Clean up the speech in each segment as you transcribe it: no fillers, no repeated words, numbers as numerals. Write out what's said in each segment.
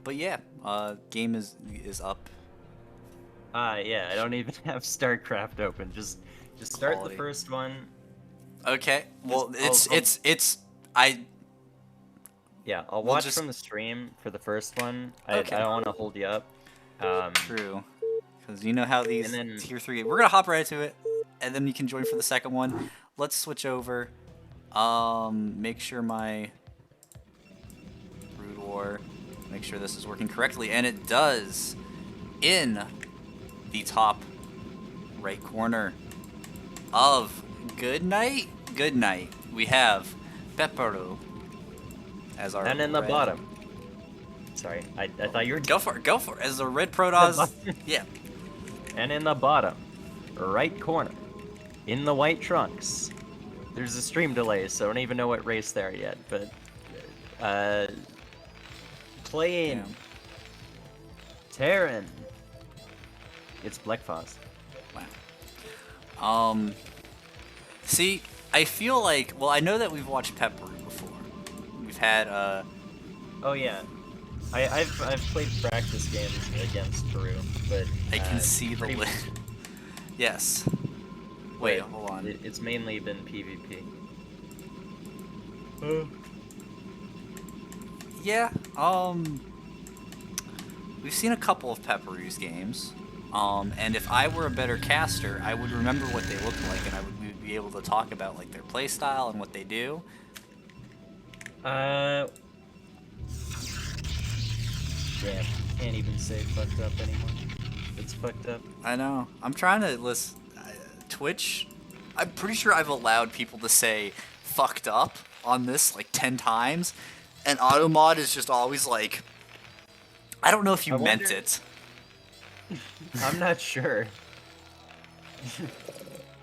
But yeah, game is up. Yeah, I don't even have StarCraft open. Just start Quality. the first one. Okay. Well, I'll I'll We'll watch just- from the stream for the first one. Okay. I don't want to hold you up. True. Because you know how these And then- tier 3... We're going to hop right into it, and then you can join for the second one. Let's switch over. Make sure my... Brood War... Make sure this is working correctly, and it does! In the top right corner of Good Night, we have Peru as our And in the red- bottom. Sorry, I thought you were... Go for it. As the red Protoss... Yeah. And in the bottom, right corner, in the white trunks. There's a stream delay, so I don't even know what race they're yet, but... playing... Damn. Terran. It's Blechfaust. Wow. See, I feel like... Well, I know that we've watched Peru before. We've had, Oh yeah, I've played practice games against Peru, but I can see the pretty list. much- Yes. Wait, hold on. It's mainly been PvP. Yeah, we've seen a couple of Peperu's games, and if I were a better caster, I would remember what they look like, and I would be able to talk about like their playstyle and what they do. Damn, can't even say fucked up anymore. It's fucked up. I know. I'm trying to list Twitch. I'm pretty sure I've allowed people to say fucked up on this like 10 times, and Automod is just always like, I don't know if you meant wonder- it. I'm not sure.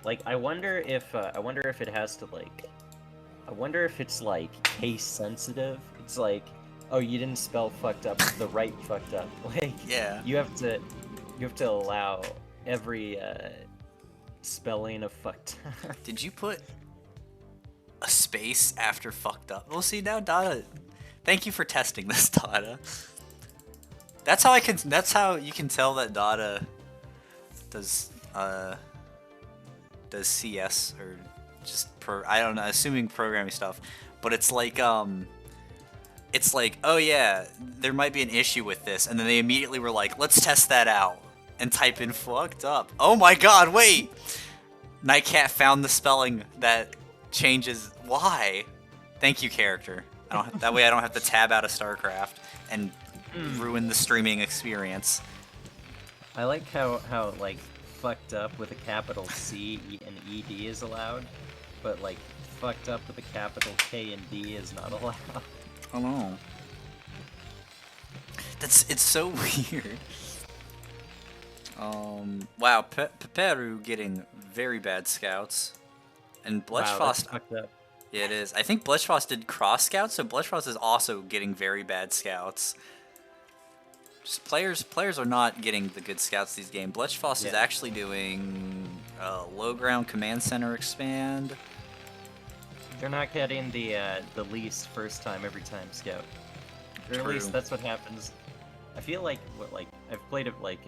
Like, I wonder if it has to like, I wonder if it's like case sensitive. It's like, oh, you didn't spell fucked up the right fucked up. Like, Yeah. you have to allow every spelling of fucked up. Did you put a space after fucked up? Well, see now, Dada. Thank you for testing this, Dada. That's how you can tell that Dada does CS or just I don't know, assuming programming stuff. But it's like oh yeah, there might be an issue with this, and then they immediately were like, let's test that out, and type in fucked up. Oh my god, wait! Nightcat found the spelling that changes. Why? Thank you, character. That way I don't have to tab out of StarCraft and ruin the streaming experience. I like how like fucked up with a capital C and ED is allowed, but like fucked up with a capital K and D is not allowed. Oh no. It's so weird. Wow, Peru getting very bad scouts, and Wow, that's Blechfaust. fucked up. Yeah, it is. I think Blechfaust did cross scouts, so Blechfaust is also getting very bad scouts. Just players are not getting the good scouts these games. Blechfaust is Yeah. actually doing low ground command center expand. They're not getting the least first time every time scout. Or at True. least that's what happens. I feel like I've played it like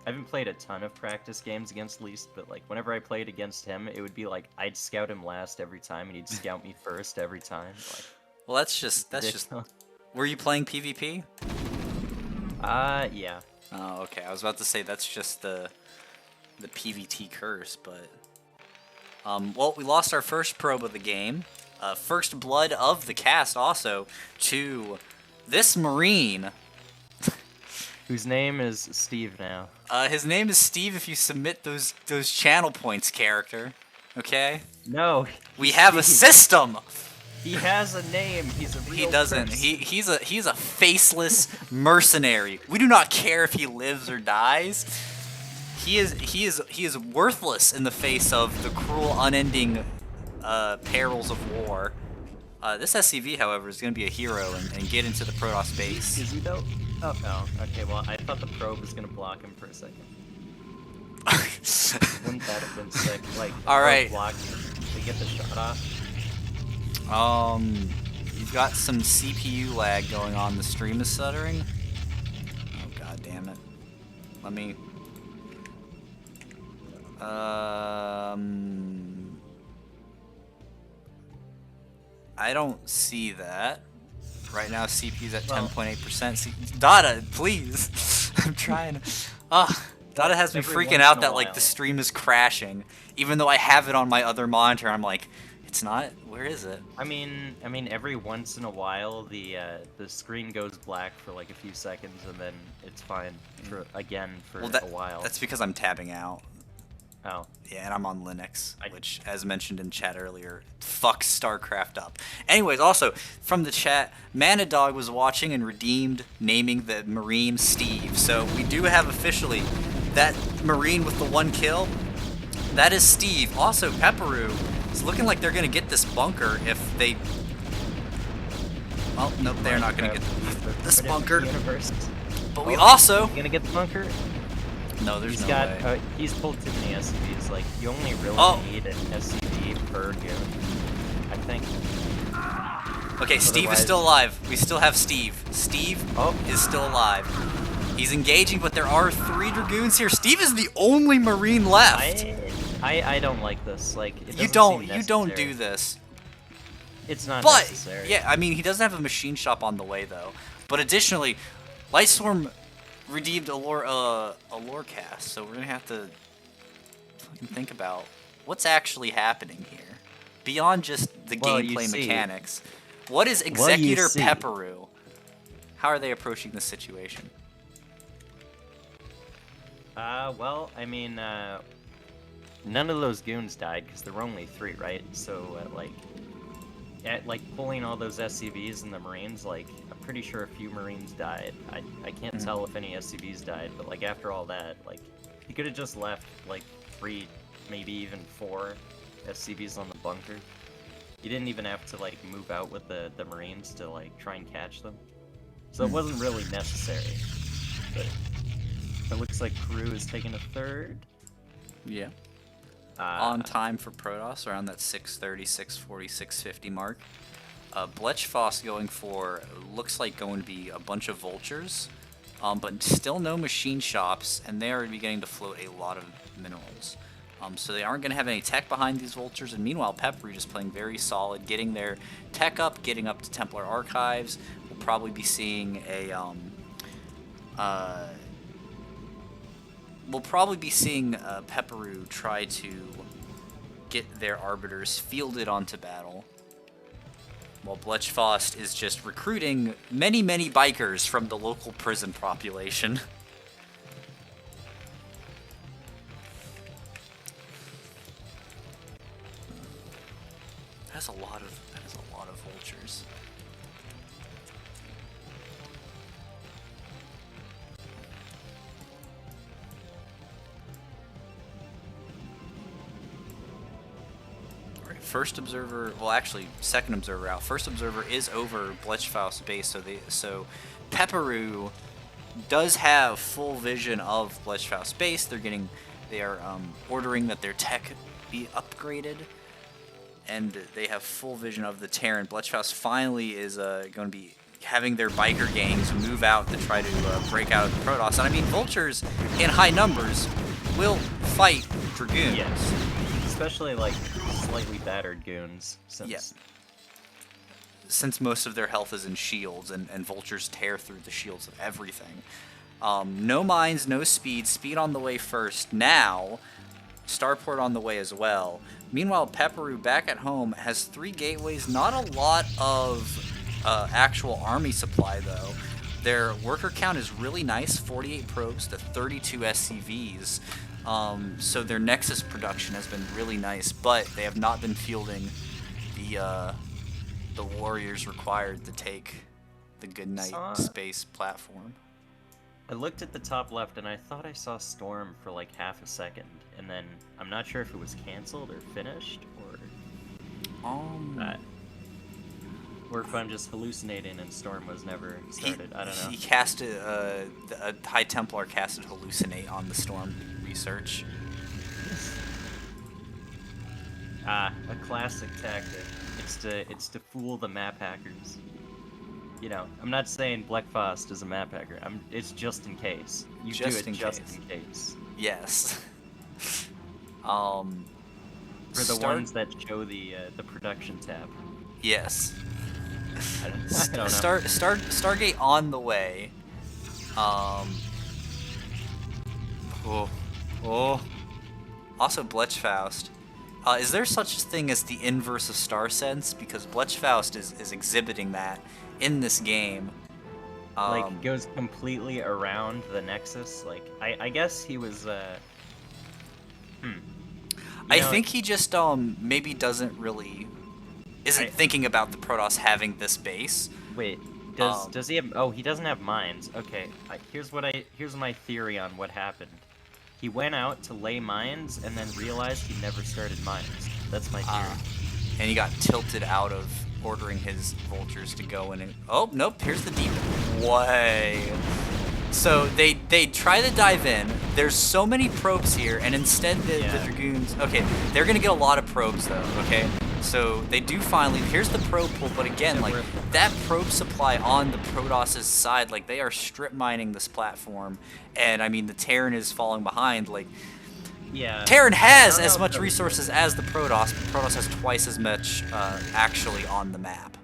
I haven't played a ton of practice games against Least, but like whenever I played against him, it would be like I'd scout him last every time and he'd scout me first every time. Like, Well, that's just. Were you playing PvP? Yeah. Oh, okay. I was about to say that's just the PvT curse, but well, we lost our first probe of the game, first blood of the cast, also to this Marine. Whose name is Steve now. His name is Steve. If you submit those channel points, character, okay? No. We have a system. He has a name. He's a real He doesn't. person. He's a faceless mercenary. We do not care if he lives or dies. He is worthless in the face of the cruel, unending perils of war. This SCV, however, is going to be a hero and get into the Protoss base. Is he though? Oh, no. Okay, well, I thought the probe was gonna block him for a second. Wouldn't that have been sick? Like, All right. block him to get the shot off. we've got some CPU lag going on. The stream is stuttering. Oh god damn it. Let me. I don't see that. Right now, CPU's at 10.8%. Dada, please. I'm trying. Dada has me freaking out that like the stream is crashing, even though I have it on my other monitor. I'm like, it's not. Where is it? I mean, every once in a while the screen goes black for like a few seconds, and then it's fine for a while. That's because I'm tabbing out. Oh. Yeah, and I'm on Linux, which, as mentioned in chat earlier, fucks StarCraft up. Anyways, also, from the chat, Manadog was watching and redeemed naming the Marine Steve. So we do have officially that Marine with the 1 kill. That is Steve. Also, Peru is looking like they're going to get this bunker if they... Well, nope, they're not going to get this bunker. But we also... You going to get the bunker? No, there's no way. He's pulled too many SCVs. Like, you only really need an SCV per goon, I think. Okay, Steve is still alive. We still have Steve. Steve is still alive. He's engaging, but there are 3 Dragoons here. Steve is the only Marine left. I don't like this. Like, you don't do this. It's not necessary. Yeah, I mean, he doesn't have a machine shop on the way though. But additionally, Lightstorm redeemed a lore cast, so we're gonna have to fucking think about what's actually happening here beyond just the gameplay mechanics. What is Executor Peru? How are they approaching this situation? Well, I mean, none of those goons died because there were only 3, right? So like pulling all those SCVs and the Marines, like, I'm pretty sure a few Marines died. I can't tell if any SCVs died, but like after all that, like, he could have just left like 3, maybe even 4 SCVs on the bunker. You didn't even have to like move out with the Marines to like try and catch them. So it wasn't really necessary. But it looks like Peru is taking a 3rd. Yeah. On time for Protoss, around that 6:30, 6:40, 6:50 mark. Blechfaust going for, looks like going to be a bunch of vultures, but still no machine shops, and they are beginning to float a lot of minerals. So they aren't going to have any tech behind these vultures, and meanwhile Peppery just playing very solid, getting their tech up, getting up to Templar Archives. We'll probably be seeing a Pepperu try to get their arbiters fielded onto battle, while Blechfaust is just recruiting many bikers from the local prison population. That is a lot of vultures. First observer, well actually second observer out. First observer is over Blechfaust's base, so Pepperu does have full vision of Blechfaust's base. They are ordering that their tech be upgraded, and they have full vision of the Terran. Blechfaust finally is going to be having their biker gangs move out to try to break out of the Protoss. And I mean, vultures in high numbers will fight Dragoons. Yes. Especially like slightly battered goons, since most of their health is in shields, and vultures tear through the shields of everything. No mines, no speed on the way first. Now, starport on the way as well. Meanwhile, Pepperu back at home has 3 gateways, not a lot of actual army supply though. Their worker count is really nice, 48 probes to 32 SCVs. So their Nexus production has been really nice, but they have not been fielding the warriors required to take the Goodnight space platform. I looked at the top left and I thought I saw Storm for like half a second, and then I'm not sure if it was canceled or finished, or if I'm just hallucinating and Storm was never started. I don't know. He casted a High Templar casted Hallucinate on the Storm research. A classic tactic. it's to fool the map hackers. You know, I'm not saying Blechfaust is a map hacker. It's just in case. You Just do in it just case. in case. Yes. For the ones that show the production tab. Yes. I don't know. Stargate on the way. Also Blechfaust. Is there such a thing as the inverse of Star Sense? Because Blechfaust is exhibiting that in this game. Like, goes completely around the Nexus. Like, I guess he was, I think he just, maybe isn't thinking about the Protoss having this base. Wait, does he have... Oh, he doesn't have mines. Okay, here's my theory on what happened. He went out to lay mines and then realized he never started mines. That's my theory. And he got tilted out of ordering his vultures to go in and... Oh, nope, here's the deep way. So they try to dive in. There's so many probes here, and instead the Dragoons... Okay, they're going to get a lot of probes, though, okay? So they do finally... Here's the probe pool, but again, like, that probe supply on the Protoss' side, like, they are strip mining this platform. And, I mean, the Terran is falling behind, like... Yeah. Terran has as much resources as the Protoss, but Protoss has twice as much actually on the map.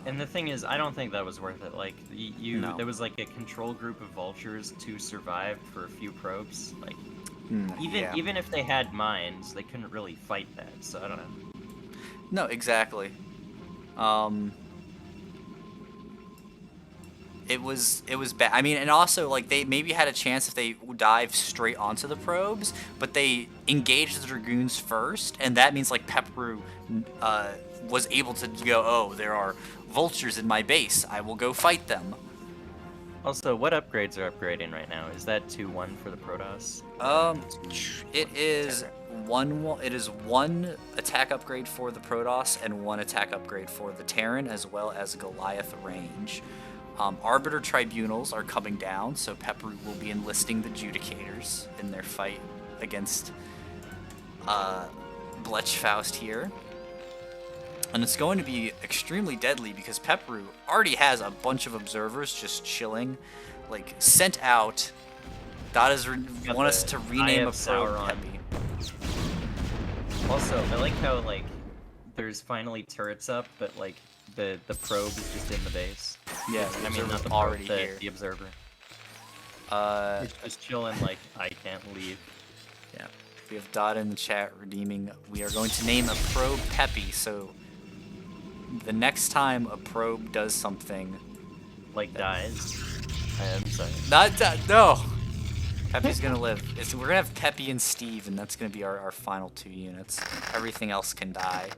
And the thing is, I don't think that was worth it. Like, there was like a control group of vultures to survive for a few probes. Like, even if they had mines, they couldn't really fight that. So I don't know. No, exactly. It was bad. I mean, and also, like, they maybe had a chance if they dive straight onto the probes, but they engaged the Dragoons first, and that means, like, Peru was able to go, oh, there are vultures in my base. I will go fight them. Also, what upgrades are upgrading right now? Is that 2-1 for the Protoss? It is one attack upgrade for the Protoss and one attack upgrade for the Terran, as well as Goliath range. Arbiter Tribunals are coming down, so Peru will be enlisting the Judicators in their fight against Blechfaust here. And it's going to be extremely deadly because Peru already has a bunch of observers just chilling, like, sent out. Dada's want us to rename a probe Peppy. Also, I like how, like, there's finally turrets up, but, like, the probe is just in the base. Yeah, I mean, not the already probe, here. the observer. It's just chilling, like, I can't leave. Yeah, we have Dada in the chat redeeming. We are going to name a probe Peppy, so the next time a probe does something, like dies. I'm sorry. No. Peppy's gonna live. We're gonna have Peppy and Steve, and that's gonna be our final 2 units. Everything else can die.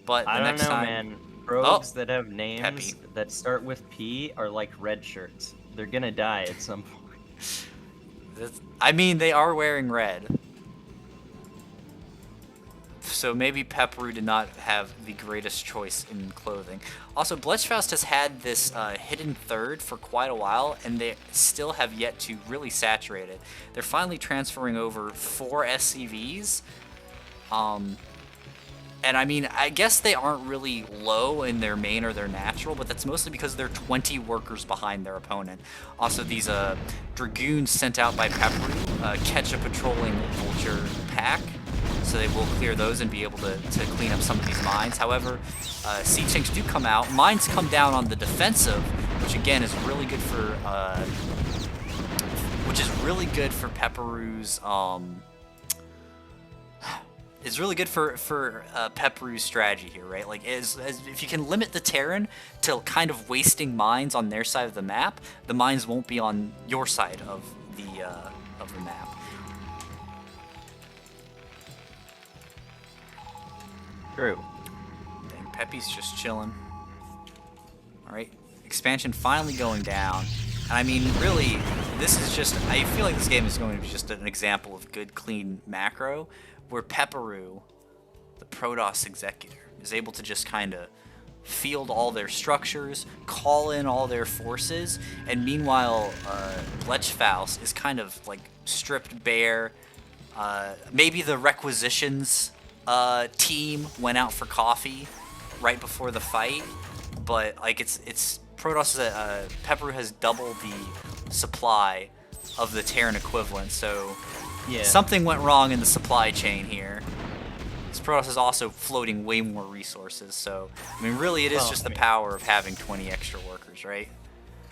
But the next time, man. Probes that have names Peppy. that start with P are like red shirts. They're gonna die at some point. I mean, they are wearing red. So maybe Peru did not have the greatest choice in clothing. Also, Blechfaust has had this hidden third for quite a while, and they still have yet to really saturate it. They're finally transferring over 4 SCVs. And I mean, I guess they aren't really low in their main or their natural, but that's mostly because they're 20 workers behind their opponent. Also, these Dragoons sent out by Peru catch a patrolling vulture pack, so they will clear those and be able to clean up some of these mines. However, sea chinks do come out. Mines come down on the defensive, which again is really good for Peperu's is really good for Peperu's strategy here, right? Like, if you can limit the Terran to kind of wasting mines on their side of the map, the mines won't be on your side of the map. True. Dang, Peppy's just chilling. All right, expansion finally going down. And I mean, really, this is just, I feel like this game is going to be just an example of good, clean macro, where Peperu, the Protoss executor, is able to just kind of field all their structures, call in all their forces, and meanwhile, Blechfaust is kind of like stripped bare. Maybe the requisitions team went out for coffee right before the fight, but like it's Protoss Pepperu has double the supply of the Terran equivalent, so Yeah. something went wrong in the supply chain here. This Protoss is also floating way more resources, so I mean really it is just the power of having 20 extra workers, right?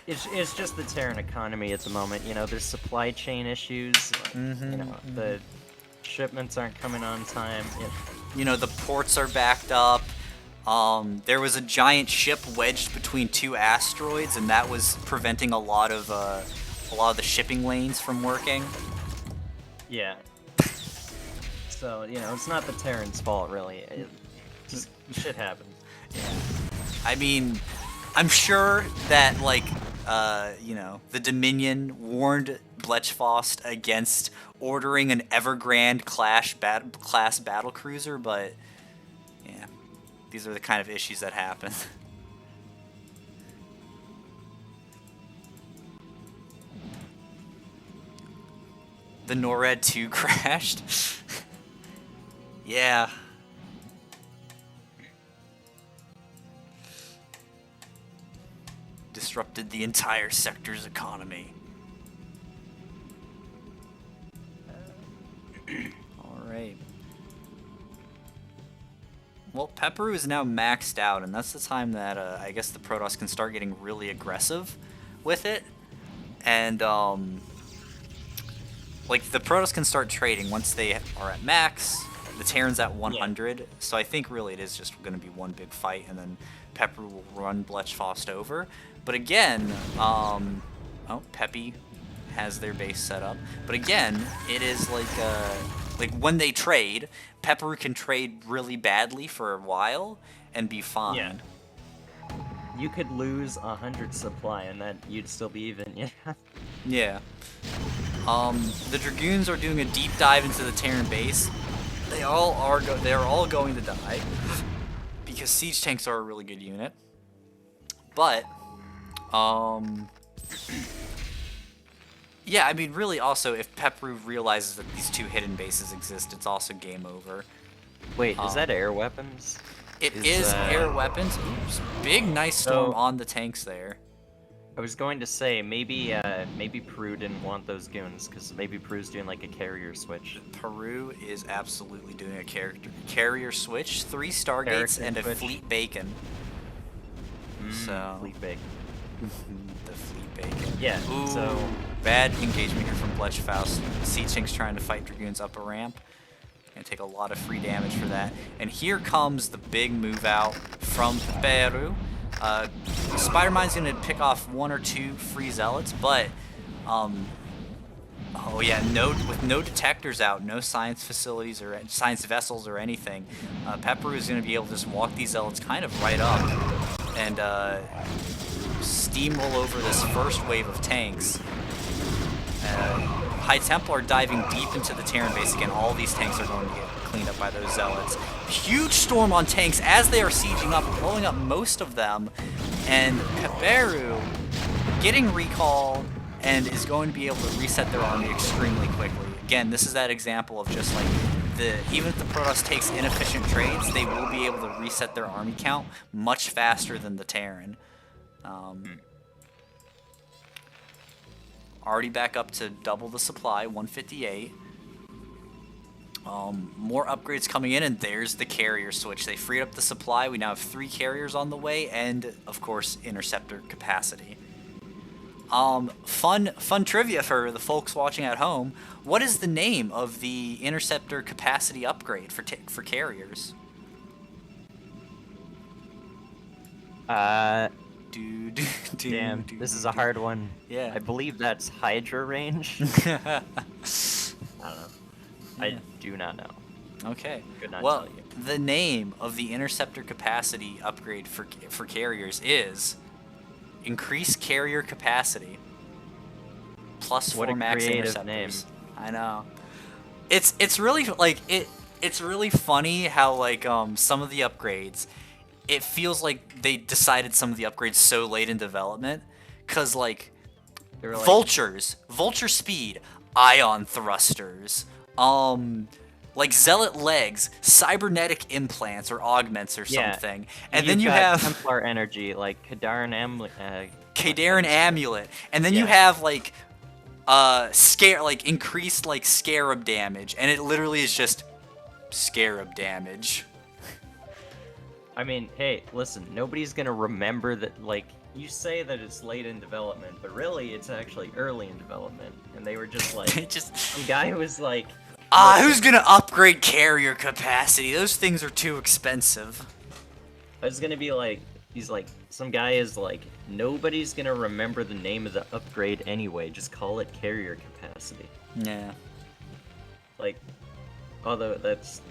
It's just the Terran economy at the moment. You know, there's supply chain issues. You know, the shipments aren't coming on time. You know, the ports are backed up. There was a giant ship wedged between two asteroids, and that was preventing a lot of the shipping lanes from working. Yeah. So, you know, it's not the Terran's fault, really. Just shit happens. Yeah. I mean, I'm sure that, like, you know, the Dominion warned Blechfaust against ordering an Evergrande class battle cruiser, but, yeah, these are the kind of issues that happen. The NORAD 2 crashed? Yeah. Disrupted the entire sector's economy. Alright. Well, Pepperu is now maxed out, and that's the time that I guess the Protoss can start getting really aggressive with it. And, like, the Protoss can start trading once they are at max. The Terran's at 100, yeah. So I think really it is just going to be one big fight, and then Pepperu will run Blechfaust over. But again, oh, Peppy has their base set up. But again, it is like when they trade, Pepperu can trade really badly for a while and be fine. Yeah. You could lose 100 supply and then you'd still be even, yeah. Yeah. The Dragoons are doing a deep dive into the Terran base. They are all going to die because siege tanks are a really good unit. But yeah, I mean really also if Pepperu realizes that these two hidden bases exist, it's also game over. Wait, is that air weapons? It is air weapons. Oops, big nice storm on the tanks there. I was going to say, maybe Peru didn't want those goons, because maybe Peru's doing like a carrier switch. Peru is absolutely doing a carrier switch, 3 Stargates, and a fleet bacon. So fleet bacon. The fleet bacon. Yeah. Ooh, so bad engagement here from Blechfaust. Siege Tank's trying to fight Dragoons up a ramp. Gonna take a lot of free damage for that. And here comes the big move out from Peru. Spider-Mine's gonna pick off 1 or 2 free zealots, but oh yeah, with no detectors out, no science facilities or science vessels or anything, Pepperu is gonna be able to just walk these zealots kind of right up and steamroll over this first wave of tanks. High Templar are diving deep into the Terran base again. All these tanks are going to get cleaned up by those zealots. Huge storm on tanks as they are sieging up, blowing up most of them. And Pepperu getting recall and is going to be able to reset their army extremely quickly. Again, this is that example of just like even if the Protoss takes inefficient trades, they will be able to reset their army count much faster than the Terran. Already back up to double the supply, 158. More upgrades coming in, and there's the carrier switch. They freed up the supply. We now have 3 carriers on the way, and of course, interceptor capacity. Fun trivia for the folks watching at home. What is the name of the interceptor capacity upgrade for carriers? Damn, this is a hard one. Yeah. I believe that's Hydra range. I don't know. Yeah. I do not know. Okay. Could not well, tell you. The name of the interceptor capacity upgrade for carriers is Increase Carrier Capacity. Plus 4 max interceptors. Name. I know. It's really like it's really funny how like some of the upgrades, it feels like they decided some of the upgrades so late in development, cause like vulture speed, ion thrusters, like Zealot legs, cybernetic implants or augments or Yeah. something, and then you got have Templar energy, like Kadarin Kadarin amulet, and then you Yeah. have like increased like scarab damage, and it literally is just scarab damage. I mean, hey, listen, nobody's gonna remember that, like, you say that it's late in development, but really it's actually early in development. And they were just like, some guy who was like, who's gonna upgrade carrier capacity? Those things are too expensive. I was gonna be like, he's like, some guy is like, nobody's gonna remember the name of the upgrade anyway, just call it carrier capacity. Yeah. Like, although that's...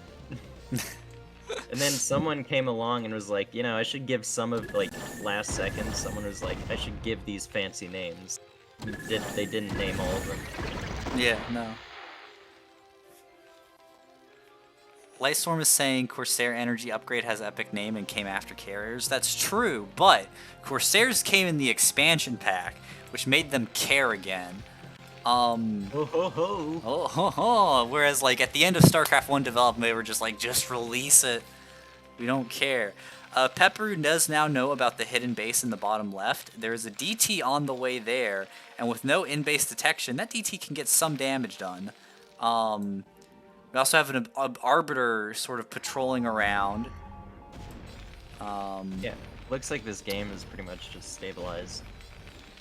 And then someone came along and was like, you know, I should give some of, like, last second, someone was like, I should give these fancy names. They didn't name all of them. Yeah, no. Lightstorm is saying Corsair Energy Upgrade has epic name and came after carriers. That's true, but Corsairs came in the expansion pack, which made them care again. Whereas, like, at the end of StarCraft 1 development, they were just like, just release it. We don't care. Pepperu does now know about the hidden base in the bottom left. There is a DT on the way there, and with no in-base detection, that DT can get some damage done. We also have an Arbiter sort of patrolling around. Yeah, looks like this game is pretty much just stabilized.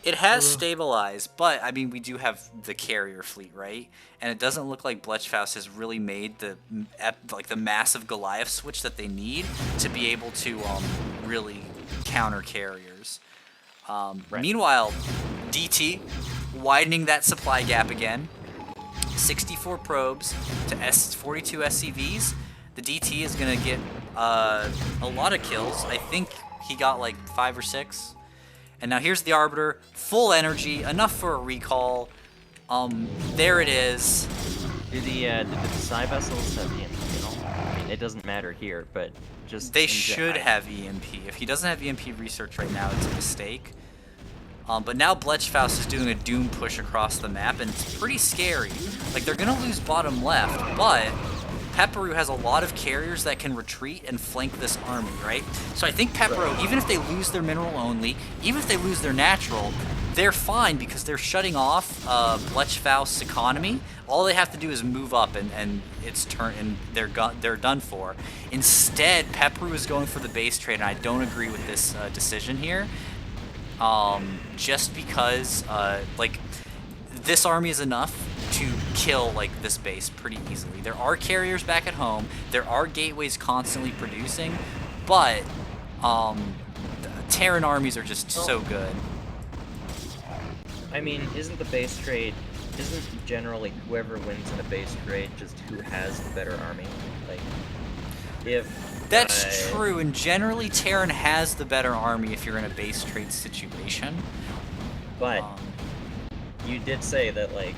It has stabilized, but, I mean, we do have the carrier fleet, right? And it doesn't look like Blechfaust has really made the massive Goliath switch that they need to be able to really counter carriers. Right. Meanwhile, DT widening that supply gap again. 64 probes to 42 SCVs. The DT is going to get a lot of kills. I think he got like 5 or 6. And now here's the Arbiter, full energy, enough for a recall. There it is. Do the Psy vessels have EMP? I mean, it doesn't matter here, but just they should have EMP. If he doesn't have EMP research right now, it's a mistake. But now Blechfaust is doing a Doom push across the map, and it's pretty scary. Like, they're gonna lose bottom left, but Pepperu has a lot of carriers that can retreat and flank this army, right? So I think Pepperu, even if they lose their mineral only, even if they lose their natural, they're fine because they're shutting off Blechfaust's economy. All they have to do is move up, and it's turn, and they're done for. Instead, Pepperu is going for the base trade, and I don't agree with this decision here. Just because, like, this army is enough to kill, like, this base pretty easily. There are carriers back at home, there are gateways constantly producing, but Terran armies are just so good. I mean, isn't generally whoever wins in a base trade just who has the better army? Like, if... That's true, and generally Terran has the better army if you're in a base trade situation. But you did say that, like,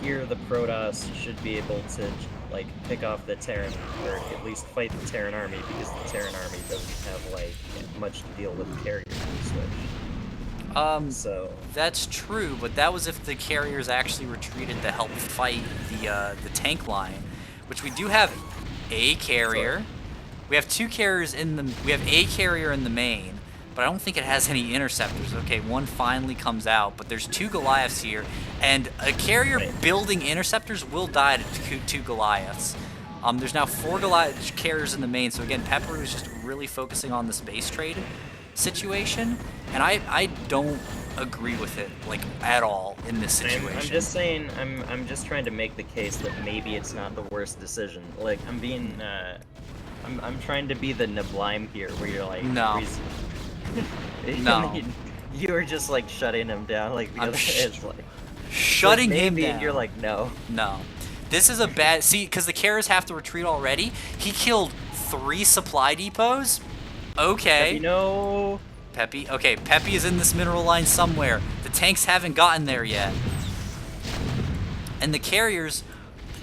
here the Protoss should be able to, like, pick off the Terran, or at least fight the Terran army, because the Terran army doesn't have, like, much to deal with the carrier switch. So that's true, but that was if the carriers actually retreated to help fight the tank line, which we do have a carrier. We have 2 carriers in the. We have a carrier in the main, but I don't think it has any interceptors. Okay, one finally comes out, but there's 2 Goliaths here, and a carrier building interceptors will die to 2 Goliaths. There's now 4 Goliath carriers in the main, so again, Pepperu is just really focusing on this base trade situation, and I don't agree with it, like, at all in this situation. I'm just saying, I'm just trying to make the case that maybe it's not the worst decision. Like, I'm being, I'm trying to be the Niblime here, where you're like, no. No. You were just, like, shutting him down, like, the other is, like... Shutting him down. And you're like, no. No. This is a bad... See, because the carriers have to retreat already. He killed 3 supply depots? Okay. You know... Peppy? Okay, Peppy is in this mineral line somewhere. The tanks haven't gotten there yet. And the carriers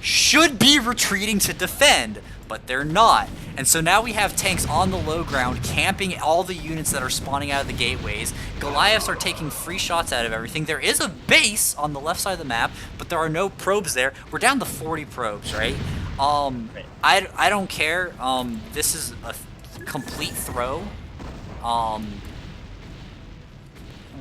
should be retreating to defend, but they're not. And so now we have tanks on the low ground camping all the units that are spawning out of the gateways. Goliaths are taking free shots out of everything. There is a base on the left side of the map, but there are no probes there. We're down to 40 probes, right? I don't care. This is a complete throw.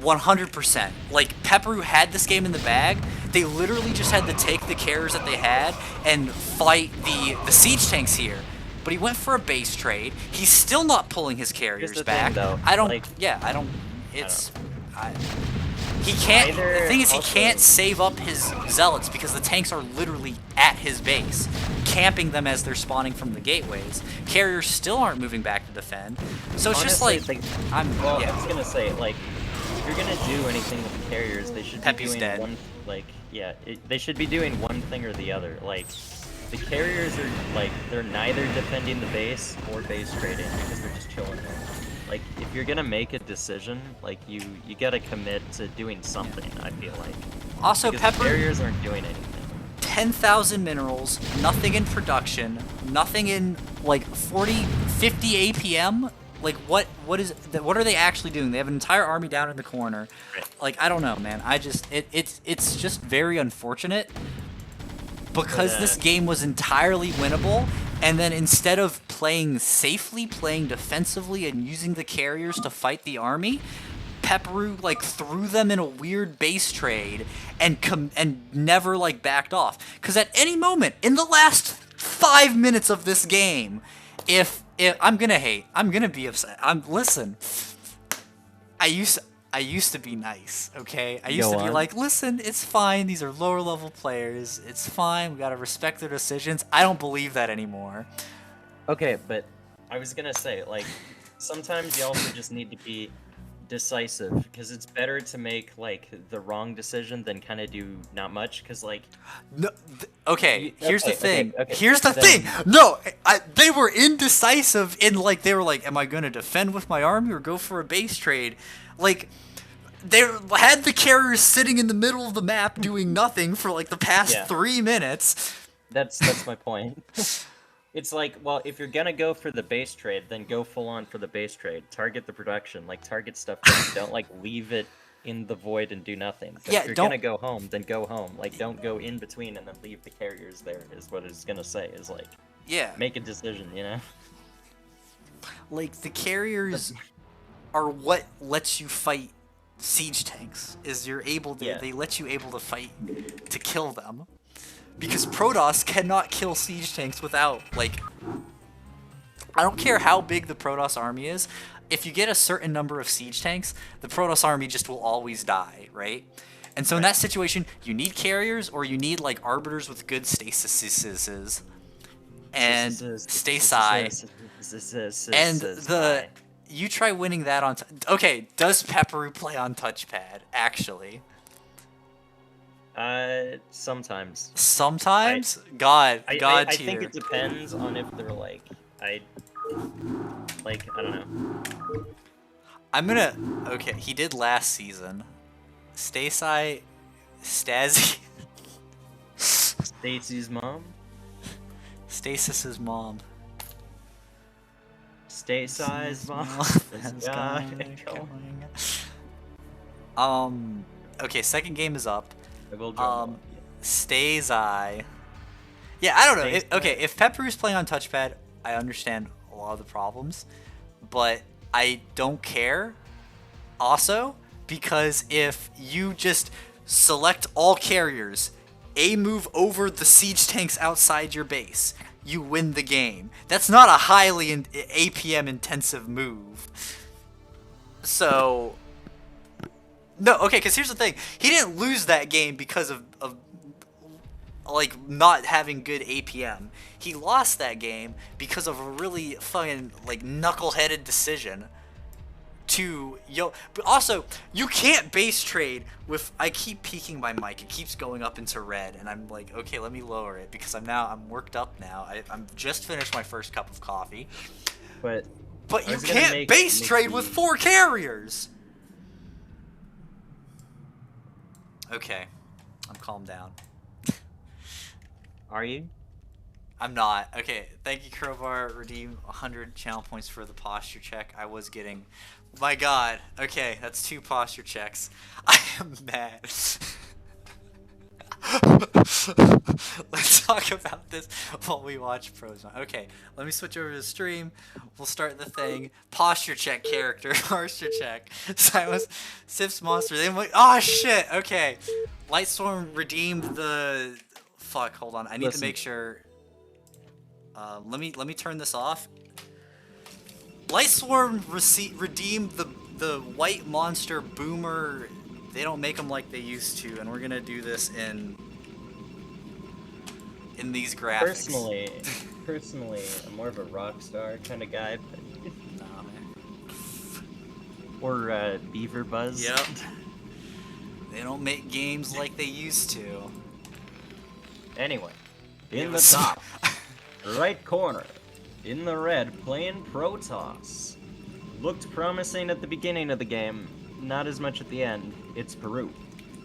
100%. Like, Peru had this game in the bag. They literally just had to take the carriers that they had and fight the siege tanks here. But he went for a base trade. He's still not pulling his carriers back. Thing, though. I don't. Like, yeah, I don't. It's. He can't. Either the thing is, he also, can't save up his zealots because the tanks are literally at his base, camping them as they're spawning from the gateways. Carriers still aren't moving back to defend. So it's honestly, just like I'm. Well, yeah. I was gonna say, like, if you're gonna do anything with the carriers, they should be doing dead. one. Like, yeah, they should be doing one thing or the other. Like, the carriers are like they're neither defending the base or base trading because they're just chilling there. Like, if you're gonna make a decision, like you gotta commit to doing something. I feel like. Also, because the Pepper. carriers aren't doing anything. 10,000 minerals, nothing in production, nothing in like 40, 50 APM. Like what are they actually doing? They have an entire army down in the corner. Like, I don't know, man. It's just very unfortunate because this game was entirely winnable, and then instead of playing safely, playing defensively and using the carriers to fight the army, Peru like threw them in a weird base trade and never like backed off. Because at any moment in the last 5 minutes of this game, if I'm gonna hate, I'm gonna be upset. Listen. I used to be nice, okay? I used to be like, listen, it's fine. These are lower level players. It's fine. We gotta respect their decisions. I don't believe that anymore. Okay, but I was gonna say, like, sometimes you also just need to be decisive, because it's better to make like the wrong decision than kind of do not much, because like no, okay, here's the thing. Okay. Here's the thing. No, they were indecisive in like they were like, am I gonna defend with my army or go for a base trade? Like, they had the carriers sitting in the middle of the map doing nothing for like the past 3 minutes. That's my point. It's like, well, if you're gonna go for the base trade, then go full on for the base trade. Target the production, like target stuff. Don't like leave it in the void and do nothing. But if you're gonna go home, then go home. Like, don't go in between and then leave the carriers there. Is what it's gonna say. Is like, make a decision, you know. Like, the carriers are what lets you fight siege tanks. Is you're able to they let you able to fight to kill them. Because Protoss cannot kill siege tanks without, like... I don't care how big the Protoss army is, if you get a certain number of siege tanks, the Protoss army just will always die, right? And so in that situation, you need carriers, or you need, like, arbiters with good stasises. And stasi. And you try winning that on... Okay, does Peru play on touchpad, actually? Sometimes. Sometimes? God I tier. think it depends on if they're like, I don't know. I'm gonna, okay, he did last season. Stacey's mom? Stasis's mom. Stacey's mom? Okay, second game is up. I will draw. Stacey. Yeah, I don't know. Okay, if Peperu's playing on touchpad, I understand a lot of the problems, but I don't care. Also, because if you just select all carriers, move over the siege tanks outside your base, you win the game. That's not a highly APM intensive move. So... No, okay, because here's the thing. He didn't lose that game because of like, not having good APM. He lost that game because of a really fucking, like, knuckle-headed decision to... But also, you can't base trade with... I keep peeking my mic. It keeps going up into red, and I'm like, okay, let me lower it, because I'm worked up now. I'm just finished my first cup of coffee. But you can't base trade with 4 carriers! Okay, I'm calmed down. Are you? I'm not. Okay, thank you, Crowbar. Redeem 100 channel points for the posture check. I was getting... My god. Okay, that's 2 posture checks. I am mad. Let's talk about this while we watch pros. Okay, let me switch over to the stream. We'll start the thing. Posture check character. Posture check. Silence. Sips monster. They might... Oh, shit. Okay. Lightstorm redeemed the... Fuck, hold on. I need to make sure... let me turn this off. Lightstorm redeemed the white monster boomer. They don't make them like they used to, and we're gonna do this in these graphics. Personally, I'm more of a rock star kind of guy. But... Nah, man. Or Beaver Buzz. Yep. They don't make games like they used to. Anyway, in the top. Right corner, in the red, playing Protoss. Looked promising at the beginning of the game, not as much at the end. It's Peru.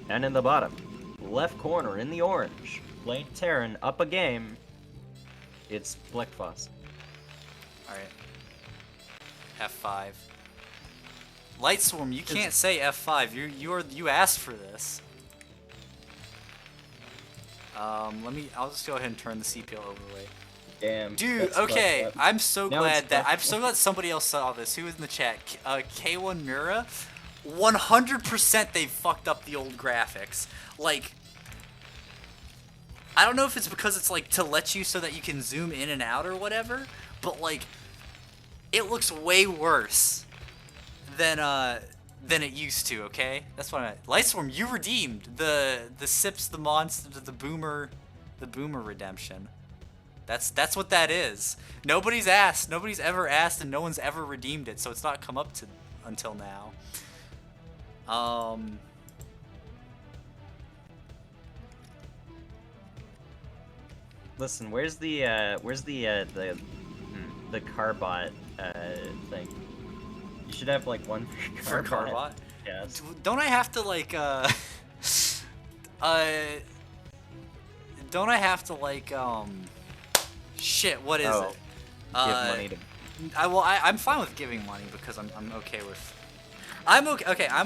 And in the bottom, left corner, in the orange, playing Terran, up a game. It's Blechfaust. Alright. F5. Lightstorm, you can't say F5. You asked for this. I'll just go ahead and turn the CPL overlay. Damn. Dude, okay, I'm so glad somebody else saw this. Who was in the chat? K1 Mura? 100% they fucked up the old graphics. Like, I don't know if it's because it's like to let you so that you can zoom in and out or whatever, but like, it looks way worse than it used to. Okay, that's what I meant. Lightstorm, you redeemed the Sips, the monster, the boomer redemption. That's what that is. Nobody's ever asked, and no one's ever redeemed it, so it's not come up to until now. Listen, where's the Carbot thing? You should have like one for Carbot. Yes. Don't I have to like don't I have to like shit, what is it? Give money to... I'm fine with giving money because I'm okay with... I'm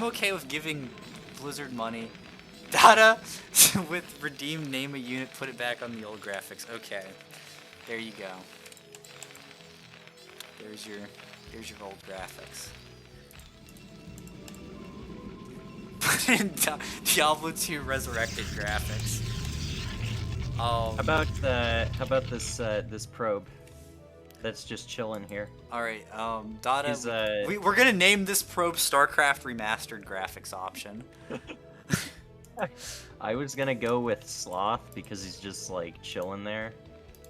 okay with giving Blizzard money. Data with redeem, name a unit, put it back on the old graphics. Okay. There you go. Here's your old graphics. Put in Diablo 2 resurrected graphics. How about this probe that's just chilling here? All right, Dada. We're gonna name this probe StarCraft Remastered graphics option. I was gonna go with Sloth because he's just like chilling there,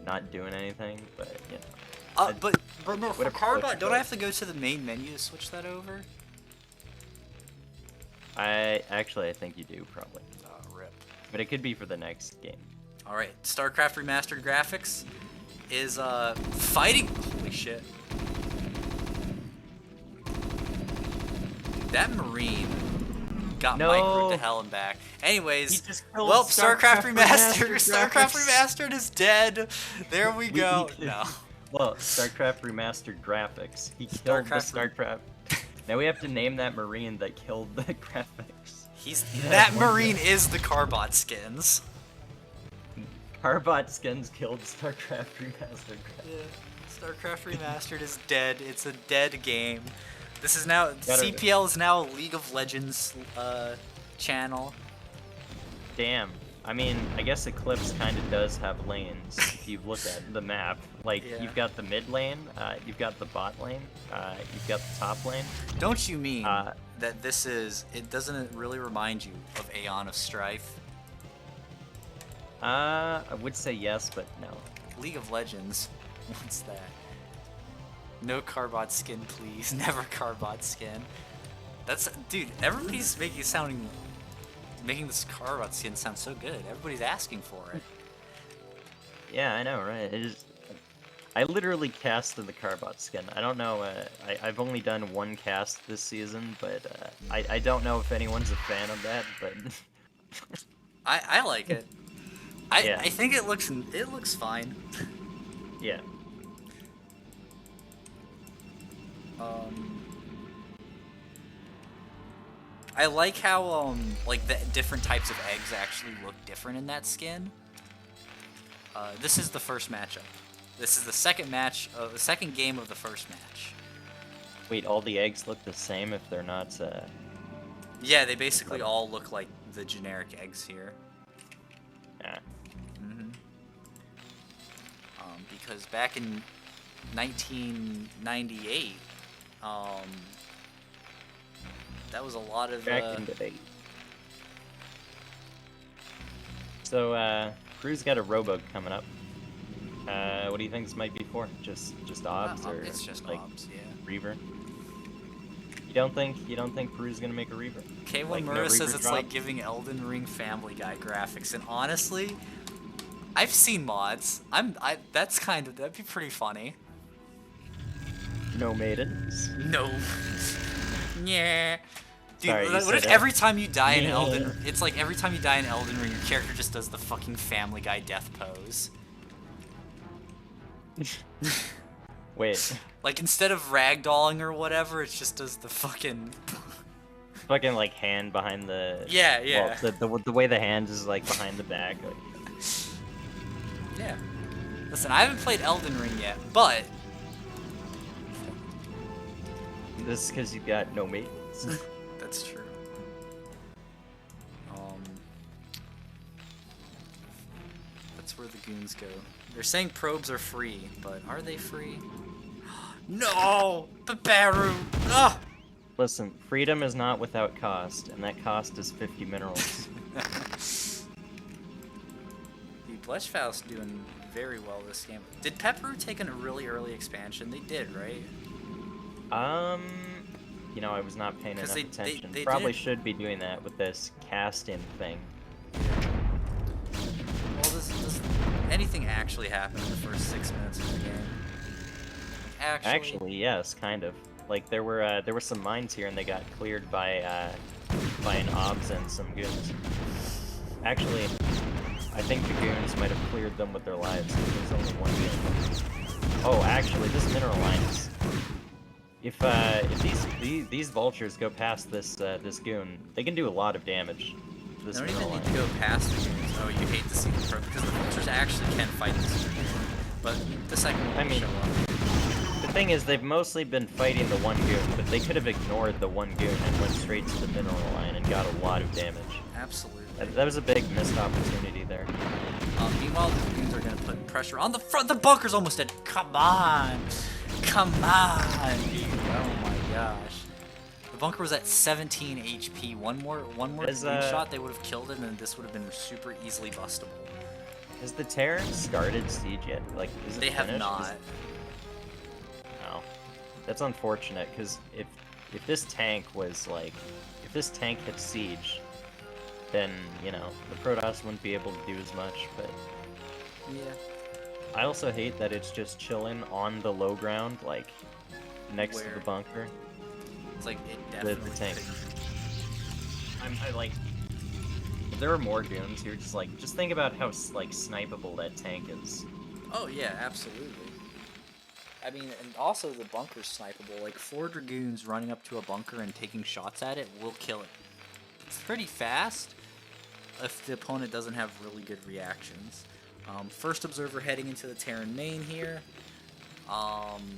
not doing anything. But you know. But no, for Carbot, don't I have to go to the main menu to switch that over? I think you do probably. Oh, rip. But it could be for the next game. Alright, StarCraft Remastered graphics is, fighting... Holy shit. That Marine got microed to hell and back. Anyways, well, StarCraft Remastered is dead. There we go. No. Well, StarCraft Remastered graphics. He killed the StarCraft. Now we have to name that Marine that killed the graphics. That Marine is the Carbot skins. Carbot skins killed StarCraft Remastered. Yeah. StarCraft Remastered is dead. It's a dead game. This is now CPL is now a League of Legends channel. Damn. I mean, I guess Eclipse kind of does have lanes if you look at the map. Like, you've got the mid lane, you've got the bot lane, you've got the top lane. Don't you mean that this is... It doesn't really remind you of Aeon of Strife? I would say yes, but no. League of Legends. What's that? No Carbot skin, please. Never Carbot skin. That's... Dude, everybody's making this Carbot skin sound so good. Everybody's asking for it. Yeah, I know, right? I literally casted the Carbot skin. I don't know, I've only done one cast this season, but I don't know if anyone's a fan of that, but... I like it. I think it looks fine. Yeah. I like how like the different types of eggs actually look different in that skin. This is the first matchup. This is the second match, the second game of the first match. Wait, all the eggs look the same if they're not. Yeah, they basically all look like the generic eggs here. Yeah. Because back in 1998, that was a lot of. Back in the day. So, Peru's got a rowboat coming up. What do you think this might be for? Just obs or it's just like obs, yeah. Reaver? You don't think Peru's gonna make a Reaver? K1 Like, Mura no says Reaver it's like drops? giving Elden Ring Family Guy graphics, and honestly, I've seen mods. That'd be pretty funny. No maidens. No. Yeah. Dude, Sorry, you what said if that. every time you die in Yeah. Elden, it's like every time you die in Elden Ring, your character just does the fucking Family Guy death pose. Wait, Like instead of ragdolling or whatever, it just does the fucking. fucking like hand behind the. Yeah, yeah. Well, the way the hand is like behind the back. Like... Yeah. Listen, I haven't played Elden Ring yet, but This is because you've got no maidens. that's true. That's where the goons go. They're saying probes are free, but are they free? No! Peru! Ah! Listen, freedom is not without cost, and that cost is 50 minerals. The Blechfaust doing very well this game. Did Peru take a really early expansion? They did, right? You know, I was not paying 'Cause enough they attention. did Probably it- should be doing that with this cast-in thing. Well, does anything actually happen in the first 6 minutes of the game? Actually, yes, kind of. Like there were some mines here, and they got cleared by an obs and some goons. Actually, I think the goons might have cleared them with their lives. There's only one goon. Oh, actually, this mineral line is. If these vultures go past this this goon, they can do a lot of damage. To this They don't mineral even line. need to go past the goons. Oh, you hate to see the pro because the vultures actually can fight this goon. But the second one I will mean- show up. The thing is, they've mostly been fighting the one goon, but they could have ignored the one goon and went straight to the mineral line and got a lot of damage. Absolutely. That was a big missed opportunity there. Meanwhile, the goons are going to put pressure on the front. The bunker's almost dead. Come on. Come on, dude. Oh my gosh. The bunker was at 17 HP. One more Has, goon shot, they would have killed it, and this would have been super easily bustable. Has the Terran started siege yet? Like, is it They have finished? not. No. That's unfortunate, because if this tank was like, if this tank hit siege, then, you know, the Protoss wouldn't be able to do as much, but Yeah. I also hate that it's just chilling on the low ground, like, next to Where? the bunker. It's like it The definitely tank. could- I like, if there were more goons here, just think about how, like, snipeable that tank is. Oh yeah, absolutely. I mean, and also the bunker's snipeable. Like 4 dragoons running up to a bunker and taking shots at it will kill it. It's pretty fast if the opponent doesn't have really good reactions. First observer heading into the Terran main here. And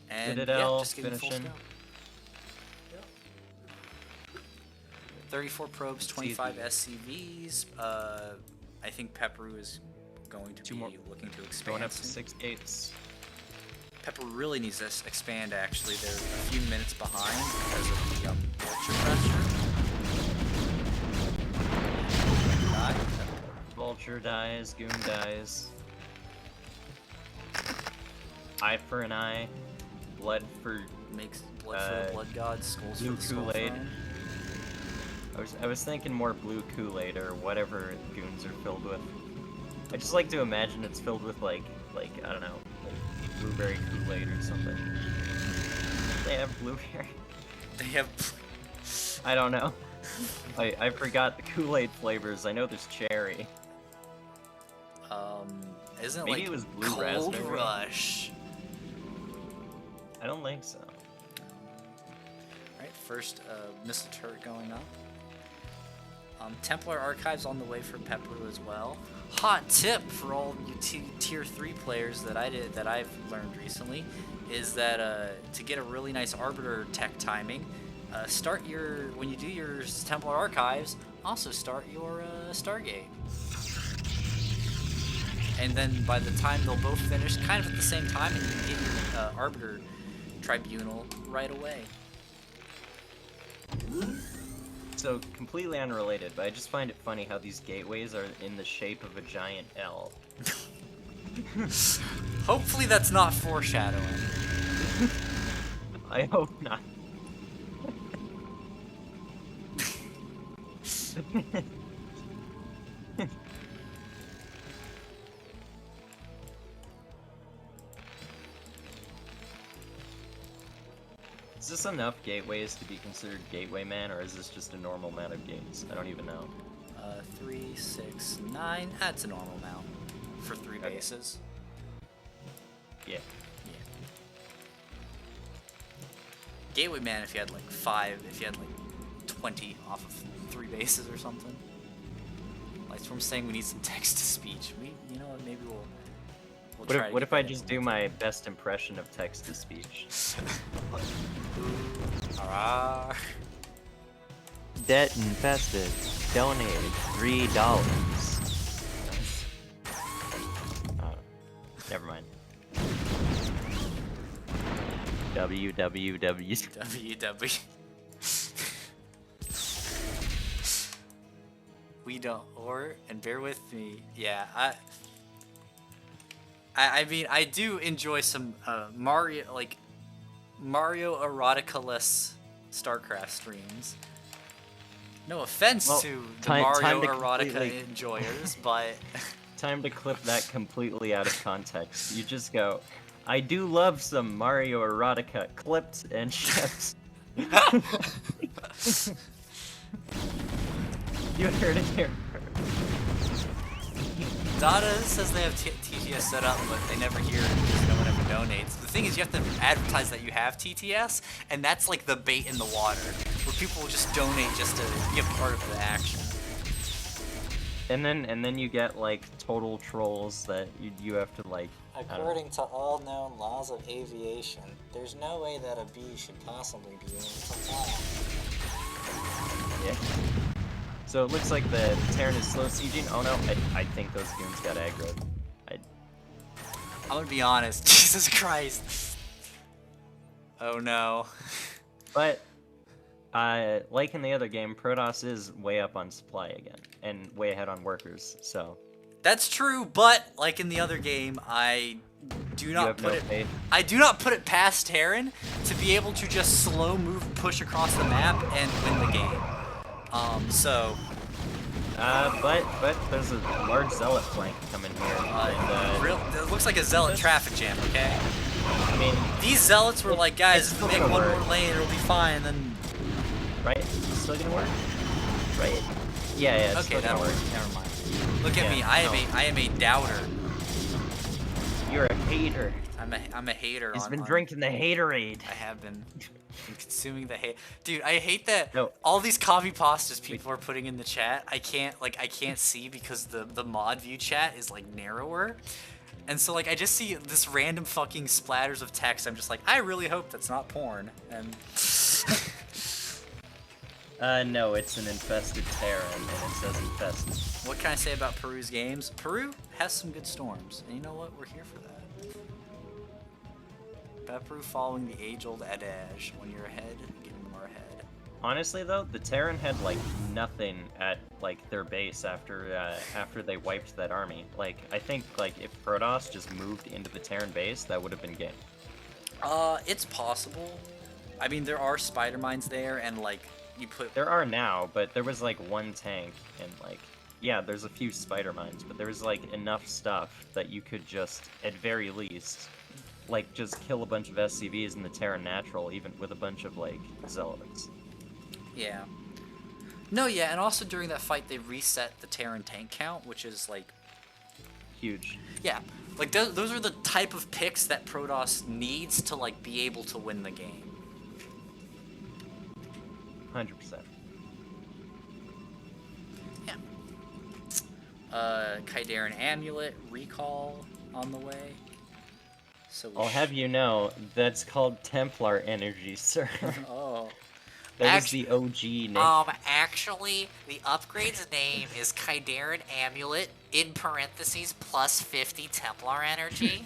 yeah, Citadel just getting full finishing. scout. 34 probes, 25 SCVs. I think Peru is going to Two be more. looking to expand. Going up to soon. 6 gates. Pepper really needs to expand, actually. They're a few minutes behind because of the vulture pressure. Die. Vulture dies, Goon dies. Eye for an eye. Blood for... Makes blood for the blood gods, skulls for blue the skull Kool-Aid. throne. I was thinking more blue Kool-Aid or whatever goons are filled with. I just like to imagine it's filled with like I don't know, like blueberry Kool-Aid or something. They have blueberry. They have... I don't know. I forgot the Kool-Aid flavors. I know there's cherry. Isn't it Maybe like it was Blue Cold Raspberry? Rush? I don't think so. Right, first missile turret going up. Templar Archives on the way for Peru as well. Hot tip for all you tier 3 players that I've learned recently is that to get a really nice Arbiter tech timing, when you do your Templar Archives, also start your Stargate. And then by the time they'll both finish kind of at the same time, and you can get your Arbiter Tribunal right away. So, completely unrelated, but I just find it funny how these gateways are in the shape of a giant L. Hopefully that's not foreshadowing. I hope not. Is this enough gateways to be considered gateway man, or is this just a normal amount of gates? I don't even know. 3, 6, 9. That's a normal amount for 3 Okay. bases. Yeah. Yeah. Gateway man if you had like 5, if you had like 20 off of 3 bases or something. Like from saying we need some text to speech. You know what? Maybe we'll try. What if I just do my best impression of text to speech? Alright. DeadInfested donated $3. Never mind. www. WW. We don't, and bear with me. Yeah, I mean, I do enjoy some Mario erotica-less StarCraft streams. No offense Well, to the time Mario to erotica completely- enjoyers, but Time to clip that completely out of context. You just go, I do love some Mario erotica clipped and shipped. You heard it here first. Dada says they have TTS set up, but they never hear it because no one ever donates. The thing is, you have to advertise that you have TTS, and that's like the bait in the water, where people will just donate just to be a part of the action. And then you get like total trolls that you have to like. I don't know. According to all known laws of aviation, there's no way that a bee should possibly be able to fly. Yeah. So it looks like the Terran is slow sieging. Oh no, I think those goons got aggroed. I'm gonna be honest. Jesus Christ. Oh no. But, like in the other game, Protoss is way up on supply again, and way ahead on workers, so... That's true, but like in the other game, I do not put it. faith. I do not put it past Terran to be able to just slow move, push across the map, and win the game. So. But there's a large zealot flank coming here, and, It looks like a zealot traffic jam. Okay. I mean, These zealots were like, guys, it's make still one gonna more work. lane, it'll be fine. Then. right? It's still gonna work? Right? Yeah, it's Okay, still that'll gonna work. work. Never mind. Look at Yeah, me. no. I am a doubter. You're a hater. I'm a hater. He's on, been on- drinking the haterade. I have been consuming the hate. Dude, I hate that No. all these copy pastas people are putting in the chat. I can't see because the mod view chat is like narrower. And so like I just see this random fucking splatters of text. I'm just like, I really hope that's not porn. And No, it's an infested Terran, and it says infested. what can I say about Peru's games? Peru has some good storms. And you know what? We're here for that. Peru following the age-old adage. When you're ahead, get more ahead. Honestly, though, the Terran had like nothing at like their base after they wiped that army. Like, I think like if Protoss just moved into the Terran base, that would have been game. It's possible. I mean, there are spider mines there, and like you put. There are now, but there was like one tank, and like yeah, there's a few spider mines, but there was like enough stuff that you could just, at very least, like just kill a bunch of SCVs in the Terran natural, even with a bunch of like zealots. Yeah. No, yeah, and also during that fight they reset the Terran tank count, which is like huge. Yeah, like those are the type of picks that Protoss needs to like be able to win the game. 100%. Yeah. Kaidaran Amulet recall on the way. So I'll have you know, that's called Templar energy, sir. Oh. That is the OG name. Actually, the upgrade's name is Kaidaran Amulet, in parentheses, plus 50 Templar energy.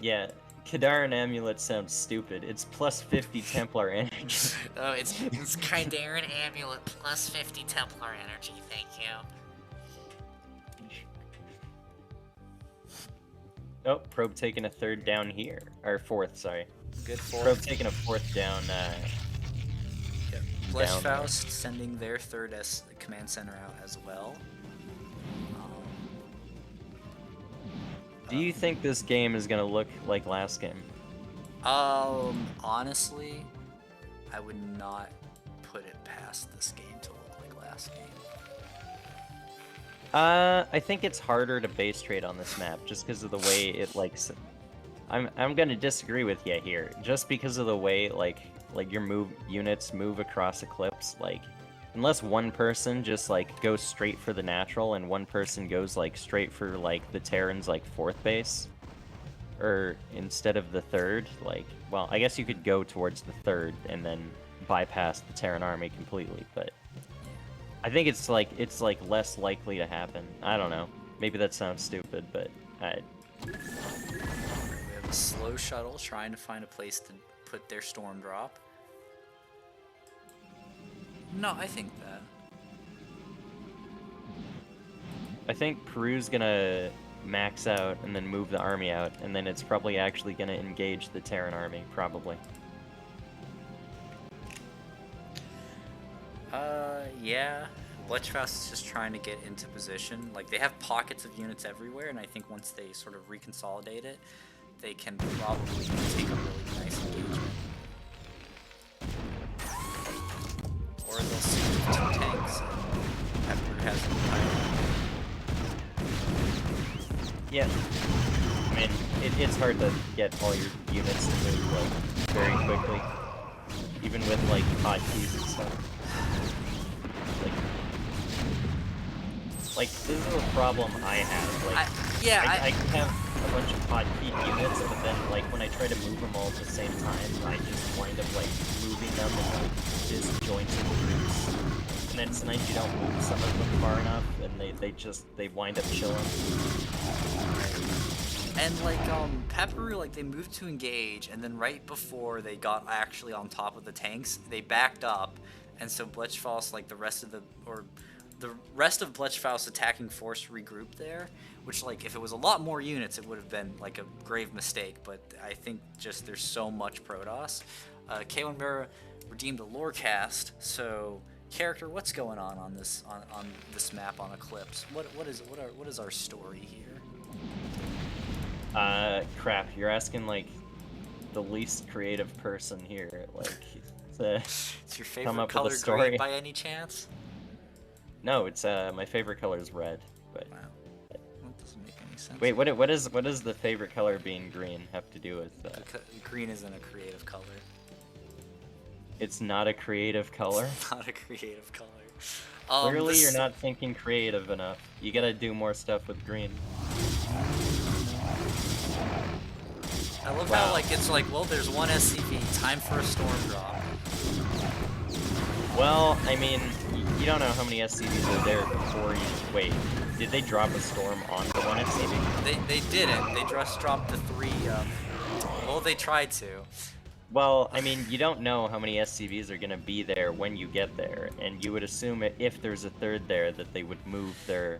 Yeah, Kadaran Amulet sounds stupid. It's plus 50 Templar energy. Oh, it's Kaidaran Amulet plus 50 Templar energy, thank you. Oh, Probe taking a third down here. Or fourth, sorry. Good for Probe taking a fourth down, Blechfaust sending their third command center out as well. Do you think this game is gonna look like last game? Honestly, I would not put it past this game to look like last game. I think it's harder to base trade on this map just because of the way it I'm gonna disagree with you here. Just because of the way like your units move across Eclipse, like unless one person just like goes straight for the natural and one person goes like straight for like the Terran's like fourth base, or instead of the third, like, well, I guess you could go towards the third and then bypass the Terran army completely, but I think it's like less likely to happen. I don't know. Maybe that sounds stupid, but We have a slow shuttle trying to find a place to put their storm drop. No, I think that. I think Peru's gonna max out and then move the army out, and then it's probably actually gonna engage the Terran army, probably. Yeah. Blechfaust is just trying to get into position. Like, they have pockets of units everywhere, and I think once they sort of reconsolidate it, they can probably take a really nice engagement. Or they'll see 2 tanks, and Pepper has them Yeah. I mean, it's hard to get all your units to move, like, very quickly. Even with, like, hotkeys and stuff. Like, this is a problem I have. Like, I can have a bunch of hotkey units, but then, like, when I try to move them all at the same time, I just wind up, like, moving them in, like, disjointed groups. And then sometimes you don't move some of them far enough, and they wind up chilling. And like Pepperu, like they moved to engage, and then right before they got actually on top of the tanks, they backed up, and so Blechfaust, like the rest of Blechfaust's attacking force regrouped there, which like if it was a lot more units, it would have been like a grave mistake. But I think just there's so much Protoss. K1 Mira redeemed a lore cast, so character, what's going on this map on Eclipse? What is our story here? Crap, you're asking, like, the least creative person here, like, It's your come favorite up color with a story. green by any chance? No, it's, my favorite color is red, but... Wow. That doesn't make any sense. Wait, what does the favorite color being green have to do with, Green isn't a creative color. It's not a creative color? Not a creative color. Clearly you're not thinking creative enough. You gotta do more stuff with green. I love how, like, it's like, well, there's one SCV, time for a storm drop. Well, I mean, you don't know how many SCVs are there before you... Wait, did they drop a storm on the one SCV? They didn't. They just dropped the 3, well, they tried to. Well, I mean, you don't know how many SCVs are gonna be there when you get there, and you would assume if there's a third there that they would move their...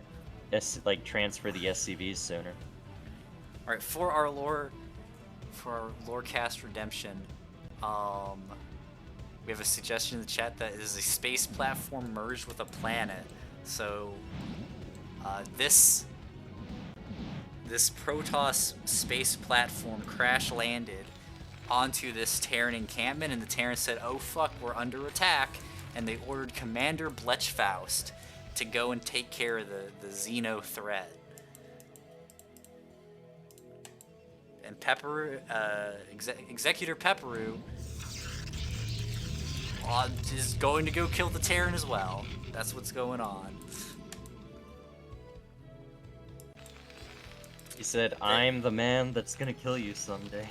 transfer the SCVs sooner. Alright, for our Lorecast redemption, we have a suggestion in the chat that is a space platform merged with a planet. So this Protoss space platform crash landed onto this Terran encampment, and the Terran said, "Oh fuck, we're under attack," and they ordered Commander Blechfaust to go and take care of the Xeno threat. And Pepperu, Executor Pepperu is going to go kill the Terran as well. That's what's going on. He said, "I'm the man that's gonna kill you someday."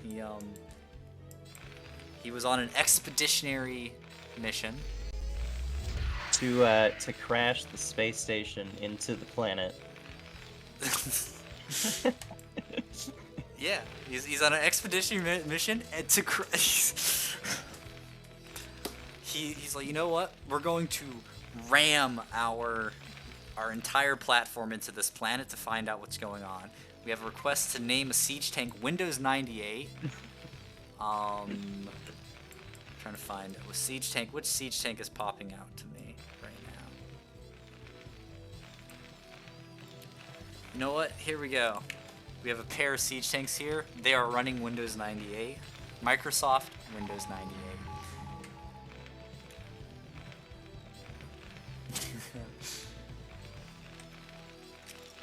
Yeah. He was on an expeditionary mission To crash the space station into the planet. Yeah, he's on an expeditionary mission and to he's like, you know what? We're going to ram our entire platform into this planet to find out what's going on. We have a request to name a siege tank Windows 98. Trying to find a siege tank. Which siege tank is popping out to me right now? You know what? Here we go. We have a pair of siege tanks here. They are running Windows 98. Microsoft Windows 98.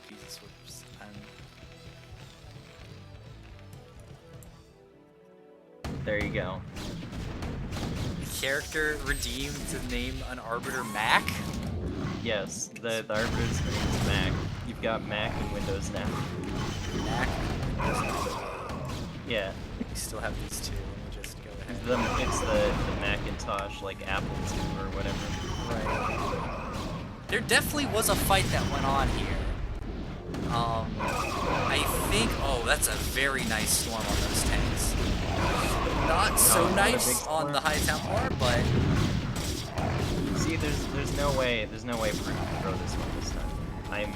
Jesus, whoops. There you go. Character redeemed to name an Arbiter Mac? Yes, the Arbiter's name is Mac. You've got Mac and Windows now. Mac? Yeah. We still have these two. Let me just go ahead. It's the Macintosh, like Apple II or whatever. Right. There definitely was a fight that went on here. I think... Oh, that's a very nice storm on those tanks. Not so nice on the High Templar, but... See, there's no way Peru can throw this one this time. I'm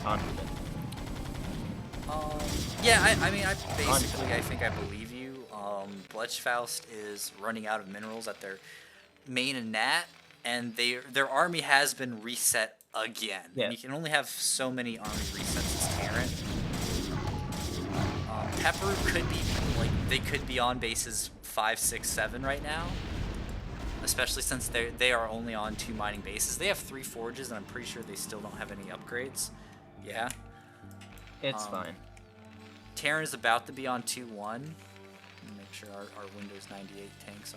confident. Yeah, I mean, I think I believe you. Blechfaust is running out of minerals at their main and nat, and their army has been reset again. Yeah. And you can only have so many army resets as Terran. Pepper could be, like, they could be on bases 5, 6, 7 right now. Especially since they are only on 2 mining bases. They have 3 forges, and I'm pretty sure they still don't have any upgrades. Yeah. It's fine. Terran is about to be on 2-1. Make sure our Windows 98 tanks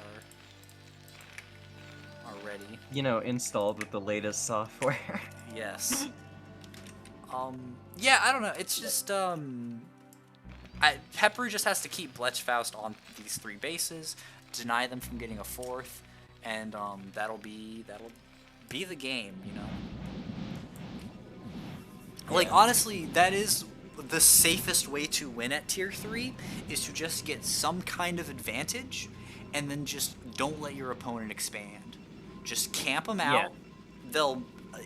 are ready. You know, installed with the latest software. Yes. Yeah, I don't know. It's just Pepper just has to keep Blechfaust on these 3 bases, deny them from getting a 4th, and that'll be the game, you know. Like, honestly, that is the safest way to win at tier 3, is to just get some kind of advantage and then just don't let your opponent expand. Just camp them out. Yeah. They'll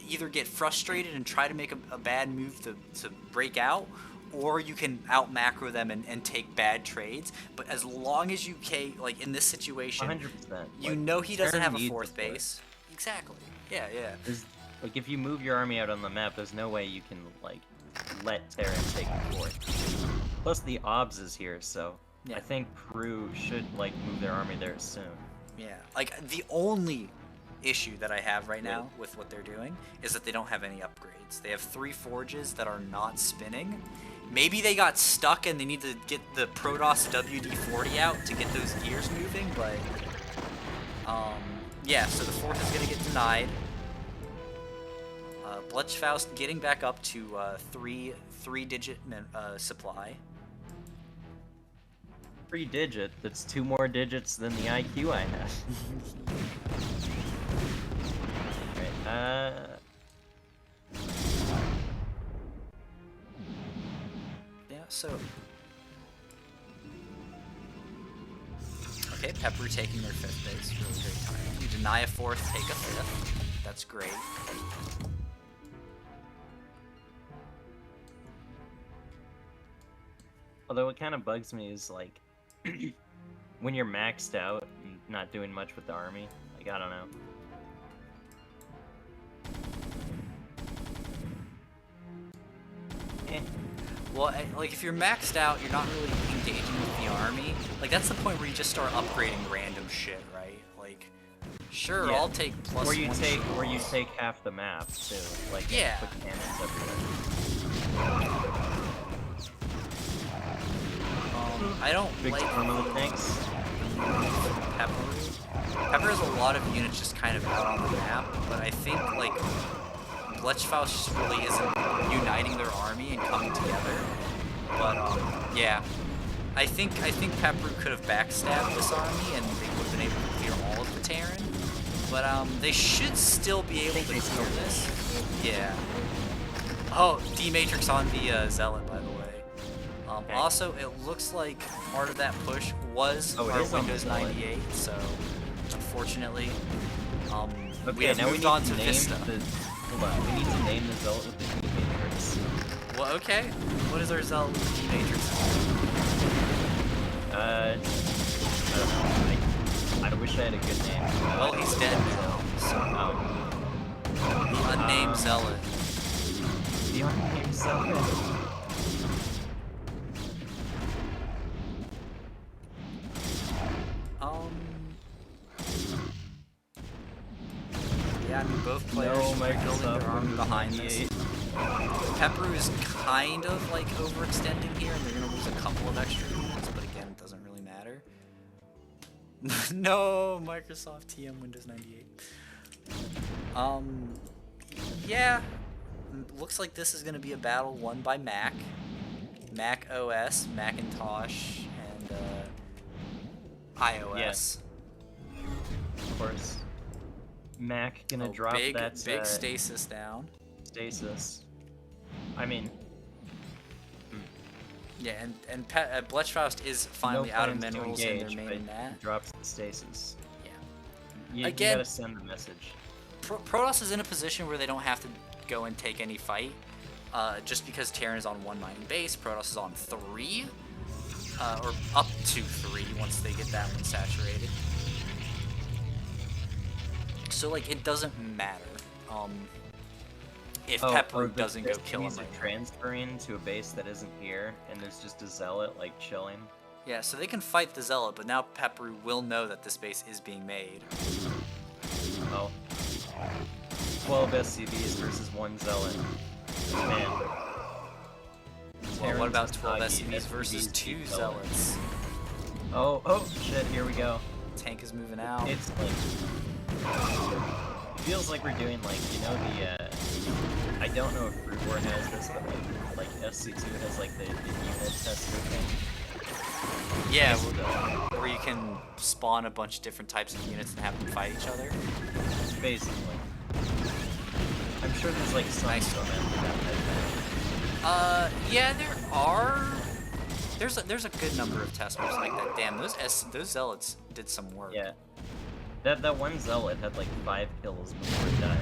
either get frustrated and try to make a bad move to break out, or you can out macro them and take bad trades. But as long as you like in this situation, 100%. you Like, know he doesn't Terran have a needs 4th a fourth. base. Exactly. Yeah, yeah. Like, if you move your army out on the map, there's no way you can, like, let Terran take the 4th. Plus, the OBS is here, so Yeah. I think Peru should, like, move their army there soon. Yeah, like the only issue that I have right now with what they're doing is that they don't have any upgrades. They have 3 forges that are not spinning. Maybe they got stuck and they need to get the Protoss WD-40 out to get those gears moving, but yeah, so the 4th is gonna get denied. Blechfaust getting back up to 3-digit supply. 3-digit, that's 2 more digits than the IQ I have. Alright, Yeah, so... Okay, Pepper taking their 5th base. Really great timing. You deny a 4th, take a 5th. That's great. although what kind of bugs me is, like, when you're maxed out and not doing much with the army, like, I don't know. Well, like, if you're maxed out, you're not really engaging with the army. Like, that's the point where you just start upgrading random shit, right? Like, Sure, Yeah. I'll take plus Or you one take shield. half the map too. Like Yeah. put cannons everywhere. I don't Big like storm of the tanks. Pepper. Pepper has a lot of units just kind of out on the map, but I think like Blechfaust just really isn't uniting their army and coming together. But yeah, I think Pepper could have backstabbed this army and they would have been able to clear all of the Terran. But they should still be able to clear this. Yeah. Oh, D-Matrix on the Zealot, by the way. Okay. Also, it looks like part of that push was Oh, it our is on the Windows Zealot. 98, so unfortunately, we Okay, have now we moved need on to to name Vista. hold on, we need to name the Zealot with the D-Matrix. Well, okay. What is our Zealot with the D-Matrix? I don't know. I wish I had a good name. Well, he's dead now, so Oh. the unnamed Zealot. The unnamed Zealot. Yeah, I mean, both players No, should be building Microsoft their army Windows behind this. 98. Pepper is kind of like overextending here, and they're gonna lose a couple of extra units, but again, it doesn't really matter. No, Microsoft TM Windows 98. Yeah, looks like this is gonna be a battle won by Mac, Mac OS, Macintosh, and iOS. Of course. Mac gonna Oh, drop big, that big stasis down. stasis. I mean, Yeah, and Blechfaust is finally no out of plans to minerals in their engage, main but and that. drops the stasis. Yeah. You Again- gotta send the message. Protoss is in a position where they don't have to go and take any fight. Just because Terran is on one mining base, Protoss is on 3. Or up to 3 once they get that one saturated. So, like, it doesn't matter. If Pepper the doesn't go Christians kill him are right now. transferring to a base that isn't here, and there's just a Zealot, like, chilling. Yeah, so they can fight the Zealot, but now Pepper will know that this base is being made. Oh. 12 SCVs versus 1 Zealot. Man. Well, what about Terrans 12 and SCVs versus 2 keep Zealots? Oh, shit, here we go. Tank is moving out. It's like... feels like we're doing, like, you know, the, I don't know if Brute War has this, but, like SC2 has, like, the unit tester thing. Yeah, where you can spawn a bunch of different types of units and have them fight each other. Basically. I'm sure there's, like, some Nice. for that type Yeah, there are. There's a good number of test maps like that. Damn, those Zealots did some work. Yeah. That one Zealot had, like, 5 kills before it died.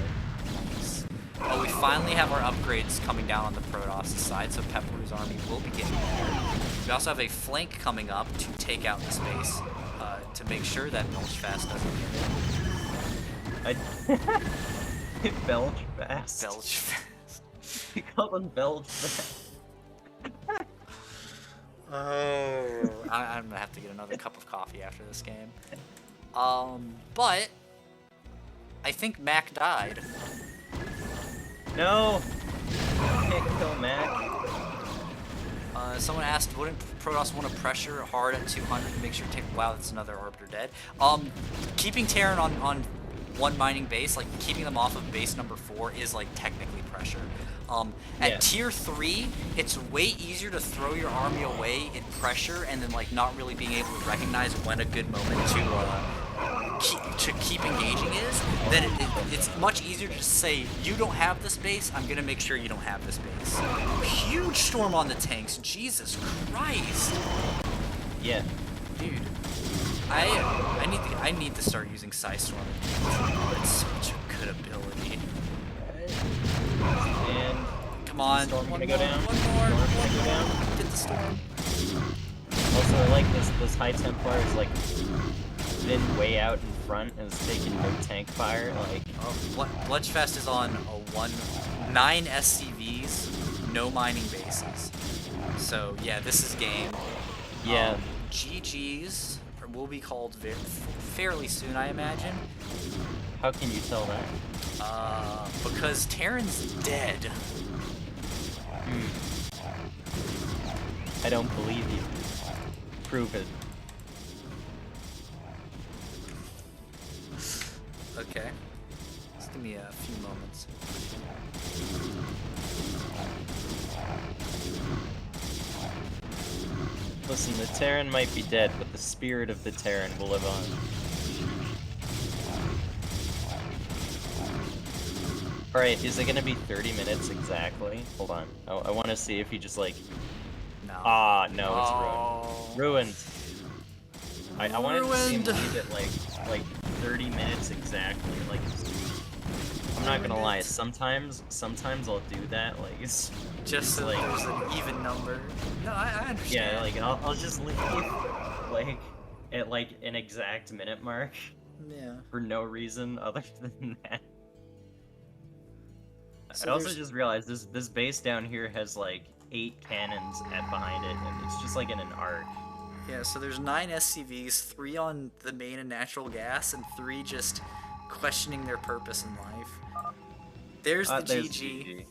Nice. Oh, we finally have our upgrades coming down on the Protoss side, so Pepper's army will be getting better. We also have a flank coming up to take out this base, to make sure that Belchfast doesn't get it. Belchfast. Belchfast. We call him Belchfast. Oh, I'm gonna have to get another cup of coffee after this game. But I think Mac died. No! Can't kill Mac. Someone asked, wouldn't Protoss want to pressure hard at 200 to make sure wow, that's another Arbiter dead. Keeping Terran on one mining base, like keeping them off of base number 4 is like technically pressure. At Yeah. tier 3, it's way easier to throw your army away in pressure and then like not really being able to recognize when a good moment to keep engaging is. Then it's much easier to just say, you don't have this base, I'm gonna make sure you don't have this base. Huge storm on the tanks, Jesus Christ. Yeah. Dude, I need to start using Psystorm. It's such a good ability. And Come on, Storm one gonna go more, down. one more, Storm's one gonna go more. down. Get the storm. Also, I like this High Templar is like been way out in front and is taking no tank fire. Like, Blechfest is on a 9 SCVs, no mining bases. So yeah, this is game. yeah. GG's. will be called fairly soon, I imagine. How can you tell that? Because Terran's dead. I don't believe you. Prove it. Okay. Just give me a few moments. Listen, the Terran might be dead, but the spirit of the Terran will live on. Alright, is it gonna be 30 minutes exactly? Hold on. I want to see if he just like... No. Ah, no, Oh. it's ruined. Ruined. I wanted to see him leave it like 30 minutes exactly. Like, I'm not gonna lie. Sometimes I'll do that. Like, it's just so like there's an even number. No, I understand. yeah. Like, I'll just leave like at like an exact minute mark. Yeah. For no reason other than that. So I also just realized this base down here has like 8 cannons behind it, and it's just like in an arc. Yeah, so there's 9 SCVs, 3 on the main and natural gas, and 3 just questioning their purpose in life. There's the GG.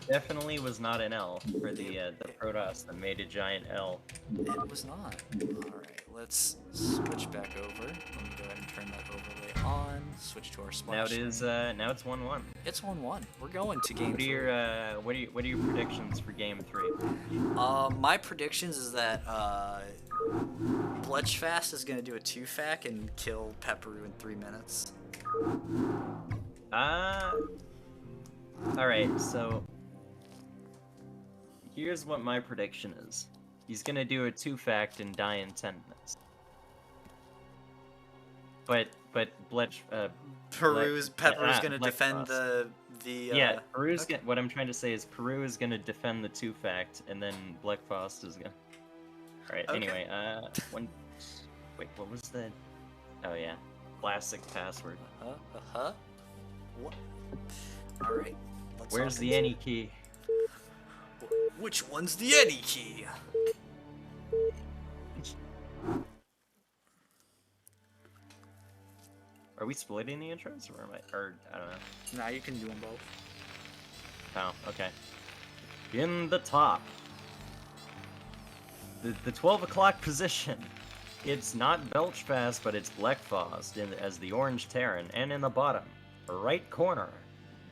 Definitely was not an L for the Protoss that made a giant L. It was not. Alright, let's switch back over. Let me go ahead and turn that overlay on. Switch to our splash. Now it is. Now it's 1-1. It's 1-1. We're going to game 3. What are your predictions for game 3? My predictions is that Blechfaust is gonna do a 2-fac and kill Peru in 3 minutes. Alright, so here's what my prediction is. He's gonna do a 2-fact and die in 10 minutes. But Peru's gonna defend the yeah, what I'm trying to say is Peru is gonna defend the 2-fact, and then Blechfaust is gonna... Alright, Okay. anyway, wait, what was the... Oh yeah, classic password. What? Alright. Where's the any key? Which one's the any key? Are we splitting the intros, or am I... or, I don't know. Nah, you can do them both. Oh, okay. In the top. The 12 o'clock position. It's not Belchfast, but it's Blechfaust as the orange Terran, and in the bottom, right corner,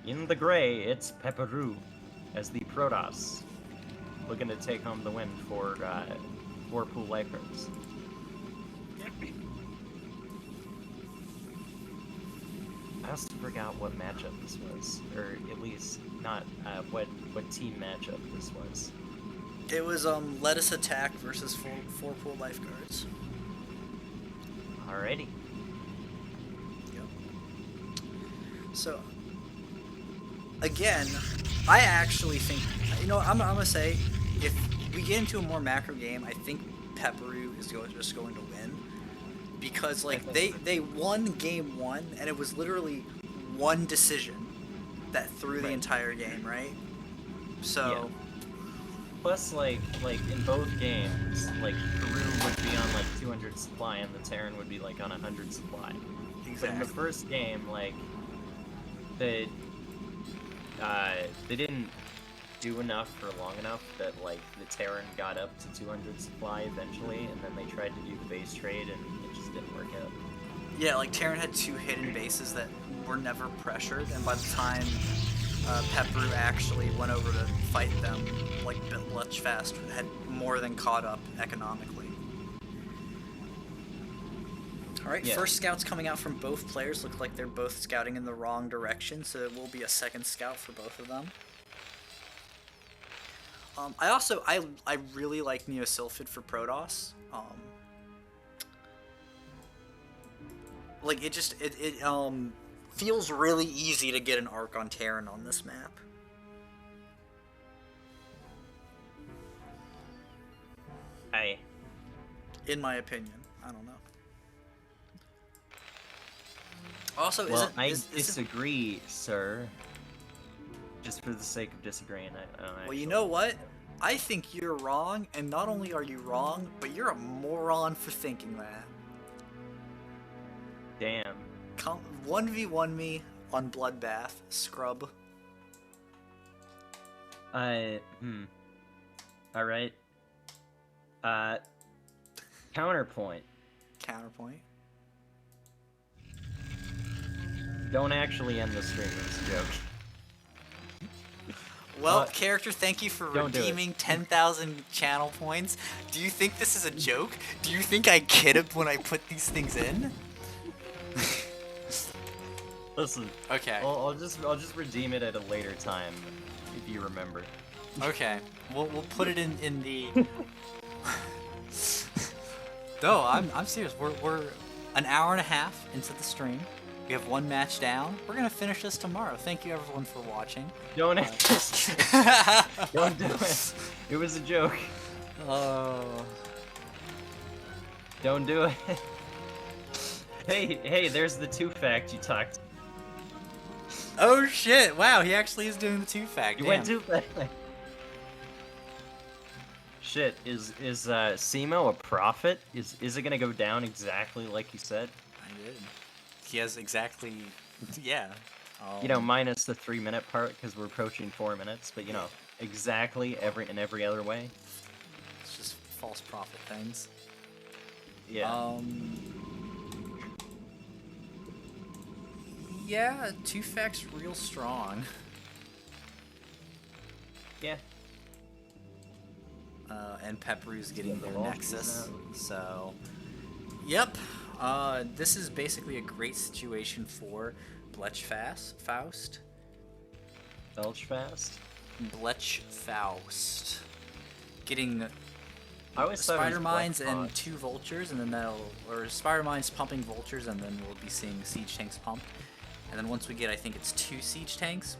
in the gray, it's Peru as the Protoss, looking to take home the win for Pool Lifeguards. I also forgot what matchup this was, or at least not what team matchup this was. It was Lettuce Attack versus 4 Pool Lifeguards. Alrighty. Yep. So, again, I actually think, you know, I'm gonna say, if we get into a more macro game, I think Peru is just going to win. Because, like, they won game 1, and it was literally one decision that threw the entire game, right? So... Yeah. Plus, like in both games, like Peru would be on like 200 supply and the Terran would be like on 100 supply. Exactly. But in the first game, like they didn't do enough for long enough that like the Terran got up to 200 supply eventually, and then they tried to do the base trade and it just didn't work out. Yeah, like Terran had 2 hidden bases that were never pressured, and by the time Peru actually went over to fight them, like Blechfaust had more than caught up economically. Alright, Yeah. First scouts coming out from both players. Look like they're both scouting in the wrong direction, so it will be a second scout for both of them. I really like Neosylphid for Protoss. Like, it feels really easy to get an arc on Terran on this map. In my opinion. I don't know. Also, well, I disagree, sir. Just for the sake of disagreeing, I well, you know what? I think you're wrong, and not only are you wrong, but you're a moron for thinking that. Damn. Come 1v1 me on Bloodbath, scrub. Alright. Counterpoint. Counterpoint. Don't actually end the stream, it's a joke. Well, character, thank you for Don't do it. redeeming 10,000 channel points. Do you think this is a joke? Do you think I kidded when I put these things in? Listen. Okay. I'll just redeem it at a later time, if you remember. Okay. We'll put it in the. No, I'm serious. We're an hour and a half into the stream. We have one match down. We're gonna finish this tomorrow. Thank you everyone for watching. Don't don't do it. It was a joke. Oh. Don't do it. Hey, there's the 2-fact you talked. Oh shit! Wow, he actually is doing the 2-fact. You went 2-fact. Shit, is Scimo a prophet? Is it gonna go down exactly like he said? I did. He has exactly, yeah. You know, minus the 3-minute part because we're approaching 4 minutes, but you know, exactly in every other way. It's just false prophet things. Yeah. Yeah, 2-fact's real strong. Yeah. And Pepperu's getting the their launch Nexus. now. So, yep. This is basically a great situation for Blechfaust. Belchfast? Blechfaust. Getting I always thought it was spider mines and Blechfaust. 2 vultures, and then or spider mines pumping vultures, and then we'll be seeing siege tanks pump. And then once we get, I think it's 2 siege tanks,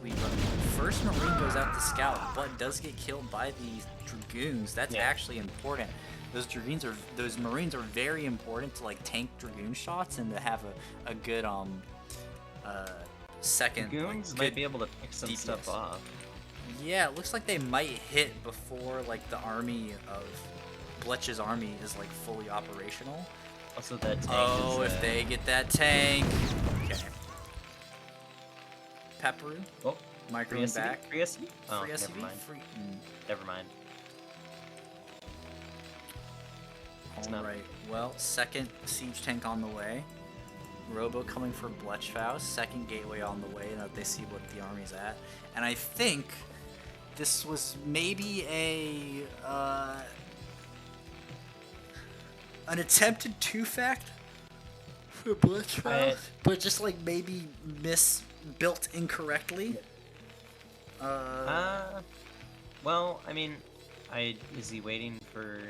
first Marine goes out to scout, but does get killed by the Dragoons. That's actually important. Those Marines are very important to like tank Dragoon shots and to have a good second. Dragoons might be able to pick some stuff off. Yeah, it looks like they might hit before like the army of Blech's army is like fully operational. Also, that tank Oh, is, if they get that tank. Okay. Pepperu. Oh, Microing back. Free SCV? Oh, Free SCV? never mind. Free. Never mind. Alright, well, second siege tank on the way. Robo coming for Blechfaust. Second gateway on the way, now that they see what the army's at. And I think this was maybe an attempted 2-fact for Blechfaust, but just like maybe built incorrectly. Well, I mean, is he waiting for?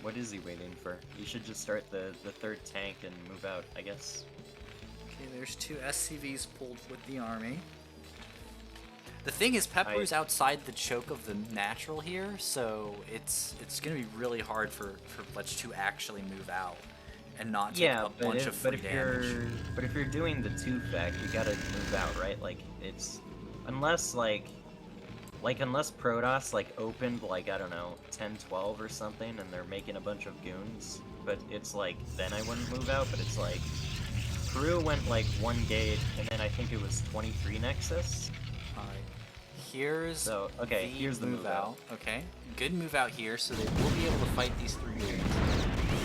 What is he waiting for? You should just start the 3rd tank and move out, I guess. Okay, there's 2 SCVs pulled with the army. The thing is, Pepperu's outside the choke of the natural here, so it's gonna be really hard for Blech to actually move out and not take a bunch of free damage. But if you're doing the 2-fact, you gotta move out, right? Like it's unless unless Protoss like opened like I don't know 10-12 or something, and they're making a bunch of goons. But it's like then I wouldn't move out. But it's like Peru went like 1 gate, and then I think it was 23 Nexus. Alright. Here's here's the move out. Okay, good move out here, so they will be able to fight these 3 goons.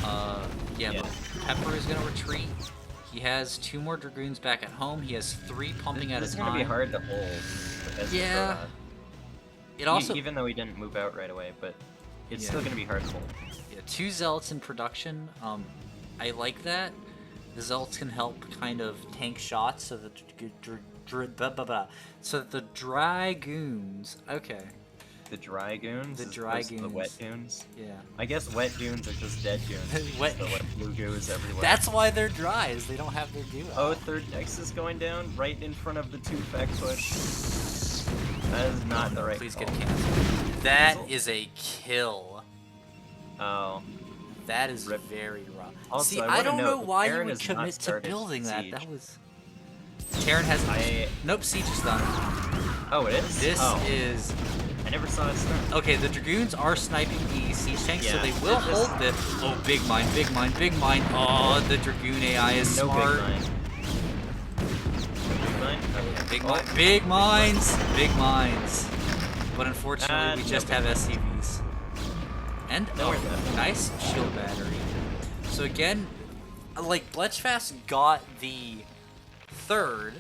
But Pepper is gonna retreat. He has 2 more Dragoons back at home. He has 3 pumping at a time. It's gonna be hard to hold. Yeah. It also, even though he didn't move out right away, but it's still gonna be hard to hold. Yeah, 2 Zealots in production. I like that. The Zealots can help kind of tank shots, so that the Dragoons. Okay. The dry goons? The dry goons. The wet goons? Yeah. I guess wet goons are just dead goons. Wet. So like blue goos everywhere. That's why they're dry, is they don't have their goo out. Oh, 3rd Nexus going down right in front of the 2-fact push. That is not the right Please call. get canceled. That is a kill. Oh. That is very rough. Also, See, I don't know why you would commit to building that. That was... Terran has... Nope, siege is done. Oh, it is? This is... And never saw it start. Okay, the Dragoons are sniping the siege tanks, so Yeah. they will hold this. Oh, big mine, big mine, big mine. Oh, the Dragoon AI is No smart. big mine. Big mine? Okay. Big, Oh, big mines, big mines. But unfortunately, we just no have big SCVs. And No, we're not. nice shield battery. So again, like Blechfaust got the third,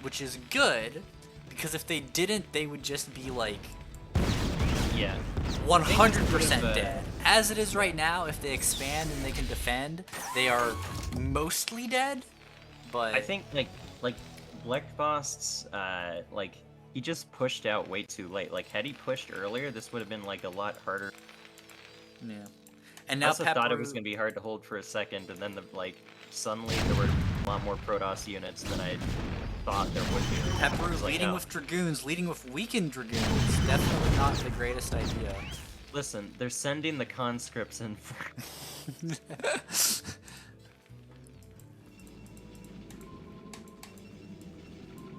which is good because if they didn't, they would just be like Yeah. 100% They dead. As it is right now, if they expand and they can defend, they are mostly dead. But I think like Blechfaust's like he just pushed out way too late. Like had he pushed earlier, this would have been like a lot harder. yeah. And I now also thought it was Pepperu- gonna be hard to hold for a second, and then suddenly there were a lot more Protoss units than I thought there would be. Pepperu I was like, leading no. with Dragoons, leading with weakened Dragoons. Definitely not the greatest idea. Listen, they're sending the conscripts in for.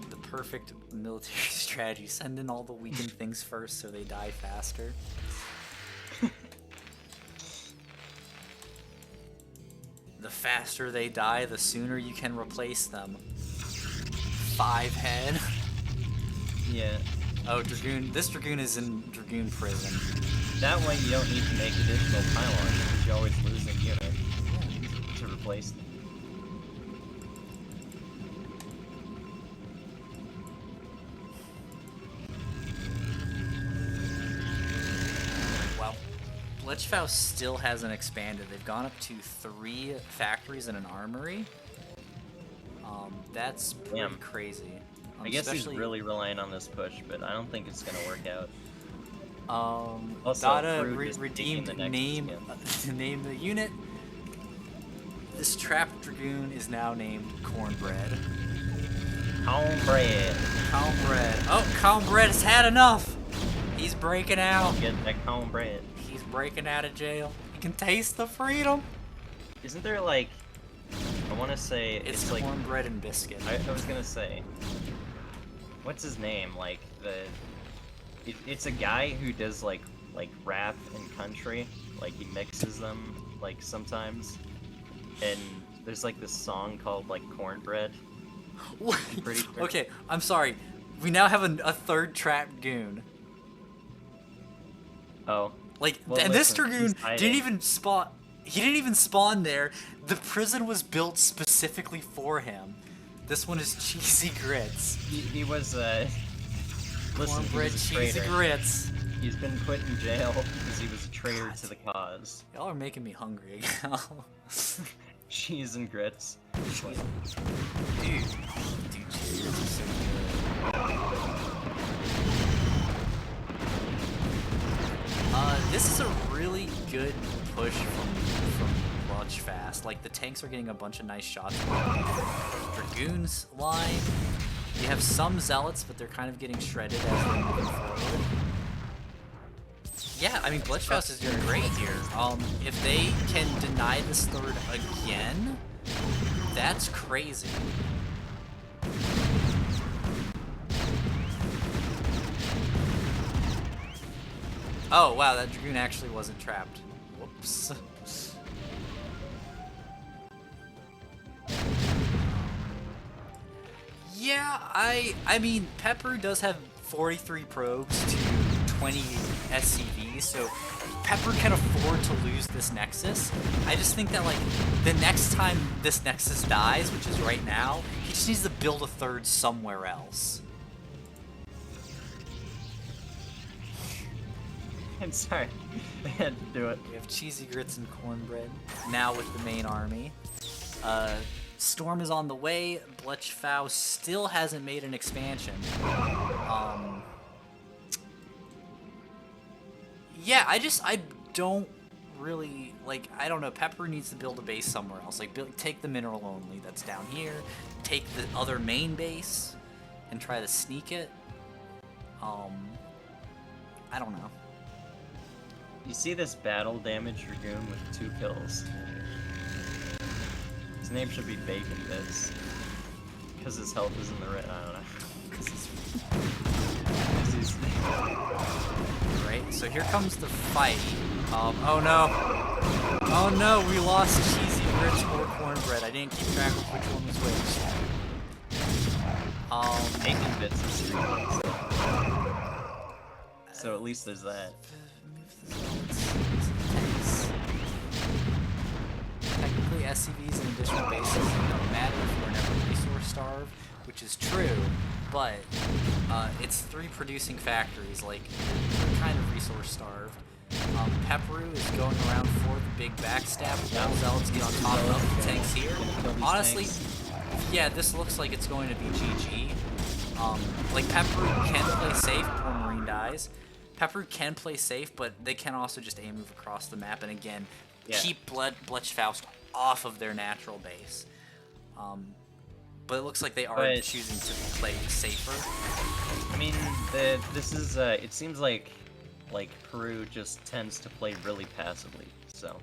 The perfect military strategy. Send in all the weakened things first so they die faster. The faster they die, the sooner you can replace them. 5 head. Yeah. Oh, Dragoon. This Dragoon is in Dragoon prison. That way you don't need to make additional pylons because you always lose a unit to replace them. Wow. Blechfaust still hasn't expanded. They've gone up to 3 factories and an armory. That's pretty Damn. crazy. I guess he's especially- really relying on this push, but I don't think it's gonna work out. Also, Dada Peru is redeemed taking the next name skin. name the unit. This trapped Dragoon is now named Cornbread. Cornbread. Cornbread. Oh, Cornbread has had enough. He's breaking out. Get that cornbread. He's breaking out of jail. He can taste the freedom. Isn't there like, I want to say It's like, cornbread and biscuit. I was gonna say, what's his name? Like it's a guy who does like rap and country. Like he mixes them like sometimes, and there's like this song called like Cornbread. I'm pretty sure. Okay, I'm sorry. We now have a third trapped goon. Oh. Like, Well, and this listen, Dragoon he's hiding. didn't even spawn. He didn't even spawn there. The prison was built specifically for him. This one is cheesy grits. He was listen, he Cornbread was a cheesy traitor. grits. He's been put in jail because he was a traitor to the cause. Y'all are making me hungry again. Cheese and grits. Dude, cheese grits are so good. This is a really good push from Blechfaust. Like, the tanks are getting a bunch of nice shots. Dragoons line. You have some zealots, but they're kind of getting shredded as they're moving forward. Yeah, I mean, Blechfaust is doing great here. If they can deny this third again, that's crazy. Oh, wow, that Dragoon actually wasn't trapped. Whoops. Yeah, I mean, Pepper does have 43 probes to 20 SCVs, so Pepper can afford to lose this Nexus. I just think that, like, the next time this Nexus dies, which is right now, he just needs to build a third somewhere else. I'm sorry. I had to do it. We have cheesy grits and cornbread. Now with the main army. Storm is on the way. Blechfaust still hasn't made an expansion. Yeah, I don't really, like, I don't know. Pepper needs to build a base somewhere else. Like, take the mineral only that's down here. Take the other main base and try to sneak it. I don't know. You see this battle damage Dragoon with 2 kills? His name should be Bacon Bits. Because his health is in the red. I don't know. Because lose. Right, so here comes the fight. Oh no. Oh no, we lost cheesy grits or cornbread. I didn't keep track of which one was which. Making bits is streaming, so at least there's that. Technically, SCVs and additional bases don't matter if we're never resource starved, which is true, but it's 3 producing factories, like, we're kind of resource starved. Peru is going around for the big backstab. All Zealots get on top of the tanks here. Honestly, yeah, this looks like it's going to be GG. Like, Peru can play safe before Marine dies. Peru can play safe, but they can also just aim move across the map and again keep Blechfaust off of their natural base. But it looks like they are choosing to play safer. I mean, this is it seems like Peru just tends to play really passively. So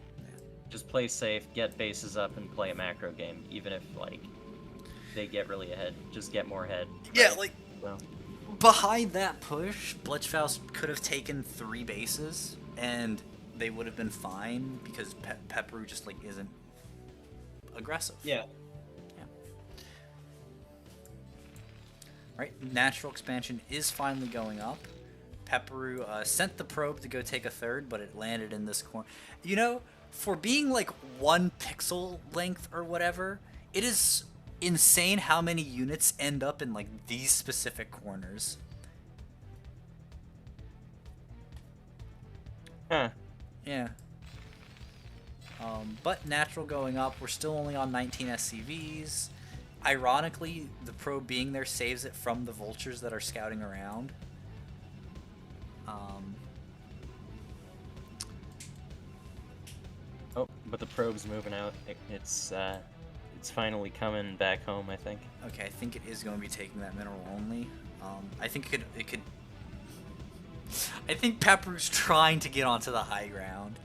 just play safe, get bases up, and play a macro game, even if like they get really ahead. Just get more ahead. Yeah, right? like. So. Behind that push, Blechfaust could have taken 3 bases, and they would have been fine because Peru just like isn't aggressive. Yeah. Right, natural expansion is finally going up. Peru sent the probe to go take a third, but it landed in this corner. You know, for being like 1 pixel length or whatever, it is insane how many units end up in like these specific corners. Huh. Yeah. But natural going up. We're still only on 19 SCVs. Ironically, the probe being there saves it from the vultures that are scouting around. Oh, but the probe's moving out. It's finally coming back home, I think. Okay, I think it is going to be taking that mineral only. I think it could. I think Pepper's trying to get onto the high ground.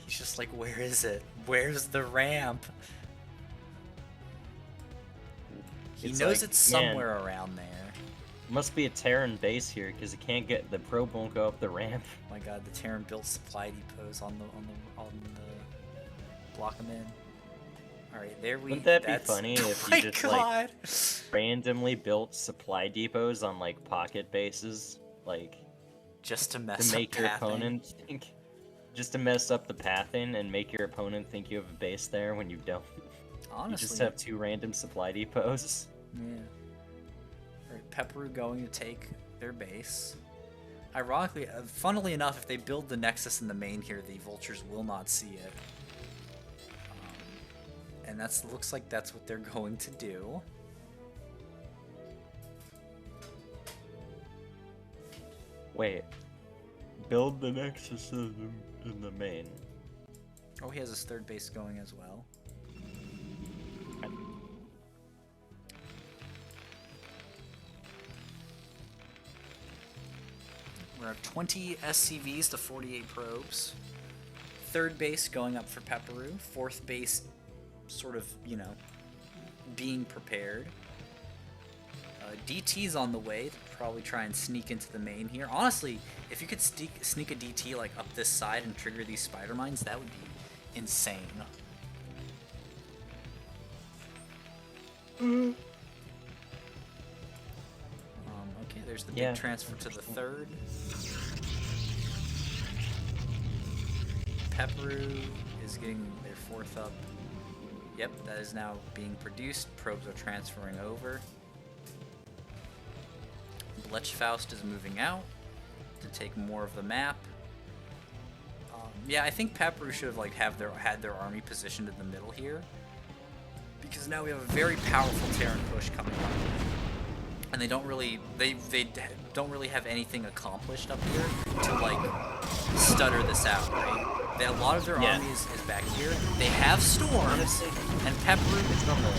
He's just like, where is it? Where's the ramp? He knows it's somewhere around there. Must be a Terran base here because it can't get the probe won't go up the ramp. Oh my God, the Terran built supply depots on the block them in. All right, there we. Wouldn't that be funny if you just God. like randomly built supply depots on like pocket bases, like just to mess to make up your pathing. opponent think, just to mess up the pathing and make your opponent think you have a base there when you don't. Honestly, you just have 2 random supply depots. Yeah. Alright, Peru going to take their base. Ironically, funnily enough, if they build the Nexus in the main here, the Vultures will not see it. And that's looks like that's what they're going to do. Wait. Build the Nexus in the main. Oh, he has his 3rd base going as well. We're at 20 SCVs to 48 probes. 3rd base going up for Peru. 4th base sort of, you know, being prepared. DT's on the way to probably try and sneak into the main here. Honestly, if you could sneak a DT like up this side and trigger these spider mines, that would be insane. Okay, there's the big transfer to the 3rd. Peru is getting their 4th up. Yep, that is now being produced. Probes are transferring over. Blechfaust is moving out to take more of the map. Yeah, I think Peru should have like had their army positioned in the middle here, because now we have a very powerful Terran push coming up, and they don't really have anything accomplished up here to like stutter this out, right? A lot of their army is back here. They have Storm, and Peru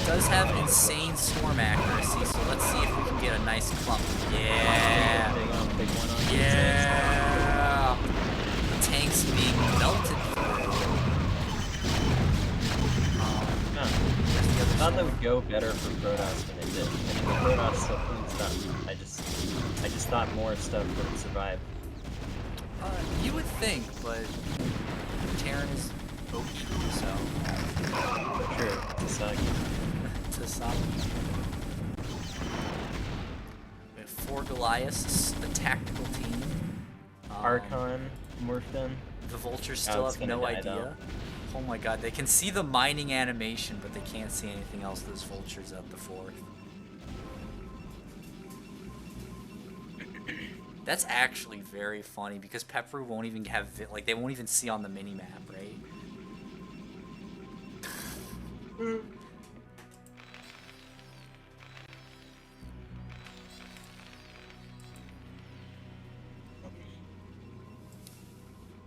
does have insane Storm accuracy, so let's see if we can get a nice clump. Yeah! Yeah! The tank's being melted through. There's the other thought that would go better for Protoss than it did. I mean, the Protoss stuff was done. I just thought more stuff would survive. You would think, but Terran is OP, so. True. Tasagi. Tasagi. We have 4 Goliaths, the tactical team. Archon morphed in. The Vultures still it's have gonna no die, idea. though. Oh my god, they can see the mining animation, but they can't see anything else those Vultures up before. That's actually very funny because Peru won't even have like they won't even see on the mini map, right?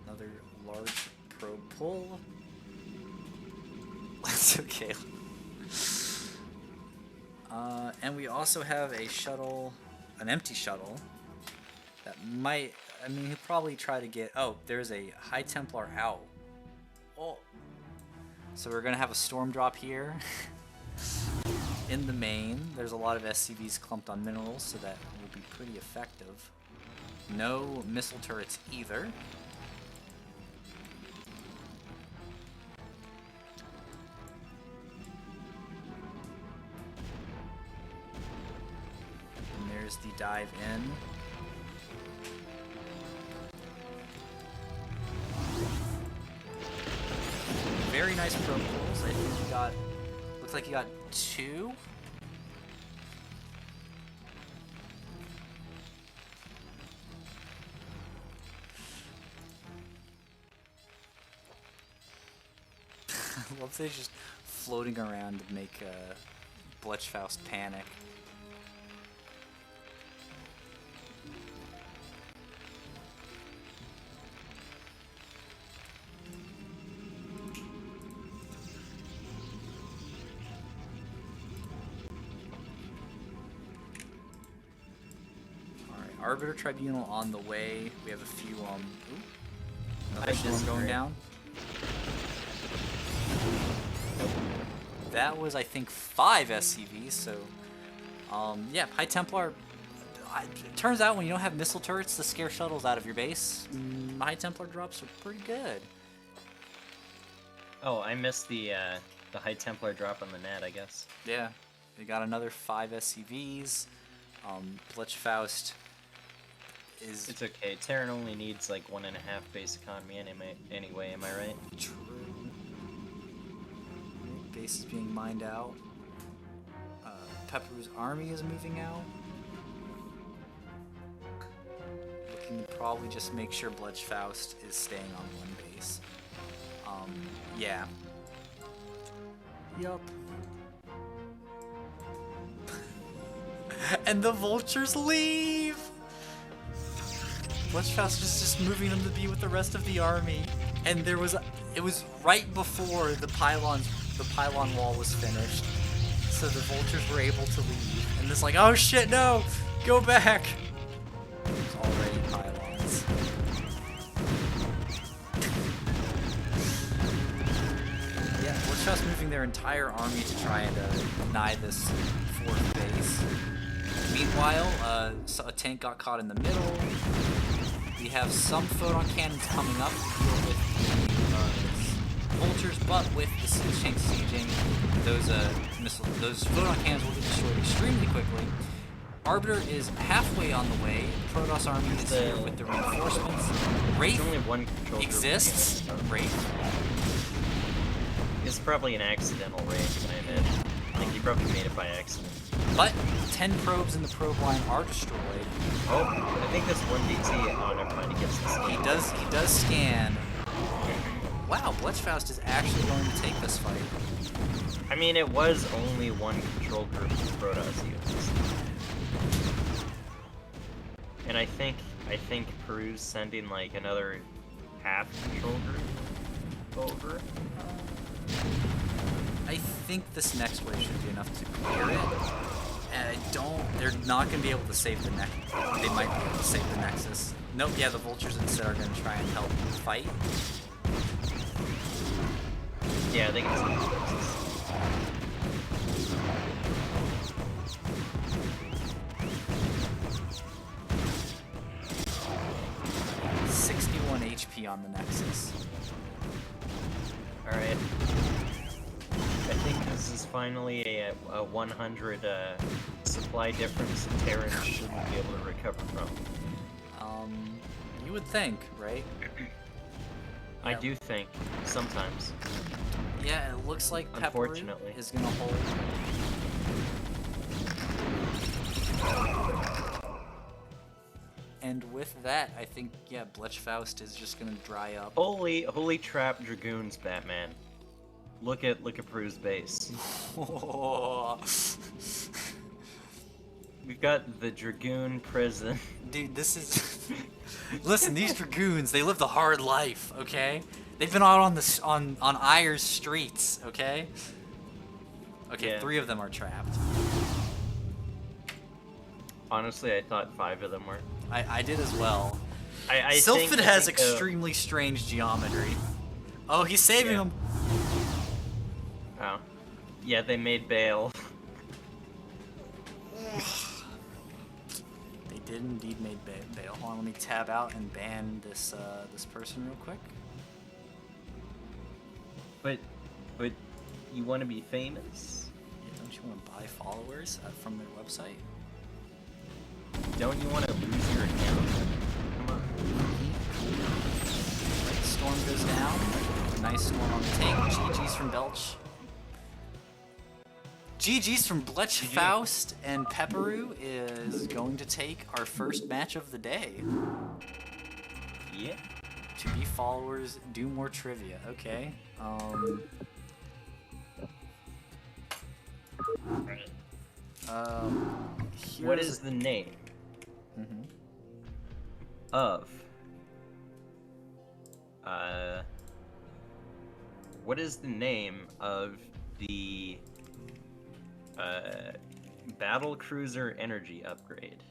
Another large probe pull. That's okay. And we also have a shuttle, an empty shuttle. That might, I mean, he'll probably try to get, oh, there's a High Templar out. Oh. So we're going to have a storm drop here. In the main, there's a lot of SCVs clumped on minerals, so that will be pretty effective. No missile turrets either. And there's the dive in. Very nice pro pulls. I think he got, looks like he got 2. I love that he's just floating around to make Blechfaust panic. Arbiter Tribunal on the way. We have a few, another storm going down. That was, I think, 5 SCVs, so, yeah, High Templar, it turns out when you don't have missile turrets to scare shuttles out of your base, High Templar drops are pretty good. Oh, I missed the High Templar drop on the net, I guess. Yeah, we got another 5 SCVs. Blechfaust is... It's okay. Terran only needs like 1.5 base economy anyway, am I right? True. Base is being mined out. Peru's army is moving out. Looking to probably just make sure Blechfaust is staying on 1 base. Yeah. Yup. And the Vultures leave! Blechfaust is just moving them to be with the rest of the army. And there was, it was right before the pylon wall was finished. So the Vultures were able to leave. And it's like, oh shit, no! Go back! There's already pylons. Yeah, Blechfaust moving their entire army to try and deny this 4th base. Meanwhile, so a tank got caught in the middle. We have some photon cannons coming up with the Vultures, but with the siege sieging, those photon cannons will get destroyed extremely quickly. Arbiter is halfway on the way. Protoss army is here with the reinforcements. Wraith only one control group exists. Wraith. It's probably an accidental Wraith, I imagine. I think he probably made it by accident. But 10 probes in the probe line are destroyed. Oh, I think this 1DT. Oh, never mind. He gets the scan. He does scan. Wow, Blechfaust is actually going to take this fight. I mean, it was only one control group of Protoss units. And I think Peru's sending like another half control group over. I think this next wave should be enough to clear it. And they're not going to be able to save the Nexus. They might be able to save the Nexus. Nope, yeah, the Vultures instead are going to try and help fight. Yeah, they can save the Nexus. on the Nexus. Alright. I think this is finally a 100 supply difference Terran shouldn't be able to recover from. You would think, right? I Yeah. do think, sometimes. Yeah, it looks like Peru Unfortunately. is gonna hold. And with that, I think, yeah, Blechfaust is just gonna dry up. Holy trap dragoons, Batman. Look at Peru's base. We've got the Dragoon prison. Dude, this is... Listen, these dragoons, they lived a hard life, okay? They've been out on Ayer's streets, okay? Okay, Yeah. 3 of them are trapped. Honestly, I thought 5 of them were. I did as well. I Sylphid think, has though, extremely strange geometry. Oh, he's saving Yeah. him. Oh. Yeah, they made bail. They did indeed make bail. Hold on, let me tab out and ban this this person real quick. But you want to be famous? Yeah, don't you want to buy followers from their website? Don't you want to lose your account? Come on. Right, storm goes down. Nice storm on the tank. GG's from Belch. GG's from Blechfaust, and Peru is going to take our first match of the day. Yeah. To be followers, do more trivia. Okay. What is the name of what is the name of the battle cruiser energy upgrade?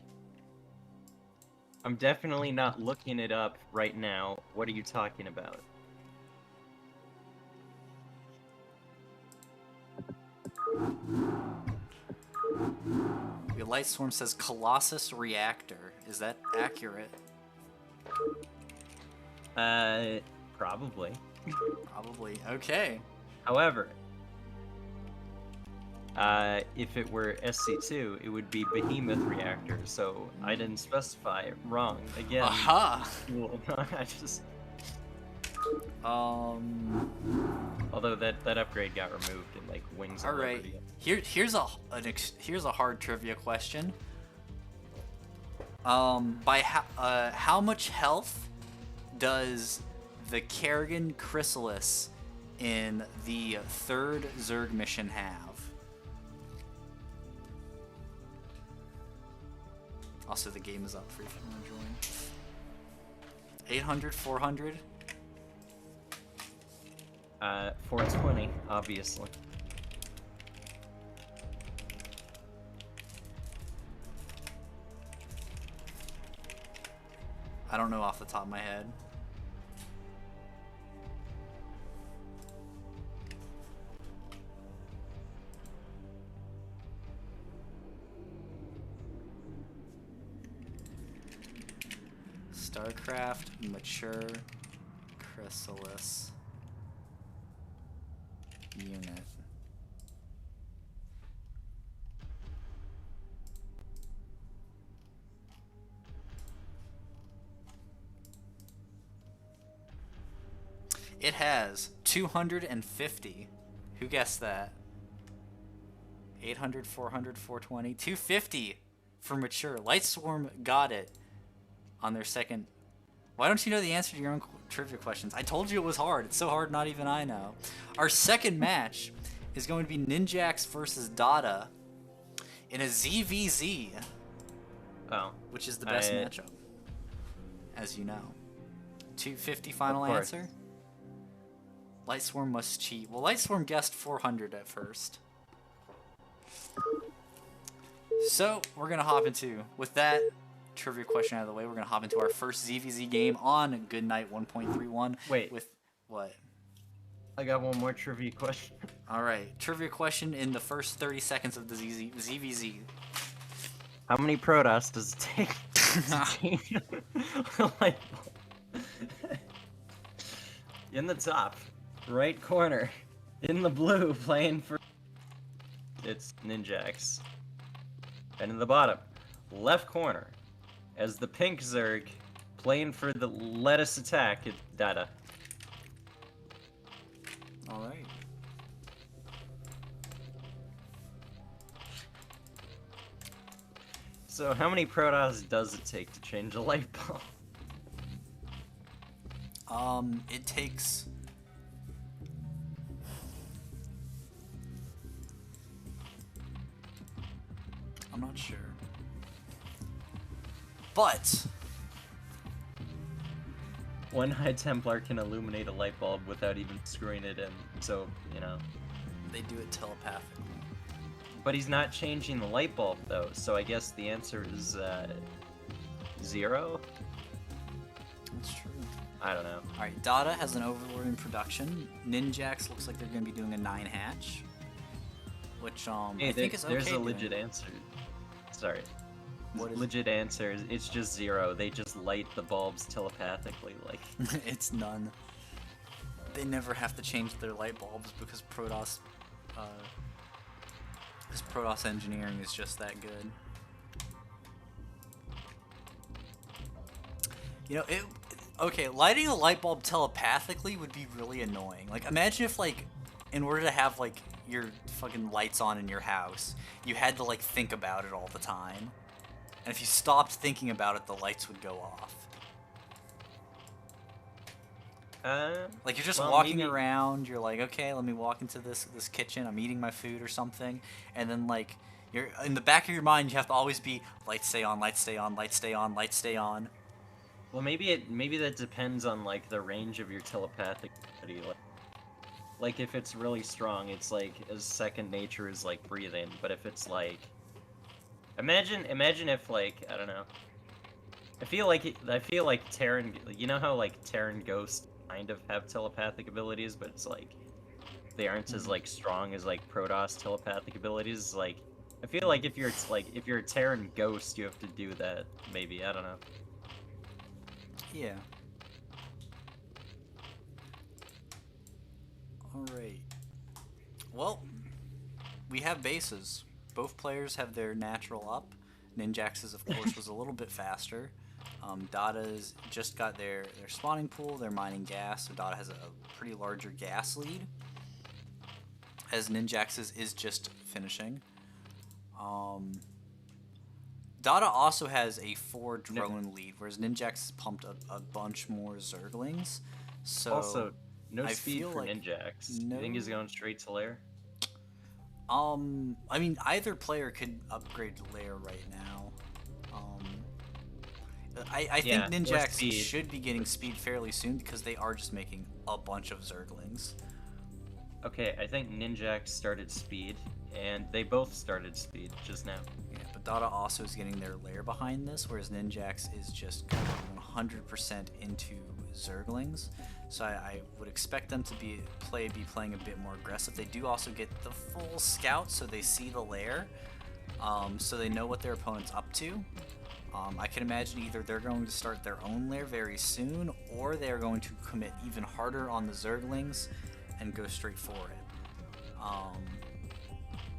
I'm definitely not looking it up right now. What are you talking about? Your Lightstorm says Colossus Reactor. Is that accurate? Probably. Probably. Okay. However, if it were SC2, it would be Behemoth Reactor, so I didn't specify it wrong. Again, Aha! cool. I just... Um. Although that upgrade got removed in like Wings of All right. Liberty. Here's a hard trivia question. By how much health does the Kerrigan Chrysalis in the 3rd Zerg mission have? Also, the game is up for you if you want to join. 800, 400. 420, obviously. I don't know off the top of my head. StarCraft Mature Chrysalis Unit. It has 250. Who guessed that? 800, 400, 420, 250 for mature. Lightstorm got it on their second. Why don't you know the answer to your own trivia questions? I told you it was hard. It's so hard not even I know. Our second match is going to be Ninjax versus Dada in a ZVZ, Oh. which is the best matchup, as you know. 250 final Of course. answer? Lightswarm must cheat. Well, Lightswarm guessed 400 at first. So, we're going to hop into, with that trivia question out of the way, we're going to hop into our first ZVZ game on Goodnight 1.31. Wait. With what? I got one more trivia question. All right, trivia question in the first 30 seconds of the ZVZ. How many Protoss does it take to change a light bulb? In the top, right corner, in the blue, playing for... It's Ninjax. And in the bottom, left corner, as the pink Zerg, playing for the lettuce attack, it's Dada. Alright. So how many Protoss does it take to change a light bulb? It takes... I'm not sure. But... One High Templar can illuminate a light bulb without even screwing it in, so, you know. they do it telepathically. But he's not changing the light bulb, though, so I guess the answer is, 0? That's true. I don't know. Alright, Dada has an Overlord in production. Ninjax looks like they're going to be doing a 9 hatch. Which, Hey, I think is okay. there's a doing. legit answer. Sorry. What is legit answer is it's just 0. They just light the bulbs telepathically, like... It's none. They never have to change their light bulbs because Protoss, this Protoss engineering is just that good. You know, okay, lighting a light bulb telepathically would be really annoying. Like, imagine if, like, in order to have, like, your fucking lights on in your house, you had to, like, think about it all the time. And if you stopped thinking about it, the lights would go off. Like, you're just walking around, you're like, okay, let me walk into this kitchen, I'm eating my food or something, and then, like, you're in the back of your mind, you have to always be, lights stay on, lights stay on, lights stay on, lights stay on. Well, maybe that depends on, like, the range of your telepathic ability. Like, if it's really strong, it's, like, as second nature as, like, breathing, but if it's, like... Imagine if, like, I don't know. I feel like Terran, you know how, like, Terran ghosts kind of have telepathic abilities, but it's like they aren't as like strong as like Protoss telepathic abilities. Like, I feel like if you're a Terran ghost, you have to do that. Maybe, I don't know. Yeah. Alright. Well, we have bases. Both players have their natural up. Ninjax's, of course, was a little bit faster. Dada's just got their spawning pool, they're mining gas, so Dada has a pretty larger gas lead, as Ninjax's is just finishing. Dada also has a 4 drone lead, whereas Ninjax has pumped a bunch more Zerglings. So also, no I speed feel for like Ninjax. no... You think he's going straight to lair? I mean, either player could upgrade to lair right now. I think Ninjax should be getting speed fairly soon because they are just making a bunch of Zerglings. Okay, I think Ninjax started speed, and they both started speed just now. Yeah, but Dada also is getting their lair behind this, whereas Ninjax is just 100% into Zerglings. So I would expect them to be playing a bit more aggressive. They do also get the full scout, so they see the lair, so they know what their opponent's up to. I can imagine either they're going to start their own lair very soon, or they are going to commit even harder on the Zerglings and go straight for it.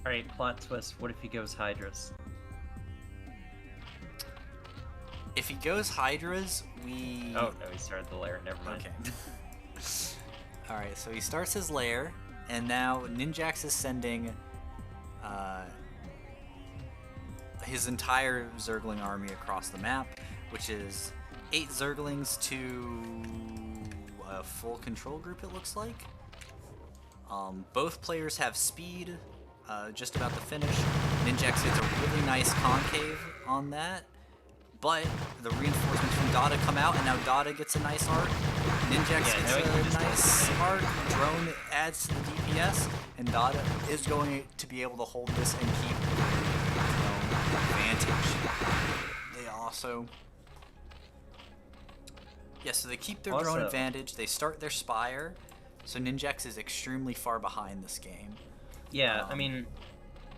Alright, plot twist. What if he goes Hydras? If he goes Hydras, we... Oh, no, he started the lair. Never mind. Okay. Alright, so he starts his lair, and now Ninjax is sending his entire Zergling army across the map, which is 8 Zerglings to a full control group, it looks like. Both players have speed, just about to finish. Ninjax gets a really nice concave on that, but the reinforcements from Dada come out, and now Dada gets a nice arc. Ninjax gets a nice arc, drone adds to the DPS, and Dada is going to be able to hold this and keep advantage. They also... Yeah, so they keep their drone advantage, they start their Spire, so Ninjax is extremely far behind this game. Yeah, I mean,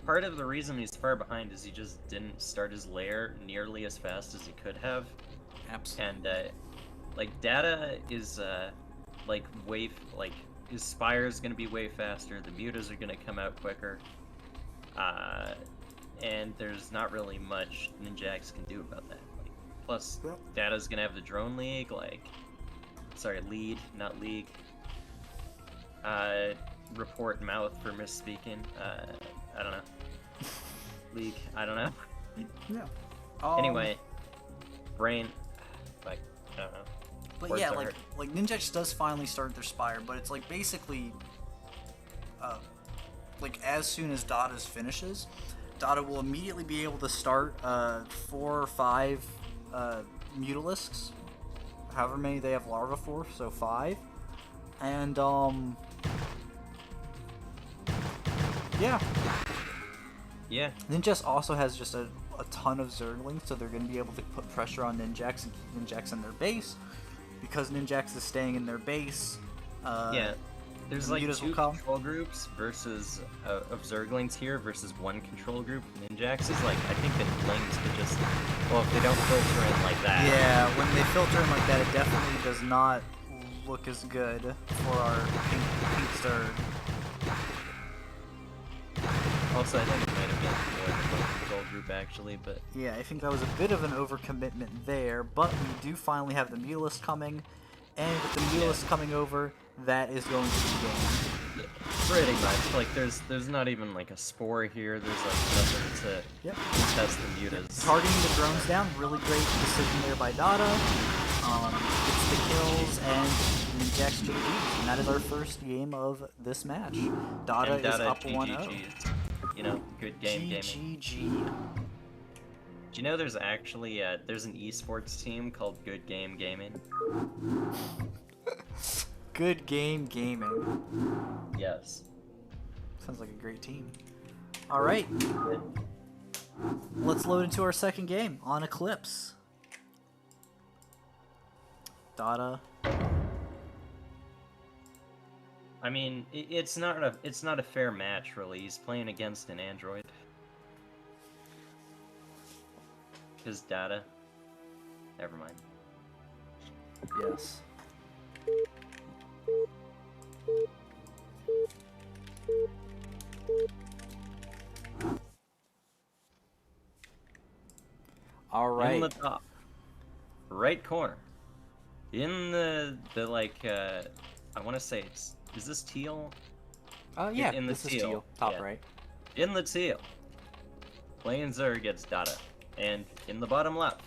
part of the reason he's far behind is he just didn't start his lair nearly as fast as he could have. Absolutely. And, like, Dada is, like his Spire is gonna be way faster. The mutas are gonna come out quicker. And there's not really much Ninjax can do about that. Like, plus, Data's gonna have the drone league. Lead, not league. Report mouth for misspeaking. I don't know. League, I don't know. Yeah. Anyway, brain, I don't know. But Words yeah, are like Ninjax does finally start their Spire, but it's like basically, like as soon as Dada's finishes, Dada will immediately be able to start 4 or 5 Mutalisks, however many they have larva for, so 5, and yeah. Yeah. Ninjax also has just a ton of Zerglings, so they're going to be able to put pressure on Ninjax and keep Ninjax in their base. Because Ninjax is staying in their base, yeah, there's the like mutas 2 will come. control groups versus of Zerglings here versus 1 control group. Ninjax is like, I think that Lings could just, well, if they don't filter in like that. Yeah, when they filter in like that, it definitely does not look as good for our pink Zerg. Also, I think it might have been more than 1 control group actually, but Yeah, I think that was a bit of an overcommitment there, but we do finally have the Mutalist coming, and with the Mutalist coming over, that is going to be game. yeah, pretty much. Like, there's not even like a spore here. There's like nothing to Yep. test the mutas. Targeting the drones down, really great decision there by Dada. Gets the kills and Ninjax GG's, and that is our first game of this match. Dada And is Dada up 1-0. GG's. You know, good game gaming. GG. Do you know there's actually there's an esports team called Good Game Gaming? Good game gaming. Yes. Sounds like a great team. Alright. Let's load into our second game on Eclipse. Dada. I mean, it's not a fair match really. He's playing against an android. His Data. Never mind. Yes. Alright. In the top. Right corner. In the like I wanna say is this teal? Yeah, in the this is teal, teal. Top yeah. right. In the teal. Playing Zerg gets Dada. And in the bottom left,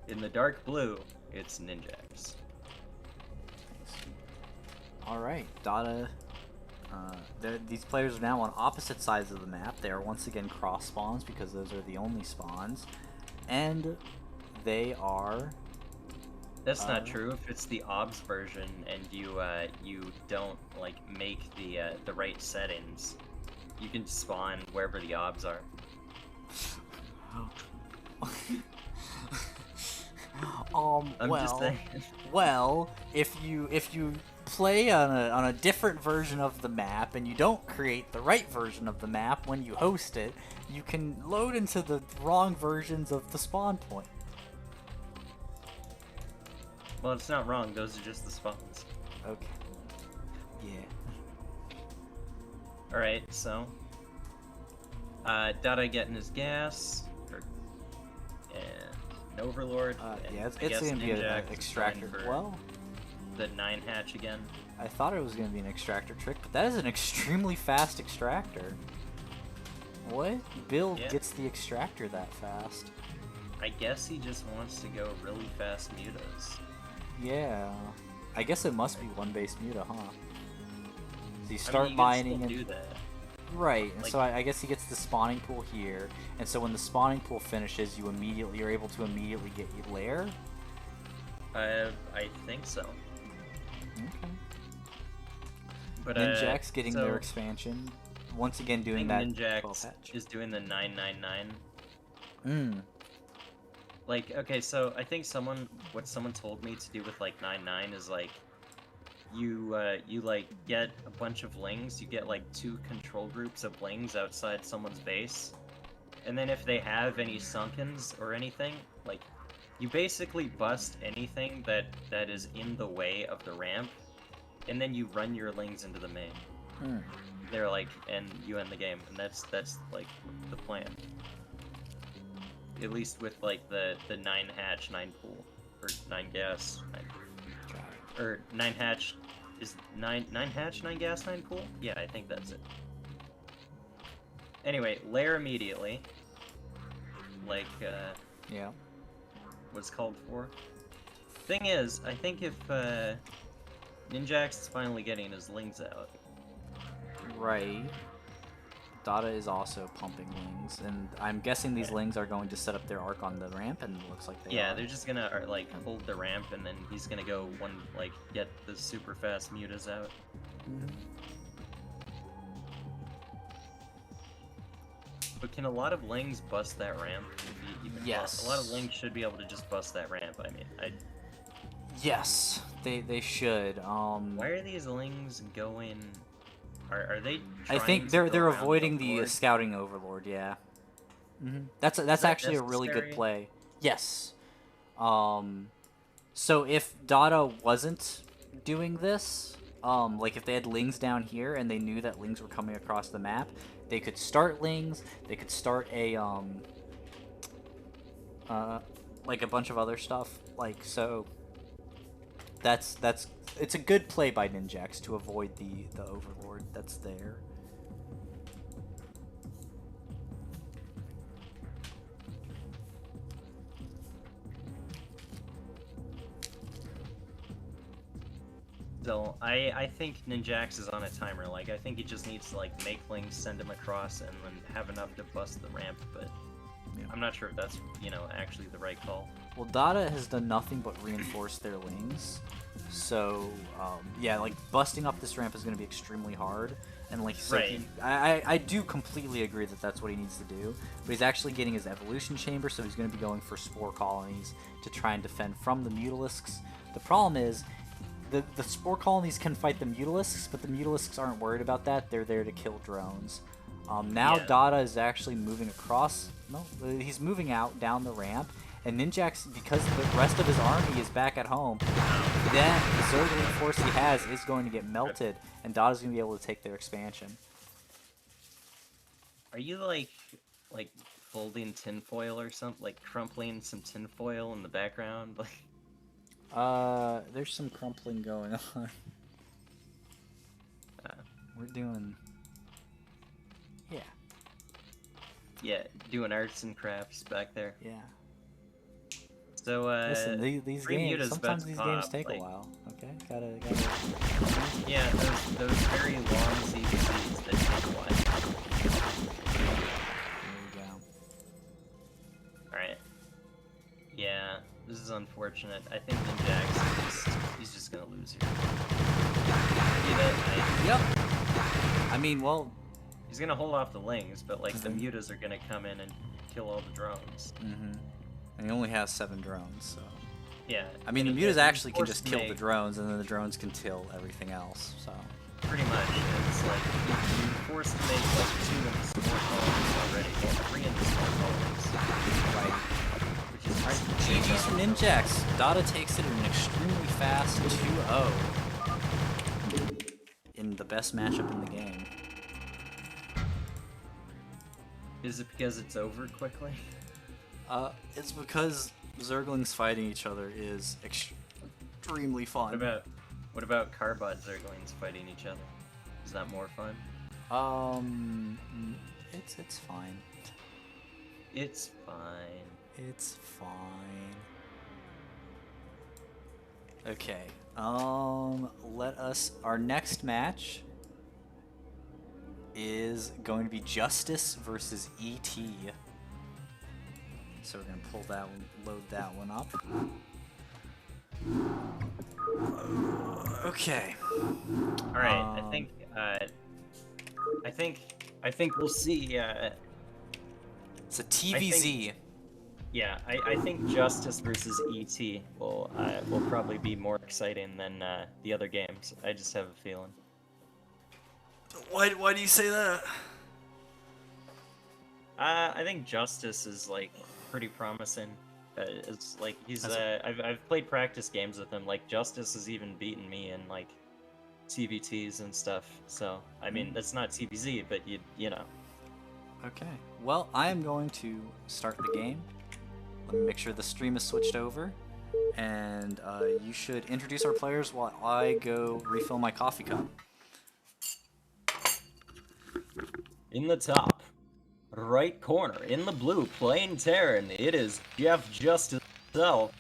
in the dark blue, it's Ninjax. Alright, Dada. These players are now on opposite sides of the map. They are once again cross spawns because those are the only spawns. And they are... That's not true. If it's the OBS version and you don't like make the right settings, you can spawn wherever the OBS are. I'm just saying. Well, if you play on a different version of the map and you don't create the right version of the map when you host it, you can load into the wrong versions of the spawn point. Well, it's not wrong. Those are just the spawns. Okay. Yeah. All right, so Dada getting his gas, and Overlord. And yeah, I it's guess gonna be an Ninjax is extractor. going for Well, the 9 hatch again. I thought it was gonna be an extractor trick, but that is an extremely fast extractor. What? Bill Yeah. gets the extractor that fast? I guess he just wants to go really fast mutas. Yeah. I guess it must be one base muta, huh? So you I start mean, you mining can and still do that. right, and Like- so I guess he gets the spawning pool here, and so when the spawning pool finishes, you're able to immediately get your lair. I think so. Okay. But Ninjax getting so their expansion, once again I doing think that 12 Ninjax hatch. is doing the 999. Like, okay, so I think what someone told me to do with like 99 is like, you like get a bunch of lings, you get like 2 control groups of lings outside someone's base, and then if they have any sunkens or anything, like, you basically bust anything that is in the way of the ramp, and then you run your lings into the main. They're like, and you end the game, and that's like the plan. At least with like the 9 hatch, 9 pool, or 9 gas, 9, or 9 hatch is 9 hatch, 9 gas, 9 pool. Yeah, I think that's it. Anyway, lair immediately. Like Yeah. what's called for. Thing is, I think if Ninjax is finally getting his lings out. Right. Dada is also pumping lings, and I'm guessing these lings are going to set up their arc on the ramp, and it looks like they Yeah, are. they're just gonna like hold the ramp, and then he's gonna go get the super fast mutas out. But can a lot of lings bust that ramp? Even Yes. A lot of lings should be able to just bust that ramp. I mean, Yes, they should. Why are these lings going? Are they? I think trying to they're go around avoiding the Overlord? Scouting Overlord. Yeah. That's that actually a really good necessary? play. Yes. So if Dada wasn't doing this, like if they had lings down here and they knew that lings were coming across the map, they could start lings. They could start a like a bunch of other stuff. Like so. That's it's a good play by Ninjax to avoid the Overlord that's there. So I think Ninjax is on a timer. Like I think he just needs to like make lings, send him across, and then have enough to bust the ramp. But Yeah. I'm not sure if that's actually the right call. Well, Dada has done nothing but reinforce their lings. So, yeah, like, busting up this ramp is going to be extremely hard. And, like, so Right. I do completely agree that that's what he needs to do. But he's actually getting his evolution chamber, so he's going to be going for spore colonies to try and defend from the mutalisks. The problem is, the spore colonies can fight the mutalisks, but the mutalisks aren't worried about that. They're there to kill drones. Now Yeah. Dada is actually moving across. No, he's moving out down the ramp. And Ninjax, because the rest of his army is back at home, then the Zergling force he has is going to get melted, and Dada's going to be able to take their expansion. Are you like folding tinfoil or something? Like crumpling some tinfoil in the background? Like There's some crumpling going on. We're doing... Yeah. yeah, doing arts and crafts back there. Yeah. So Listen, these free games, muta's sometimes about to these games pop, take like- a while, okay? Gotta... Yeah, those very long CPCs that take a while. There we go. Alright. Yeah, this is unfortunate. I think Ninjax he's just gonna lose here. See that? Yep. I mean, well... He's gonna hold off the lings, but like the mutas are gonna come in and kill all the drones. And he only has 7 drones, so... Yeah. I mean, the and mutas he's actually can forced just to kill the make- drones, and then the drones can kill everything else, so... Pretty much. It's like you're forced to make like 2 in the spore colonies already, well 3 in the spore colonies. Right. Which is Alright, GG's for Ninjax. Dada takes it in an extremely fast 2-0. In the best matchup in the game. Is it because it's over quickly? It's because Zerglings fighting each other is extremely fun. What about Carbot Zerglings fighting each other? Is that more fun? It's fine. It's fine. It's fine. Okay. Our next match is going to be Justice versus ET. So we're gonna pull that one, load that one up. Okay. All right. I think we'll see. It's a TVZ. Yeah, I think Justice versus ET will probably be more exciting than the other games. I just have a feeling. Why do you say that? I think Justice is like pretty promising. It's like he's I've played practice games with him. Like Justice has even beaten me in like CVTs and stuff. So I mean, that's not TVZ, but you know. Okay. Well, I am going to start the game. Let me make sure the stream is switched over. And you should introduce our players while I go refill my coffee cup. In the top right corner, in the blue, playing Terran, it is Jeff Justice himself.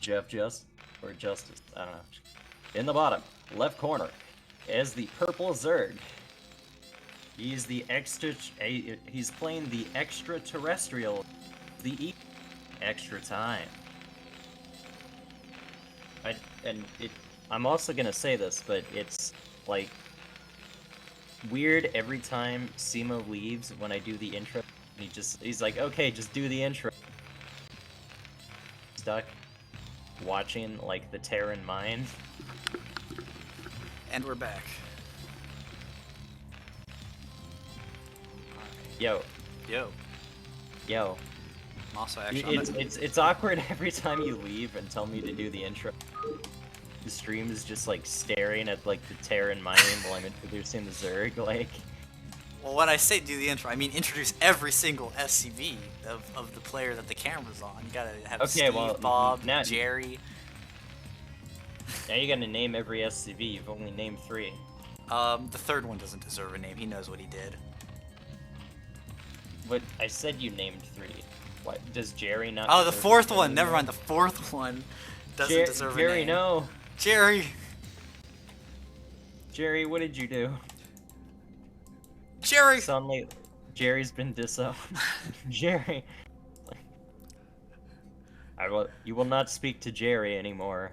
Jeff Just or Justice, I don't know. In the bottom left corner is the purple Zerg. He's the he's playing the extraterrestrial, the extra time. I'm also gonna say this, but it's like weird every time Scimo leaves when I do the intro. He's like, okay, just do the intro. Stuck watching like the Terran mind. And we're back. Yo, Yo. I'm Also, actually, it's awkward every time you leave and tell me to do the intro. The stream is just like staring at like the Terran mind while I'm introducing the Zerg. Like, well, when I say do the intro, I mean introduce every single SCV of the player that the camera's on. You gotta have okay, Steve, well, Bob, now, Jerry. Now you gotta name every SCV. You've only named 3. The third one doesn't deserve a name. He knows what he did. But I said you named 3. What does Jerry not? Oh, the deserve fourth a one. name? Never mind. The fourth one doesn't deserve a name. Jerry, no. Jerry. Jerry, what did you do? Jerry. Suddenly, Jerry's been disowned. Jerry. You will not speak to Jerry anymore.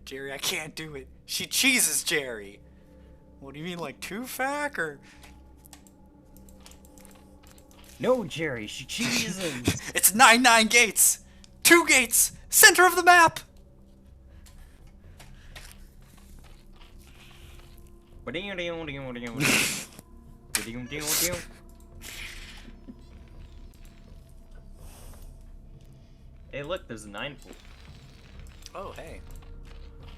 Jerry, I can't do it. She cheeses Jerry. What do you mean, like 2-fac or? No, Jerry, she cheeses. It's 99 gates. 2 gates. Center of the map. Hey, look, there's a 9 pool. Oh, hey.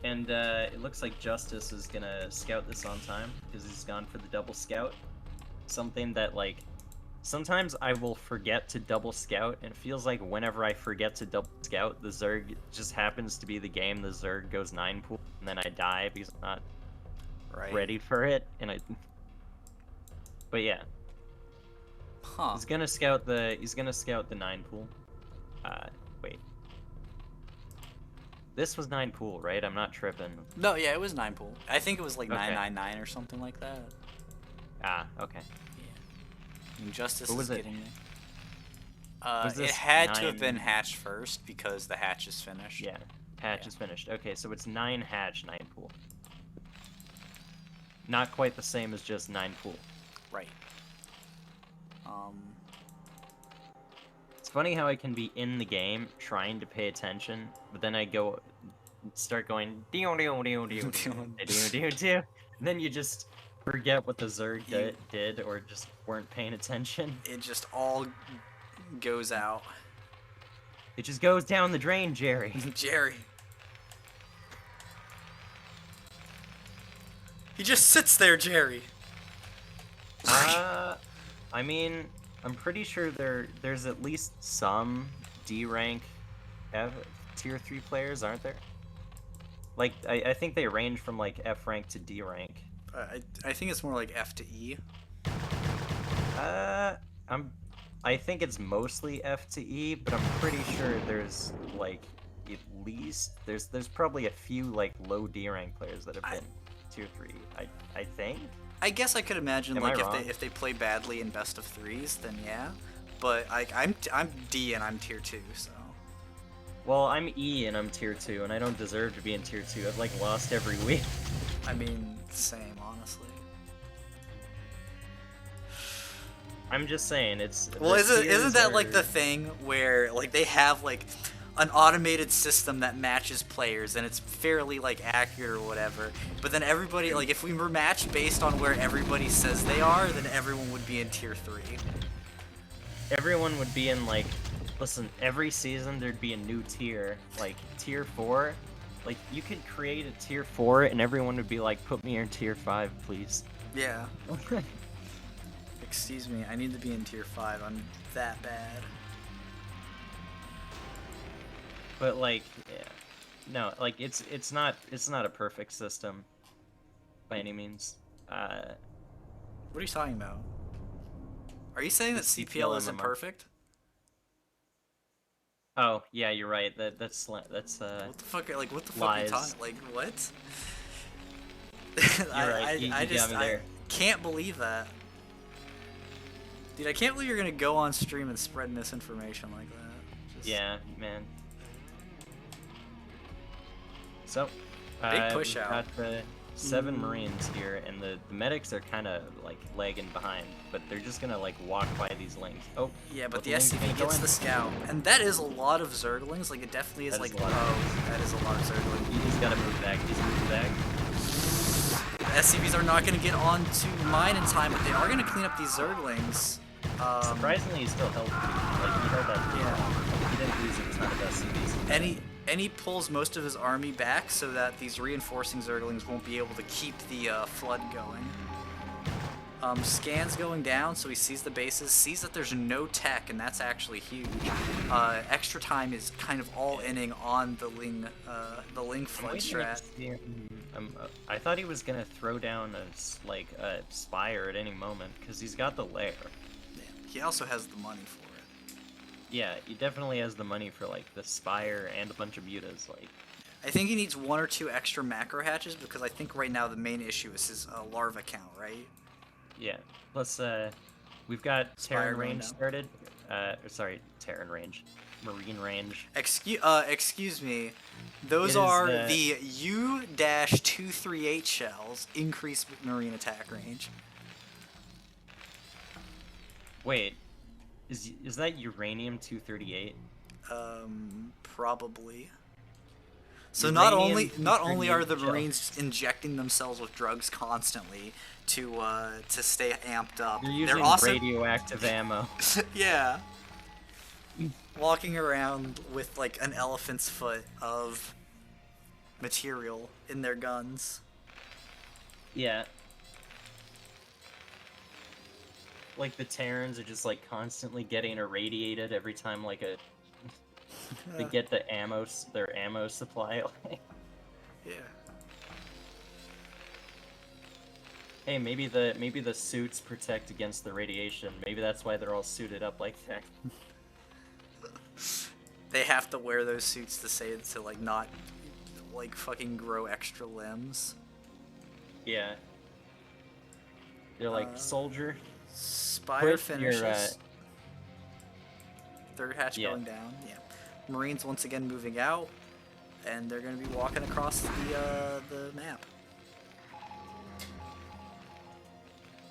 And it looks like Justice is gonna scout this on time because he's gone for the double scout. Something that, like, sometimes I will forget to double scout, and it feels like whenever I forget to double scout, the Zerg just happens to be the game. The Zerg goes 9 pool, and then I die because I'm not ready for it. And but yeah, Huh. he's gonna scout the 9 pool. Wait. This was 9 pool, right? I'm not tripping. No, yeah, it was 9 pool. I think it was like Okay. 999 or something like that. Ah, okay. Yeah. And Justice What was is it? getting it. Was It this had to have 9? been hatched first because the hatch is finished. Yeah, hatch Yeah. is finished. Okay, so it's 9 hatch, 9 pool. Not quite the same as just 9 pool. Right. It's funny how I can be in the game trying to pay attention, but then I start going and then you just forget what the Zerg did or just weren't paying attention. It just all goes out. It just goes down the drain, Jerry. Jerry. He just sits there, Jerry. I mean, I'm pretty sure there's at least some D rank tier 3 players, aren't there? Like, I think they range from like F rank to D rank. I think it's more like F to E. I think it's mostly F to E, but I'm pretty sure there's like at least there's probably a few like low D rank players that have been tier 3. I think. I guess I could imagine Am like I wrong? if they play badly in best of 3s, then yeah. But I'm D and I'm tier 2, so. Well, I'm E and I'm tier 2, and I don't deserve to be in tier 2. I've like lost every week. I mean, same, honestly. I'm just saying it's. Well, the isn't tiers that like are- the thing where like they have like an automated system that matches players and it's fairly like accurate or whatever, but then everybody, like, if we were matched based on where everybody says they are, then everyone would be in tier 3. Everyone would be in like, listen, every season there'd be a new tier, like tier 4 Like, you could create a tier 4 and everyone would be like, put me in tier 5, please. Yeah. Excuse me, I need to be in tier 5. I'm that bad. But like, yeah. No, like it's not a perfect system by any means. What are you talking about? Are you saying that The CPL CPL isn't MMR. perfect? Oh, yeah, you're right. That's What the fuck? Like, what the fuck are you lies. talking? Like, what? You're right. You got me there. Can't believe that. Dude, I can't believe you're gonna go on stream and spread misinformation like that. Just... Yeah, man. So, Big push we've out. got the 7 Marines here, and the medics are kind of like lagging behind, but they're just gonna like walk by these links. Oh, Yeah, but the ling's gonna SCV go gets in. the scout, and that is a lot of Zerglings. Like, it definitely is That is like, a lot of oh, that is a lot of Zerglings. He's gotta move back. He's moving back. The SCVs are not going to get on to mine in time, but they are going to clean up these Zerglings. Surprisingly, he still held. Like he held that. Pretty Yeah. long. Like, he didn't lose a ton of SCVs. And he pulls most of his army back so that these reinforcing Zerglings won't be able to keep the flood going. Scans going down, so he sees the bases, sees that there's no tech, and that's actually huge. Extra time is kind of all inning on the Ling flood strat. I thought he was gonna throw down a spire at any moment because he's got the lair. Yeah, he also has the money for it. Yeah, he definitely has the money for like the spire and a bunch of mutas. Like, I think he needs 1 or 2 extra macro hatches because I think right now the main issue is his larva count, right? yeah. Plus, we've got Spire Terran going range down. started. Sorry, Terran range, Marine range. Excuse me. Those It is, are the U-238 shells. Increase marine attack range. Wait, is that uranium-238? Probably. So not only Uranium-238 are the shell. Marines injecting themselves with drugs constantly to stay amped up, You're using they're also radioactive ammo. yeah, walking around with like an elephant's foot of material in their guns. Yeah. Like the Terrans are just like constantly getting irradiated every time like they get their ammo supply. Yeah. Hey, maybe the suits protect against the radiation. Maybe that's why they're all suited up like that. They have to wear those suits to like not like fucking grow extra limbs. Yeah. They're like, soldier, Spire Put your, finishes. Third hatch yeah. going down. Yeah. Marines once again moving out, and they're going to be walking across the map.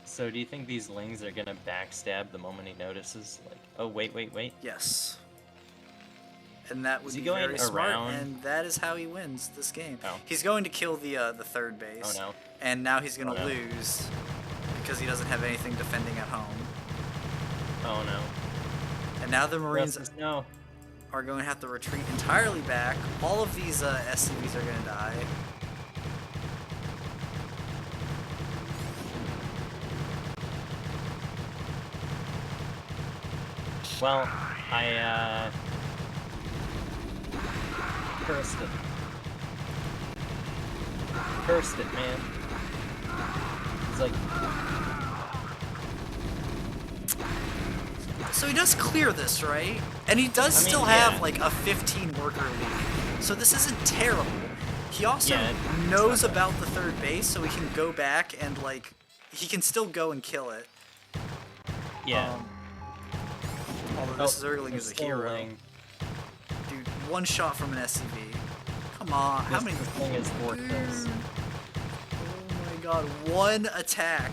So do you think these Lings are gonna backstab the moment he notices? Like, oh wait. Yes. And that would Is he be going very smart, around? and that is how he wins this game. Oh. He's going to kill the third base. Oh no. And now he's going to Oh, no. lose because he doesn't have anything defending at home. Oh no. And now the Marines No. are going to have to retreat entirely back. All of these SCVs are going to die. Well, I cursed it. Cursed it, man. It's like, So he does clear this, right? And he does I mean, still yeah. have like a 15 worker lead. So this isn't terrible. He also Yeah, it's knows not bad. about the third base, so he can go back and like he can still go and kill it. yeah. Although this Zergling is a still hero. Ling. Dude, one shot from an SCV. Come on, how many? This thing is 4 kills. Oh my god, one attack.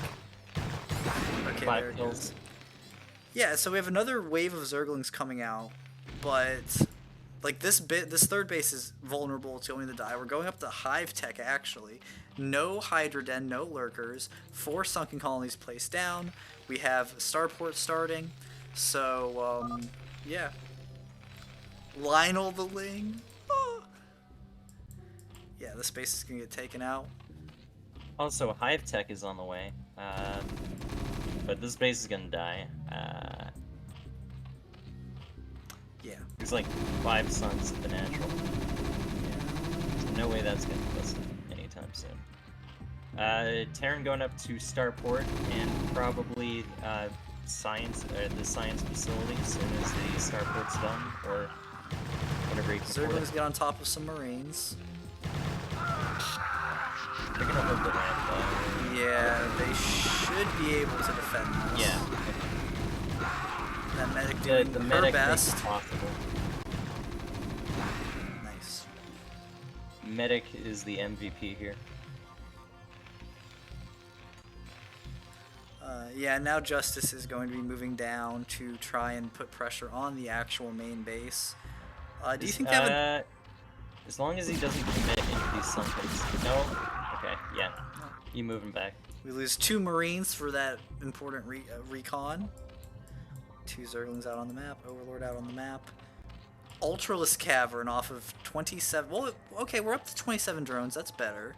Okay, 5 there it kills. goes. Yeah, so we have another wave of Zerglings coming out, but like this third base is vulnerable to only the die. We're going up to Hive Tech actually. No Hydra Den, no lurkers, 4 sunken colonies placed down. We have Starport starting. So yeah. Lionel the Ling. Ah. Yeah, the space is gonna get taken out. Also, Hive Tech is on the way, but this base is gonna die. Yeah. There's like 5 suns at the natural. So no way that's gonna be busted anytime soon. Terran going up to Starport and probably the science facility as soon as the Starport's done, or whenever he can afford Zerglings it. get on top of some Marines. They're gonna hold the ramp though. Yeah, they should be able to defend this. Yeah. That medic The, doing the her medic best. makes it possible. Nice. Medic is the MVP here. Yeah, now Justice is going to be moving down to try and put pressure on the actual main base. Do you think that would... As long as he doesn't commit into these sunkens. No? Okay, yeah. You moving back. We lose 2 Marines for that important recon. 2 Zerglings out on the map, Overlord out on the map. Ultraless Cavern off of 27... Well, okay, we're up to 27 drones, that's better.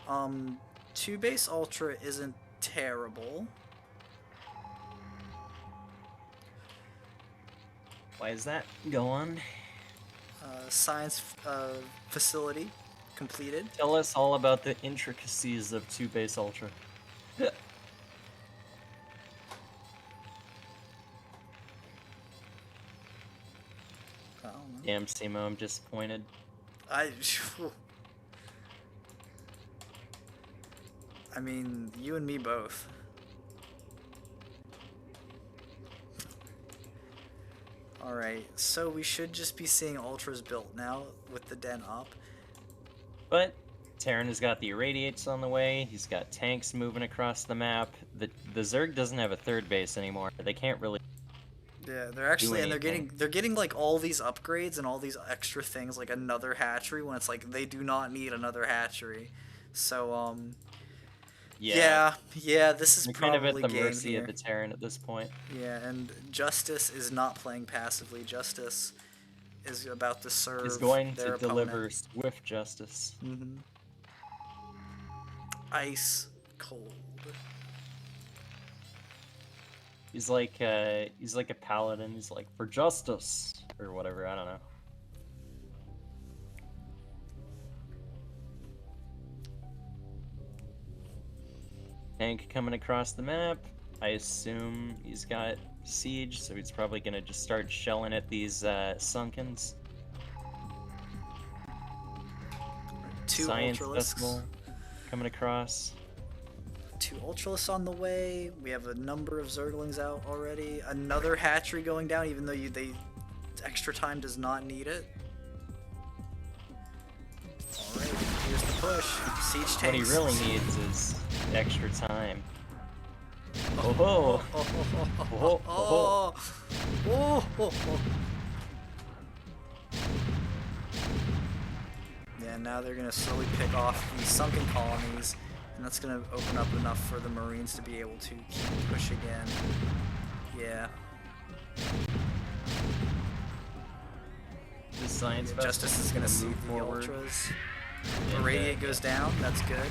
2 base Ultra isn't terrible. Why is that? Go on. Science facility completed. Tell us all about the intricacies of 2 base Ultra. Damn, Scimo, I'm disappointed. I mean, you and me both. Alright, so we should just be seeing Ultras built now with the den up. But Terran has got the Irradiates on the way, he's got tanks moving across the map. The Zerg doesn't have a 3rd base anymore. They can't really... Yeah, they're actually, and anything. they're getting like all these upgrades and all these extra things, like another hatchery, when it's like they do not need another hatchery. So yeah, this is We're probably kind of at the game mercy here. of the Terran at this point. Yeah, and Justice is not playing passively. Justice is about to serve Is going their to opponent. deliver swift justice. Ice cold. He's like a paladin. He's like, for justice or whatever. I don't know. Tank coming across the map. I assume he's got siege, so he's probably gonna just start shelling at these sunkens. 2 Science Ultralisks. Festival coming across. 2 Ultralisks on the way. We have a number of Zerglings out already. Another hatchery going down, even though extra time does not need it. Alright, here's the push. Siege tanks. What he really needs is extra time. Oh ho! Oh ho! Oh. Yeah, now they're gonna slowly pick off these sunken colonies, and that's gonna open up enough for the Marines to be able to keep pushing in. Yeah. The science Justice is gonna see the forward. Ultras. And, Irradiate goes down, that's good.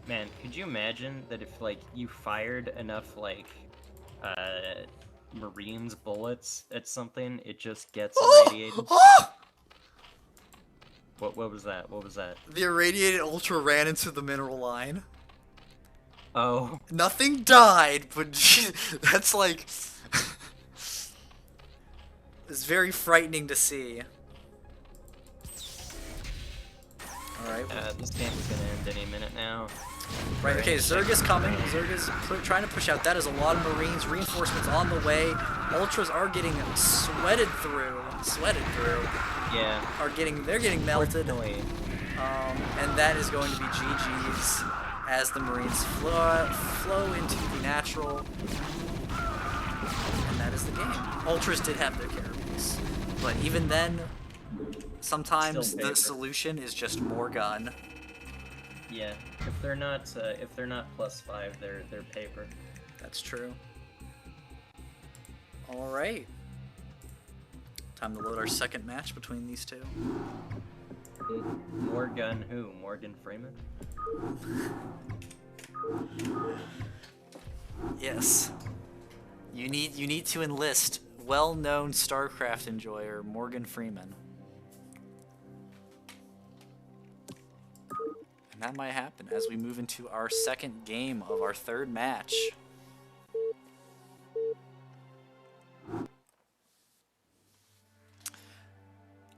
Man, could you imagine that if like you fired enough like Marines bullets at something, it just gets irradiated? What was that? What was that? The irradiated Ultra ran into the mineral line. Oh, Nothing died, but that's like... it's very frightening to see. Alright. this game is gonna end any minute now. Right, okay, Zerg is coming. Zerg is trying to push out. That is a lot of Marines. Reinforcements on the way. Ultras are getting sweated through. Yeah. They're getting melted. Unfortunately, And that is going to be GG's as the Marines flow into the natural. And that is the game. Ultras did have their carries, but even then, sometimes Still the paper. solution is just more gun. yeah. If they're not +5, they're paper. That's true. All right. Time to load our second match between these two. Morgan who? Morgan Freeman? Yes. You need to enlist well-known StarCraft enjoyer Morgan Freeman. And that might happen as we move into our second game of our third match.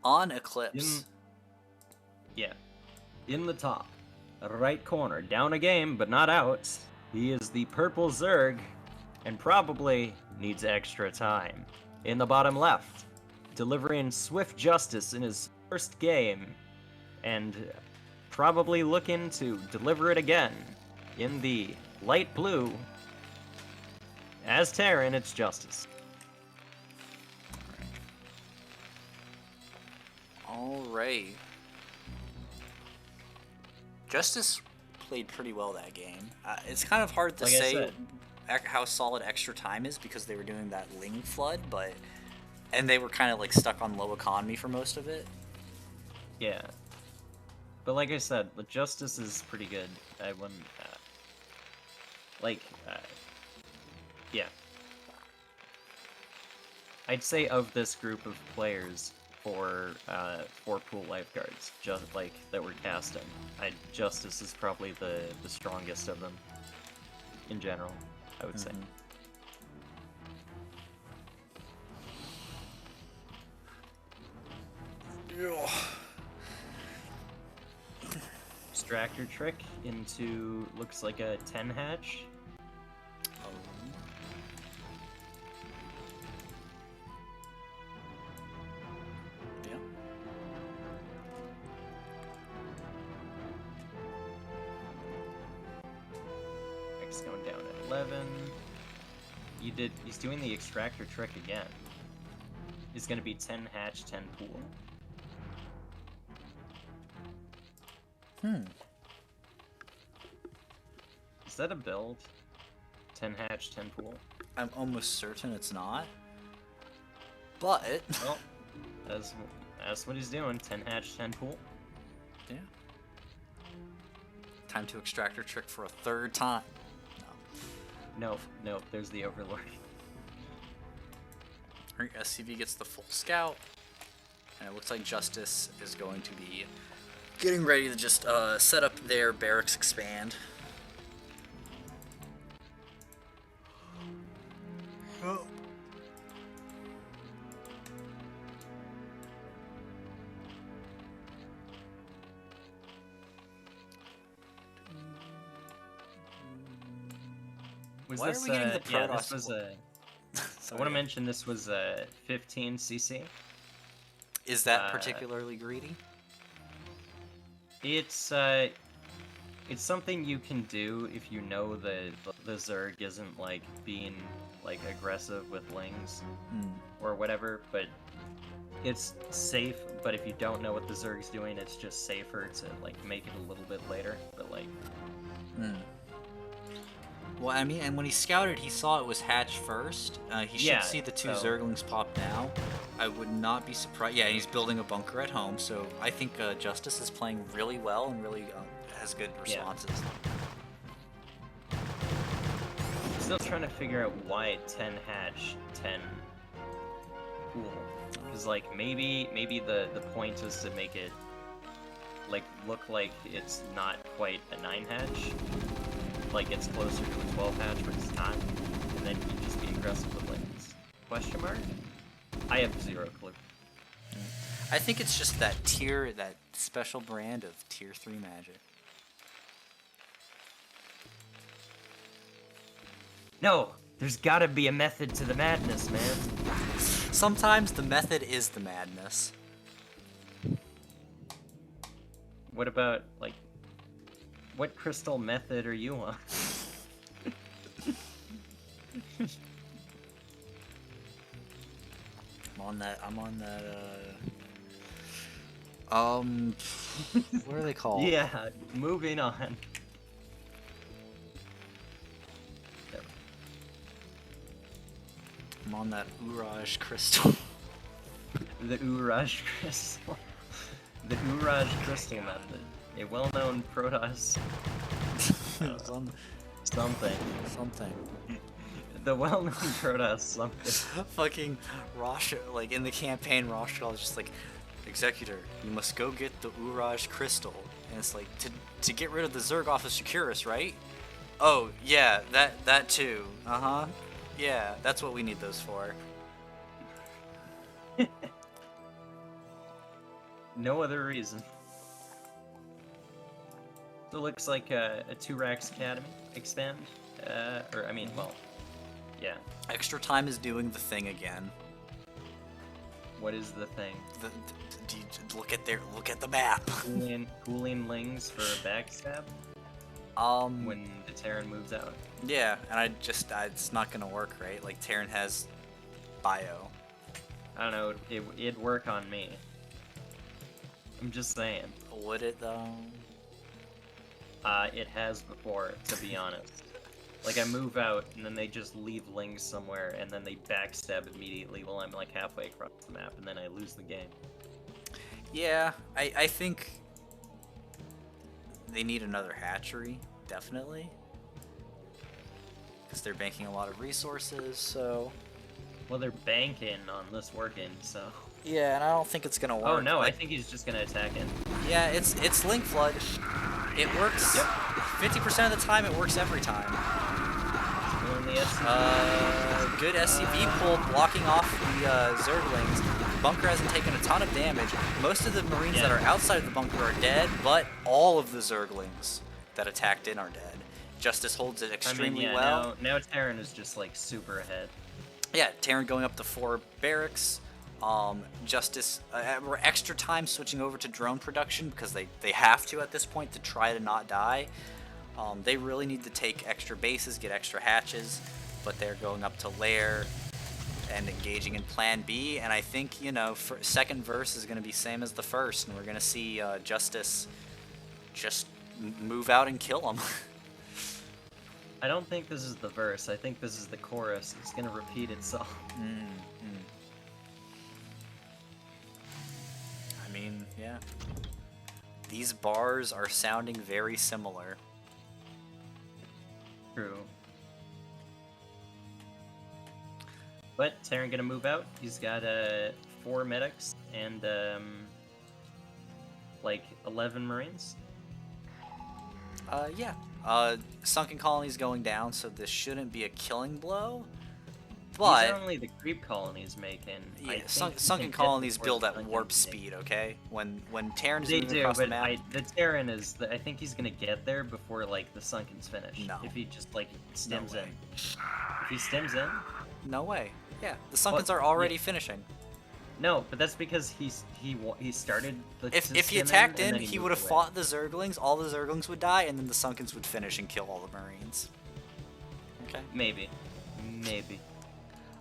On Eclipse. In the top, right corner, down a game, but not out. He is the purple Zerg, and probably needs extra time. In the bottom left, delivering swift justice in his first game, and probably looking to deliver it again. In the light blue, as Terran, it's Justice. All right. Justice played pretty well that game. It's kind of hard to Like I say said. how solid extra time is because they were doing that Ling flood, and they were kind of like stuck on low economy for most of it. Yeah. But like I said, the Justice is pretty good. I wouldn't, yeah. I'd say of this group of players for pool lifeguards, just like that we're casting, Justice is probably the strongest of them in general, I would say. Extractor trick into looks like a 10 hatch. Yeah. X going down at 11. He's doing the extractor trick again. He's gonna be 10 hatch, 10 pool. Is that a build? 10 hatch, 10 pool? I'm almost certain it's not. But Well, that's what he's doing. 10 hatch, 10 pool. yeah. Time to extractor trick for a third time. No, there's the Overlord. Alright, SCV gets the full scout. And it looks like Justice is going to be getting ready to just set up their barracks expand. Oh. Why are we getting the yeah, Protoss this was squad? I want to mention this was 15 CC. Is that particularly greedy? It's something you can do if you know the Zerg isn't like being like aggressive with Lings or whatever, but it's safe. But if you don't know what the Zerg's doing, it's just safer to like make it a little bit later. But like, Well, I mean, and when he scouted, he saw it was hatch first. He should see the two Zerglings pop now. I would not be surprised. Yeah, he's building a bunker at home, so I think Justice is playing really well and really has good responses. Still trying to figure out why 10 hatch, 10 pool. Because like maybe the point is to make it like look like it's not quite a 9 hatch. Like it's closer to a 12 hatch, but it's not. And then you just be aggressive with lanes. Question mark? I have zero clue. I think it's just that that special brand of tier 3 magic. No! There's gotta be a method to the madness, man. Sometimes the method is the madness. What about, like, what crystal method are you on? I'm on that, what are they called? Yeah, moving on. I'm on that Uraj crystal. The Uraj crystal. The Uraj crystal method. A well-known Protoss something. Something. The well-known Protoss something. Fucking Rosh, like in the campaign, Roshgal is just like, Executor, you must go get the Uraj crystal. And it's like, to get rid of the Zerg off of Securus, right? Oh, yeah, that too. Uh-huh. Yeah, that's what we need those for. No other reason. So it looks like a 2-Rax Academy expand. Or, I mean, well, yeah. Extra Time is doing the thing again. What is the thing? Look at the map. Cooling Lings for a backstab? When the Terran moves out. Yeah, and it's not gonna work, right? Like, Terran has bio. I don't know, it'd work on me. I'm just saying. Would it, though? It has before, to be honest. Like, I move out, and then they just leave Lings somewhere, and then they backstab immediately while I'm, like, halfway across the map, and then I lose the game. Yeah, I think they need another hatchery, definitely. Because they're banking a lot of resources, so... Well, they're banking on this working, so... Yeah, and I don't think it's gonna work. Oh no, like, I think he's just gonna attack it. Yeah, it's Link Flood. It works. Yep. 50% of the time, it works every time. Still in the SCV. Good SCV pull blocking off the Zerglings. Bunker hasn't taken a ton of damage. Most of the Marines that are outside of the bunker are dead, but all of the Zerglings that attacked in are dead. Justice holds it extremely well. Now Terran is just like super ahead. Yeah, Terran going up to 4 barracks. Justice, we're extra time switching over to drone production because they have to at this point to try to not die. They really need to take extra bases, get extra hatches, but they're going up to lair and engaging in Plan B. And I think, you know, second verse is going to be same as the first, and we're going to see Justice just move out and kill them. I don't think this is the verse. I think this is the chorus. It's gonna repeat itself. I mean, yeah. These bars are sounding very similar. True. But Terran gonna move out. He's got 4 medics and like 11 Marines. Yeah. Sunken Colony's going down, so this shouldn't be a killing blow. But these are only the creep colonies making. yeah, Sunken Colonies build at warp speed. Okay, when Terran is moving across the map. The Terran is. I think he's gonna get there before like the Sunken's finished. No. If he just like stims No in. If he stims in. No way. Yeah, the Sunkens are already finishing. No, but that's because he started. If he attacked in, he would have fought the Zerglings. All the Zerglings would die, and then the Sunkens would finish and kill all the Marines. Okay. Maybe.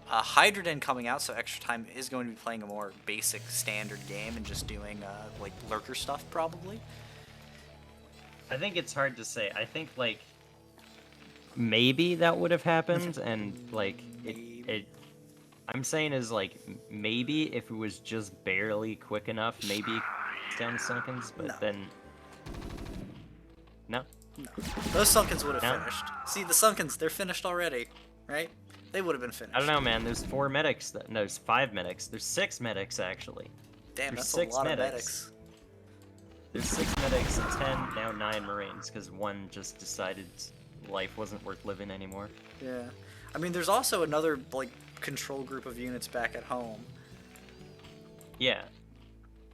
Hydrogen coming out, so Extra Time is going to be playing a more basic standard game and just doing like lurker stuff probably. I think it's hard to say. I think like maybe that would have happened, and like it. I'm saying is like maybe if it was just barely quick enough, maybe down the Sunkens, but then no. Those Sunkens would have finished. See, the Sunkens, they're finished already, right? They would have been finished. I don't know, man. There's 4 medics. No, there's 5 medics. There's 6 medics actually. Damn, there's that's a lot of medics. There's 6 medics and 10, now 9 Marines, because one just decided life wasn't worth living anymore. Yeah. I mean, there's also another like control group of units back at home. Yeah.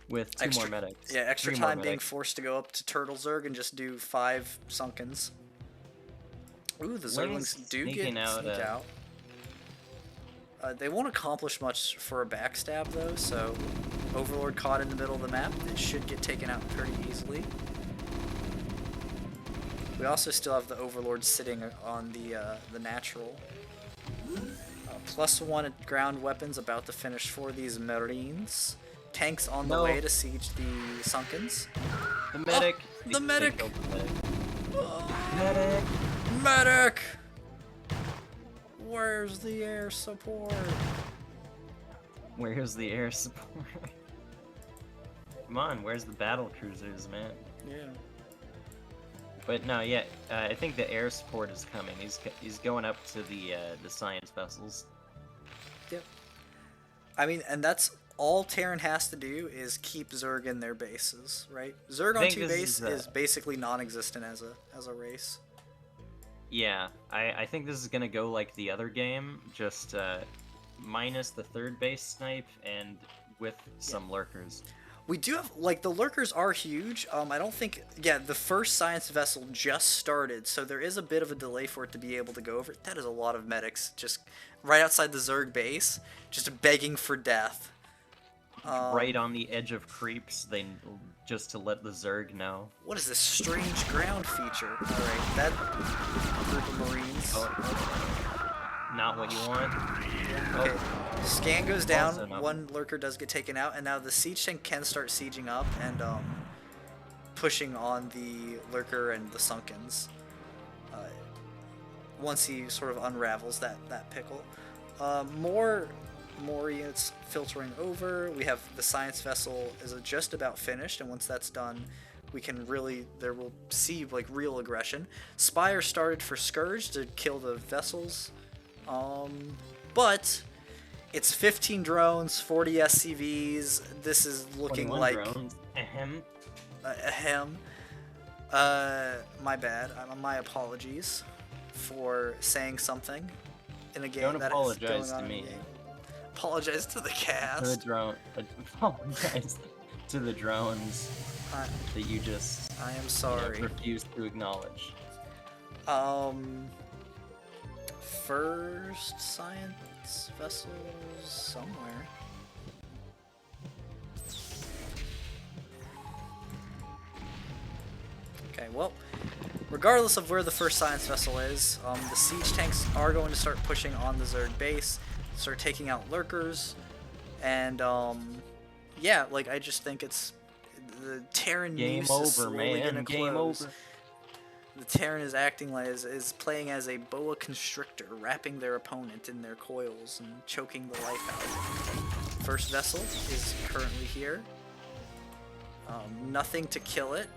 With 2 more medics. Yeah, Extra 3 Time more being medics. forced to go up to Turtle Zerg and just do 5 Sunkens. Ooh, the Zerglings do get sneaking out, sneak out. They won't accomplish much for a backstab though, so Overlord caught in the middle of the map. It should get taken out pretty easily. We also still have the Overlord sitting on the natural. +1 at ground weapons about to finish for these Marines. Tanks on the way to siege the Sunkens. The medic. Oh, the medic. Medic. Medic! Where's the air support? Where's the air support? Come on, where's the battle cruisers, man? Yeah. But no, yeah, I think the air support is coming. He's going up to the science vessels. Yep. I mean, and that's all Terran has to do is keep Zerg in their bases, right? Zerg on 2 base is basically non-existent as a race. Yeah, I think this is gonna go like the other game, just minus the 3rd base snipe and with some lurkers. We do have, like, the lurkers are huge. I don't think, yeah, the first science vessel just started, so there is a bit of a delay for it to be able to go over. That is a lot of medics just right outside the Zerg base, just begging for death. Right on the edge of creeps, just to let the Zerg know. What is this strange ground feature? Alright, that group of Marines. Not what you want. Okay, scan goes down, Also not- one lurker does get taken out, and now the siege tank can start sieging up and pushing on the lurker and the Sunkens. Once he sort of unravels that pickle. More units filtering over. We have the science vessel is just about finished, and once that's done, we can there will see like real aggression. Spire started for Scourge to kill the vessels, but it's 15 drones, 40 SCVs. This is looking like drones. Ahem. Ahem. My bad. My apologies for saying something in a game Don't that apologize is going on to me. in the game. Apologize to the To the cast. drone. Apologize to the drones I, that you just I am sorry. refuse to acknowledge. First science vessels somewhere. Okay, well, regardless of where the first science vessel is, the siege tanks are going to start pushing on the Zerg base, start taking out lurkers, and yeah, like I just think it's the Terran Game news is over, slowly man. gonna Game close. over. The Terran is acting like is playing as a boa constrictor, wrapping their opponent in their coils and choking the life out of them. First vessel is currently here. Nothing to kill it.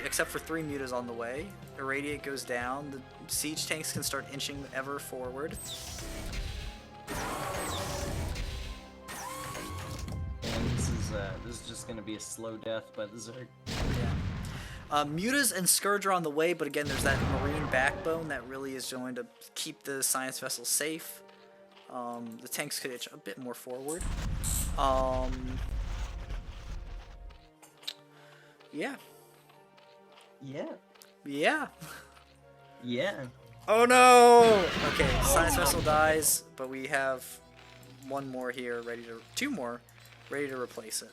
Except for 3 mutas on the way. Irradiate goes down. The siege tanks can start inching ever forward. And this is just gonna be a slow death by the Zerg. Yeah. Mutas and Scourge are on the way, but again, there's that Marine backbone that really is going to keep the science vessel safe. The tanks could itch a bit more forward. Yeah. Yeah. Yeah. Yeah. Oh no! Okay, science vessel dies, but we have one more here two more ready to replace it.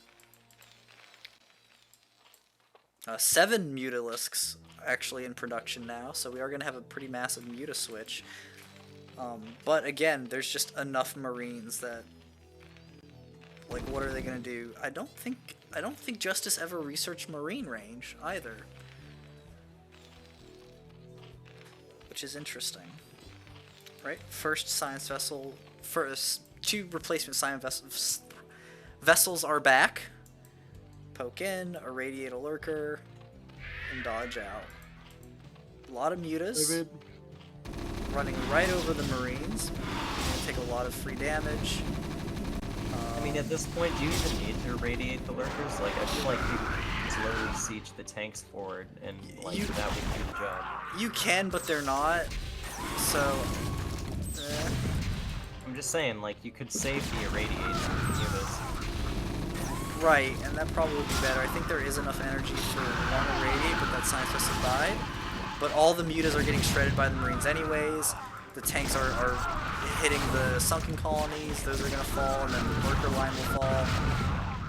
7 Mutalisks actually in production now, so we are going to have a pretty massive Muta switch. But again, there's just enough Marines that, like, what are they going to do? I don't think Justice ever researched Marine range either, which is interesting. Right? First science vessel, first 2 replacement science vessels are back. Poke in, irradiate a lurker, and dodge out. A lot of mutas running right over the Marines. Gonna take a lot of free damage. I mean, at this point, do you even need to irradiate the lurkers? Like, I feel like you could slowly siege the tanks forward, and like that would do the job. You can, but they're not. So, I'm just saying, like, you could save the irradiation units. right, and that probably would be better. I think there is enough energy for one irradiate, but that science vessel died. But all the mutas are getting shredded by the Marines anyways. The tanks are hitting the sunken colonies. Those are gonna fall, and then the lurker line will fall.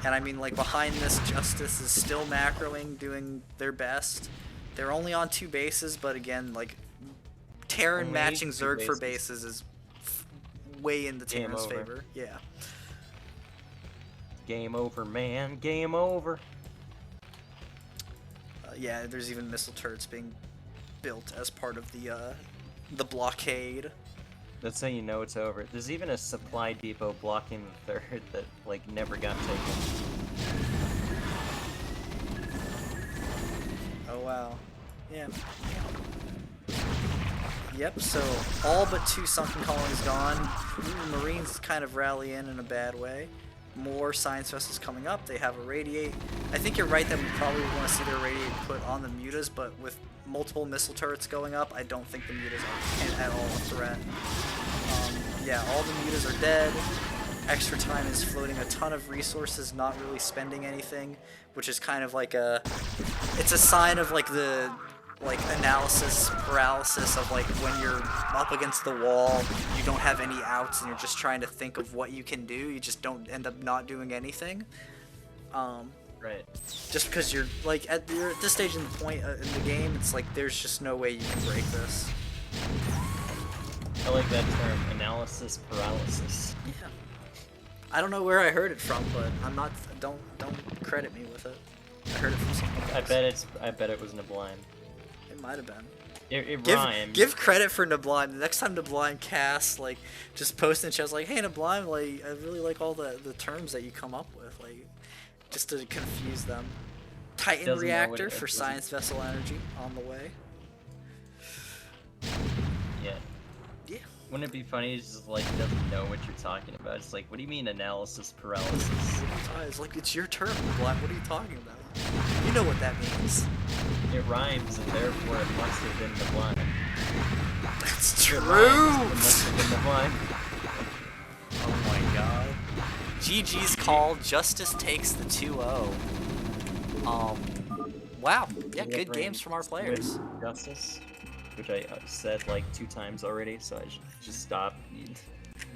And I mean, like, behind this, Justice is still macroing, doing their best. They're only on 2 bases, but again, like, Terran Only matching 2 Zerg for bases. bases is way in the Game Terran's over. favor. Yeah. Game over, man. Game over. Yeah, there's even missile turrets being built as part of the blockade. That's how you know it's over. There's even a supply depot blocking the third that, like, never got taken. Oh wow. Yeah. Yep, so all but 2 sunken colonies gone. Ooh, Marines kind of rally in a bad way. More science vessels coming up. They have a radiate. I think you're right that we probably want to see their radiate put on the mutas, but with multiple missile turrets going up, I don't think the mutas are at all a threat. Yeah, all the mutas are dead. Extra time is floating a ton of resources, not really spending anything, which is kind of like it's a sign of like the analysis paralysis of like when you're up against the wall, you don't have any outs and you're just trying to think of what you can do, you just don't end up not doing anything. Right. Just because you're like you're at this stage in the point in the game, it's like there's just no way you can break this. I like that term, analysis paralysis. Yeah. I don't know where I heard it from, but I'm not. Don't credit me with it. I heard it from someone else. I bet it was Nibline. It might have been. It Give, rhymed. give credit for Nibline. The next time Nibline casts, like, just post in the chat, like, hey Nibline, like, I really like all the terms that you come up with, like, just to confuse them. Titan Doesn't know what reactor it for is. science vessel energy on the way. Yeah. Yeah. Wouldn't it be funny? He's just like doesn't know what you're talking about. It's like, what do you mean analysis paralysis? It's like, it's your term, Nibline. What are you talking about? You know what that means. It rhymes, and therefore it must have been Nibline. That's It true. rhymes, it must have been Nibline. Oh my god. GG's call. Justice takes the 2-0. Wow. Yeah, good games from our players. With Justice, which I said like 2 times already, so I should just stop.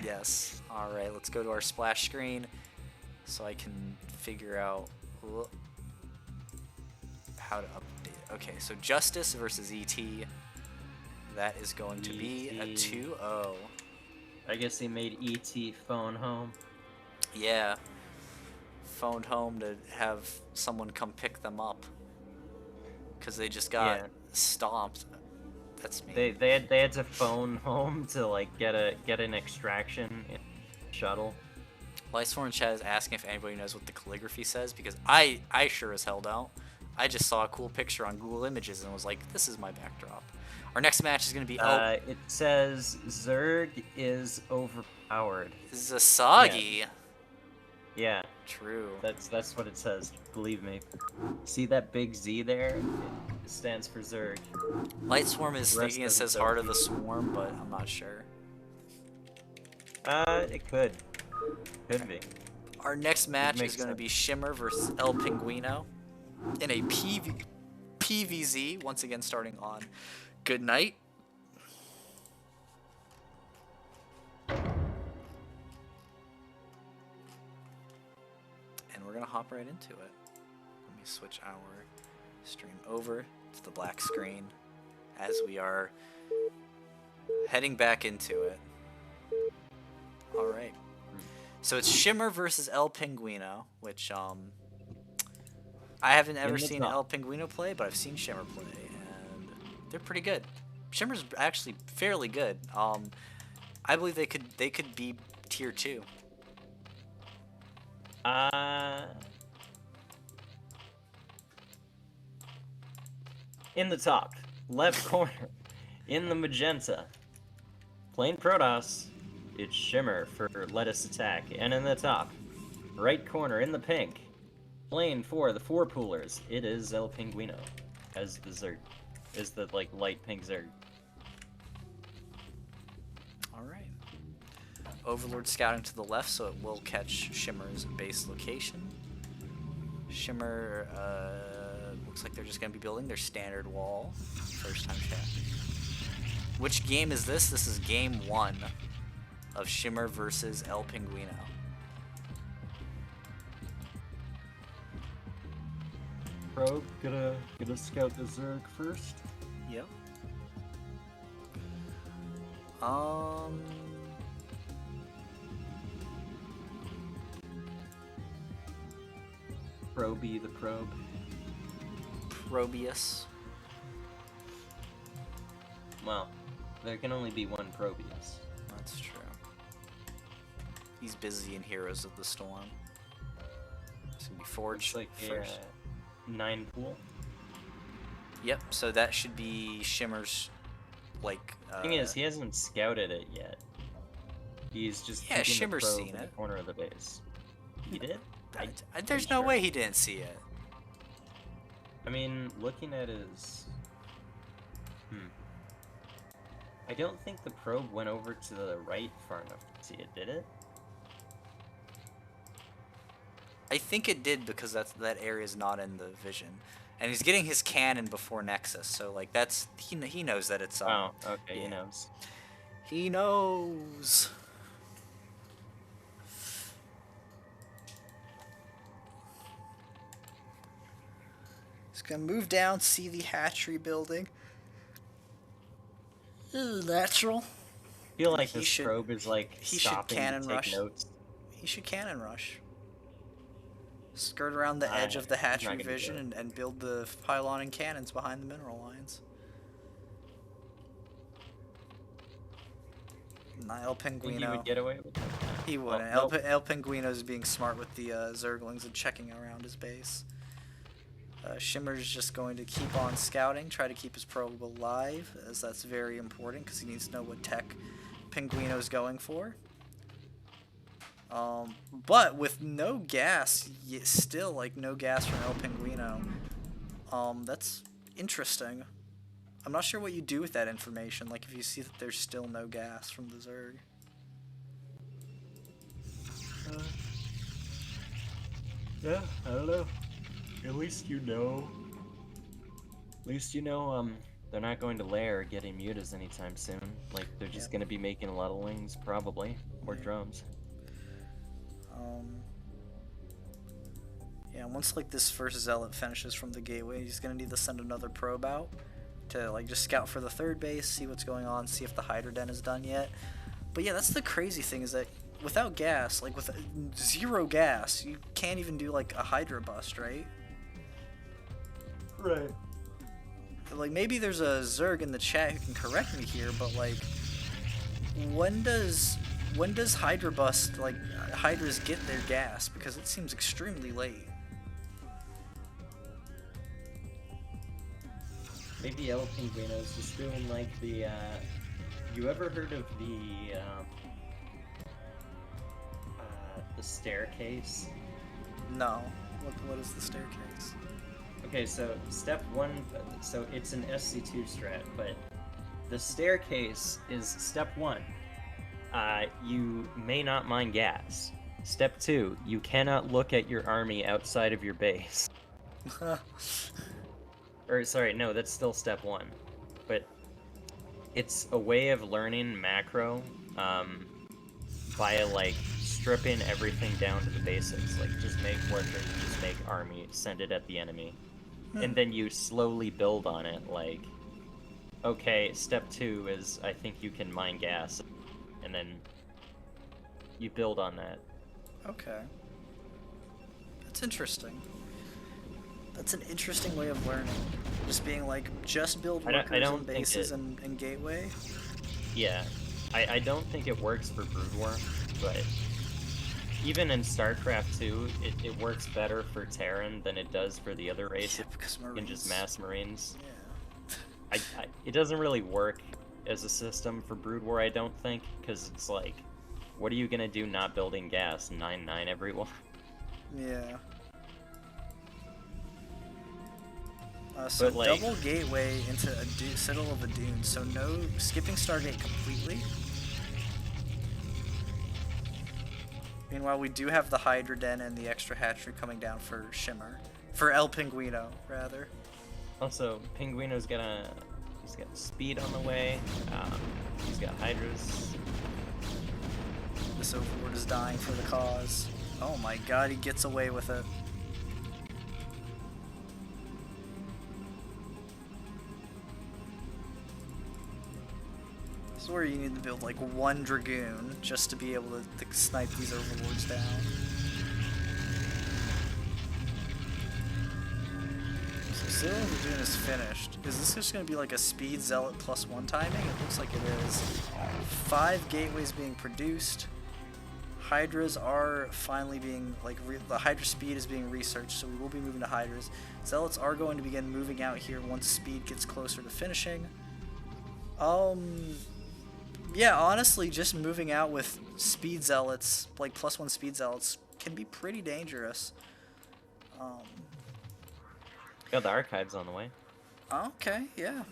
Yes. Alright, let's go to our splash screen so I can figure out how to update. Okay, so Justice versus ET. That is going to be a 2-0. I guess he made ET phone home. Yeah. Phoned home to have someone come pick them up. Because they just got stomped. That's me. They had to phone home to like get an extraction shuttle. Lifeguards in chat is asking if anybody knows what the calligraphy says, because I sure as hell don't. I just saw a cool picture on Google Images and was like, this is my backdrop. Our next match is going to be... It says Zerg is overpowered. Zasagi. Yeah, True. that's what it says. Believe me. See that big Z there? It stands for Zerg. Light Swarm is The rest thinking it of says it's Heart OP. of the Swarm, but I'm not sure. It could. Could be. Our next match is makes going to sense. be Shimmer versus Elpinguino in a PVZ, once again starting on Good Night. And we're going to hop right into it. Let me switch our stream over to the black screen as we are heading back into it. All right. So it's Shimmer versus Elpinguino, which I haven't ever seen Elpinguino play, but I've seen Shimmer play, and they're pretty good. Shimmer's actually fairly good. I believe they could be tier 2. In the top, left corner, in the magenta, plain Protoss, it's Shimmer for lettuce attack, and in the top, right corner, in the pink, plain for the 4-poolers, it is Elpinguino, as the Zerg, is the like light pink Zerg. Alright. Overlord scouting to the left, so it will catch Shimmer's base location. Shimmer, looks like they're just going to be building their standard wall. First time chat. Which game is this? This is game 1 of Shimmer versus Elpinguino. Probe, gonna scout the Zerg first. Yep. Probey the probe. Probius. Well, there can only be one Probius. That's true. He's busy in Heroes of the Storm. It's gonna be Forge It's like first. a 9 pool. Yep, so that should be Shimmer's, like, Thing is, he hasn't scouted it yet. He's just Yeah, keeping the Shimmer's probe seen in the it. corner of the base. He did? There's no way he didn't see it. I mean, looking at his... I don't think the probe went over to the right far enough to see it, did it? I think it did because that area is not in the vision. And he's getting his cannon before Nexus, so like that's he knows that it's Oh, okay, yeah. he knows. He knows. He's gonna move down, see the hatchery building. Natural. I feel like He this should- probe is like he should stopping cannon to take rush. notes. He should cannon rush. Skirt around the edge of the he's not hatchery gonna do vision it. and build the pylon and cannons behind the mineral lines. Nah, El Think he would Pinguino. get away with that? He Well, wouldn't. nope. El Pinguino's being smart with the Zerglings and checking around his base. Shimmer's just going to keep on scouting, try to keep his probe alive, as that's very important because he needs to know what tech Pinguino's going for. But with no gas, still like no gas from El Pinguino. That's interesting. I'm not sure what you do with that information. Like if you see that there's still no gas from the Zerg. Yeah, I don't know. At least you know. At least you know, they're not going to lair or getting mutas anytime soon. Like, they're just Yep. gonna be making a lot of wings, probably. Or Yeah. drums. Yeah, once like this first zealot finishes from the gateway, he's gonna need to send another probe out to like just scout for the third base, see what's going on, see if the Hydra Den is done yet. But yeah, that's the crazy thing is that without gas, like with zero gas, you can't even do like a Hydra bust, right? Right. Like maybe there's a Zerg in the chat who can correct me here, but like when does Hydra bust, like Hydras get their gas? Because it seems extremely late. Maybe El Pinguino's just doing like the, you ever heard of the staircase? No. What is the staircase? Okay, so step 1, so it's an SC2 strat, but the staircase is step 1. You may not mine gas. Step 2, you cannot look at your army outside of your base. Or, sorry, no, that's still step 1. But it's a way of learning macro via, like, stripping everything down to the basics. Like, just make worker, just make army, send it at the enemy. And then you slowly build on it, like, okay, step 2 is, I think you can mine gas. And then you build on that. Okay. That's interesting. That's an interesting way of learning. Just being like, just build workers don't and think bases it- and gateway. Yeah, I don't think it works for Brood War, but even in StarCraft 2, it works better for Terran than it does for the other races. Yeah, because You can just Marines. mass Marines. Yeah. It doesn't really work as a system for Brood War, I don't think, because it's like, what are you gonna do not building gas? 9-9 everyone? Yeah. So But, like- double gateway into a Citadel of a Dune, so no skipping Stargate completely. Meanwhile, we do have the Hydra Den and the extra hatchery coming down for SHimmer. For El Pinguino, rather. Also, Pinguino's he's got speed on the way, he's got Hydras. This Overlord is dying for the cause. Oh my god, he gets away with it. This is where you need to build like one Dragoon just to be able to snipe these Overlords down. So Zilla Lagoon is finished. Is this just going to be like a speed zealot +1 timing? It looks like it is. 5 gateways being produced. Hydras are finally being, like, the Hydra speed is being researched, so we will be moving to Hydras. Zealots are going to begin moving out here once speed gets closer to finishing. Yeah, honestly, just moving out with speed zealots, like +1 speed zealots, can be pretty dangerous. Got the archives on the way. Okay, yeah.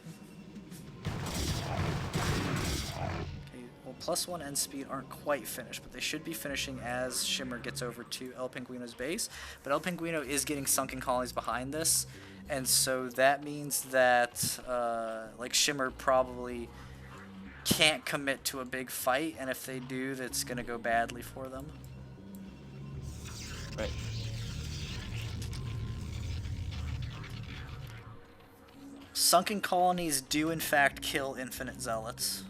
Okay, well, +1 and speed aren't quite finished, but they should be finishing as SHimmer gets over to elpinguino's base. But elpinguino is getting sunken colonies behind this, and so that means that like SHimmer probably can't commit to a big fight, and if they do, that's gonna go badly for them. Right. Sunken colonies do in fact kill infinite zealots.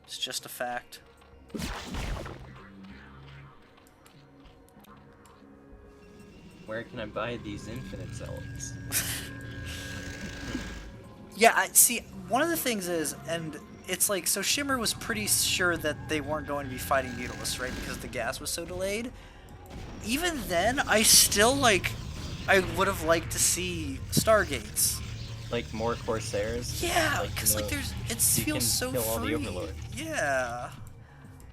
It's just a fact. Where can I buy these infinite zealots? Yeah, see, one of the things is, and it's like, so SHimmer was pretty sure that they weren't going to be fighting Mutalists, right, because the gas was so delayed. Even then, I still, like, I would have liked to see Stargates. Like more Corsairs? Yeah, because, like, there's, it you feels can so kill all the free. Overlords. Yeah.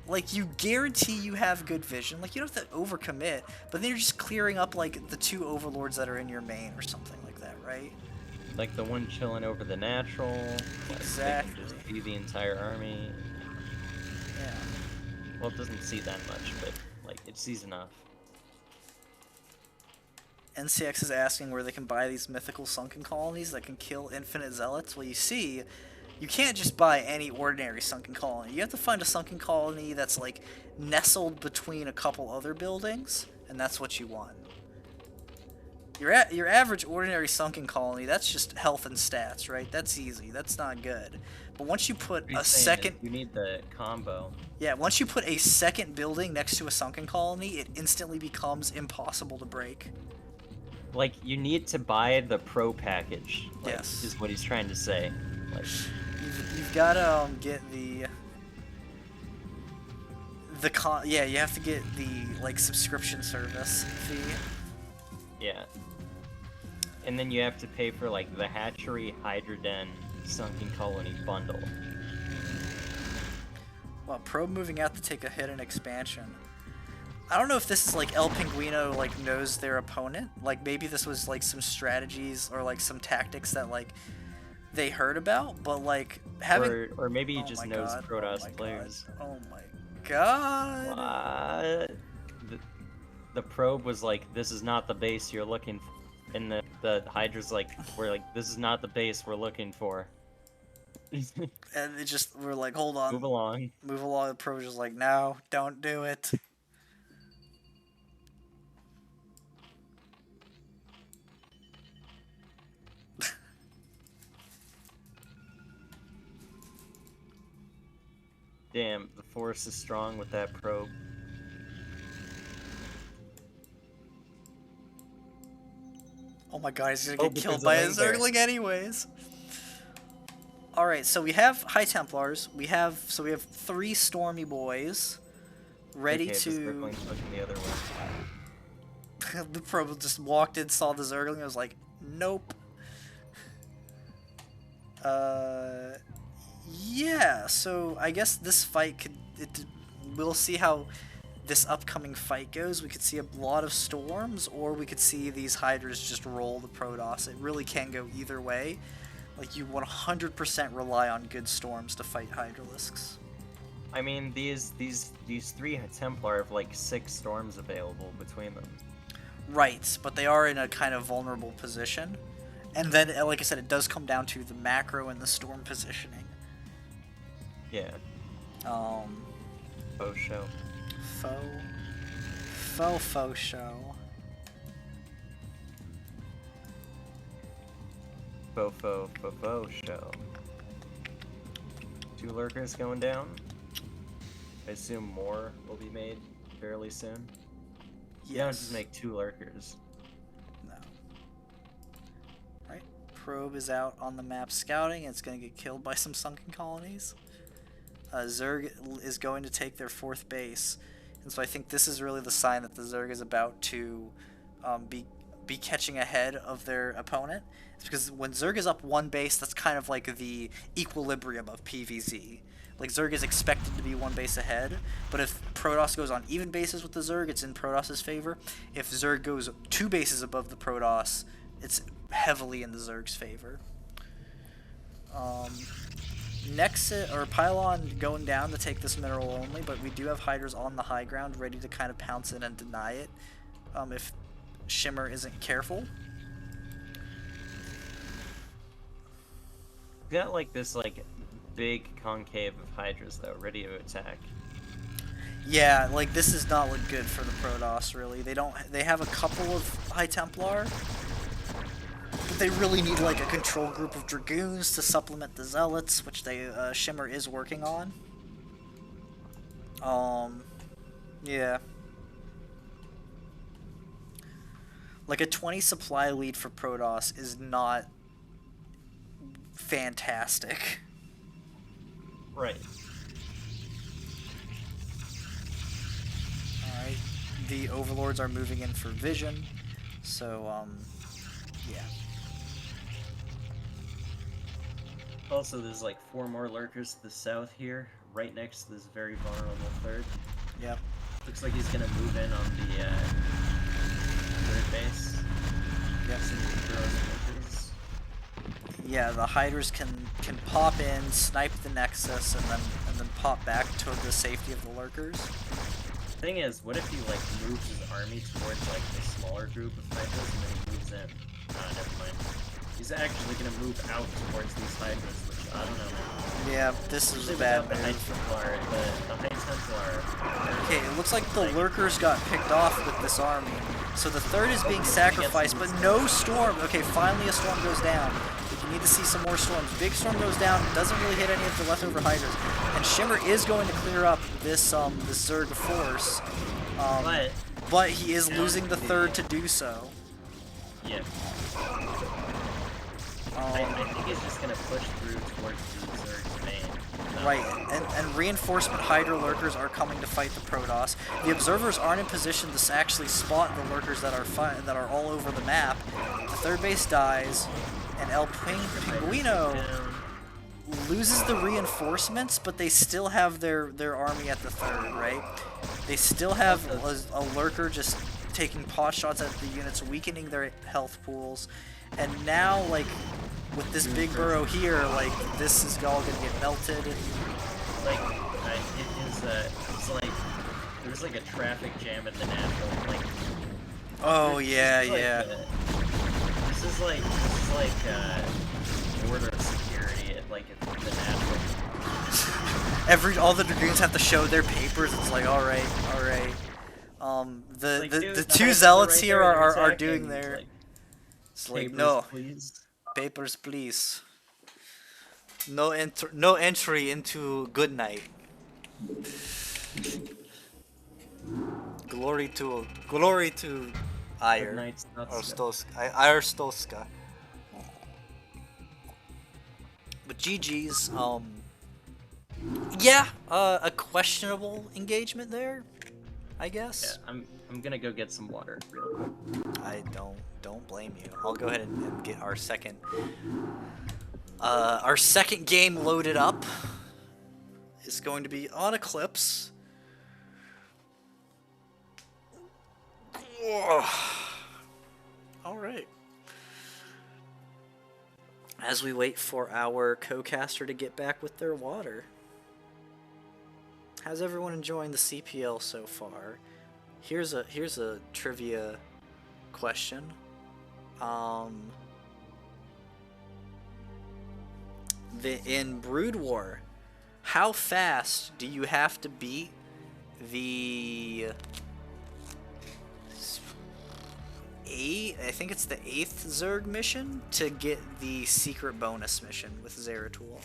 Like, you guarantee you have good vision. Like, you don't have to overcommit, but then you're just clearing up, like, the 2 Overlords that are in your main or something like that, right? Like the one chilling over the natural. Like Exactly. they can just see the entire army. Yeah. Well, it doesn't see that much, but like it sees enough. NCX is asking where they can buy these mythical sunken colonies that can kill infinite zealots. Well, you see, you can't just buy any ordinary sunken colony. You have to find a sunken colony that's like nestled between a couple other buildings, and that's what you want. Your average ordinary sunken colony, that's just health and stats, right? That's easy. That's not good. But once you put a second... You need the combo. Yeah, once you put a second building next to a sunken colony, it instantly becomes impossible to break. Like, you need to buy the pro package. Like, Yes. is what he's trying to say. Like, You've got to get the yeah, you have to get the like subscription service fee. yeah. And then you have to pay for like the Hatchery Hydra Den Sunken Colony bundle. Well, Probe moving out to take a hit in expansion. I don't know if this is like El Pinguino like knows their opponent. Like maybe this was like some strategies or like some tactics that like they heard about, but like having Or maybe he Oh just my knows God, Protoss oh my players. God, oh my god. What? The probe was like, this is not the base you're looking for. And the Hydra's like, we're like, this is not the base we're looking for. And it just we're like, hold on. Move along. Move along. The Pro's just like, no, don't do it. Damn, the force is strong with that probe. Oh my god, he's gonna Oh, get because killed of by a Langbear. Zergling anyways. Alright, so we have High Templars. We have 3 Stormy Boys ready Okay, the to... Zergling's looking the other way. The Probe just walked in, saw the Zergling, and was like, nope. Yeah, so I guess this fight we'll see how this upcoming fight goes. We could see a lot of storms, or we could see these Hydras just roll the Protoss. It really can go either way. Like, you 100% rely on good storms to fight Hydralisks. I mean, these 3 Templar have like 6 storms available between them. Right, but they are in a kind of vulnerable position. And then, like I said, it does come down to the macro and the storm positioning. Yeah. Faux show. Faux show. Faux show. 2 lurkers going down. I assume more will be made fairly soon. You don't just make 2 lurkers. No. probe is out on the map scouting. It's going to get killed by some sunken colonies. Zerg is going to take their 4th base. And so I think this is really the sign that the Zerg is about to be catching ahead of their opponent. It's because when Zerg is up 1 base, that's kind of like the equilibrium of PvZ. Like, Zerg is expected to be 1 base ahead, but if Protoss goes on even bases with the Zerg, it's in Protoss's favor. If Zerg goes 2 bases above the Protoss, it's heavily in the Zerg's favor. Nexus, or Pylon going down to take this mineral only, but we do have Hydras on the high ground ready to kind of pounce in and deny it if SHimmer isn't careful. Got like this like big concave of Hydras though, ready to attack. Yeah, like this does not look good for the Protoss really. They have a couple of High Templar, but they really need like a control group of Dragoons to supplement the Zealots, which SHimmer is working on. Yeah. Like a 20 supply lead for Protoss is not fantastic. Right. Alright. The Overlords are moving in for vision. So, yeah. Also, there's like 4 more lurkers to the south here, right next to this very vulnerable 3rd. Yep. Looks like he's gonna move in on the 3rd base. Yep. Some lurkers. Yeah, the Hydras can pop in, snipe the Nexus, and then pop back toward the safety of the lurkers. Thing is, what if he like moves his army towards like the smaller group of Hydras and then he moves in? Never mind. He's actually gonna move out towards these Hydras, which I don't know. Yeah, this is a Especially bad without the High move. Templar, the High Templar. Okay, it looks like the lurkers got picked off with this army. So the 3rd is being sacrificed, but no storm. Okay, finally a storm goes down. You need to see some more storms. Big storm goes down, doesn't really hit any of the leftover Hydras. And SHimmer is going to clear up this Zerg force. But he is losing the 3rd to do so. Yeah. I think he's just gonna push through towards the Zerg's main. Right, and reinforcement Hydra lurkers are coming to fight the Protoss. The observers aren't in position to actually spot the lurkers that are all over the map. The 3rd base dies, and elpinguino loses the reinforcements, but they still have their army at the 3rd, right? They still have a lurker just taking pot shots at the units, weakening their health pools. And now, like, with this big burrow here, like, this is all gonna get melted. Like, it's like, there's like a traffic jam at the natural, like... Oh, yeah, yeah. This is like border security at, like, the natural. All the Dragoons have to show their papers, it's like, alright. The 2 Zealots here are doing their... It's like, no. Please. Papers, please. No entry into good night. Glory to Ire. Or Stoska. Ire Stoska. But GG's, yeah, a questionable engagement there, I guess. Yeah, I'm gonna go get some water real quick. I don't blame you. I'll go ahead and get our second game loaded up. It's going to be on Eclipse. All right. As we wait for our co-caster to get back with their water. How's everyone enjoying the CPL so far? Here's a trivia question. In Brood War, how fast do you have to beat the I think it's the 8th Zerg mission to get the secret bonus mission with Zeratul?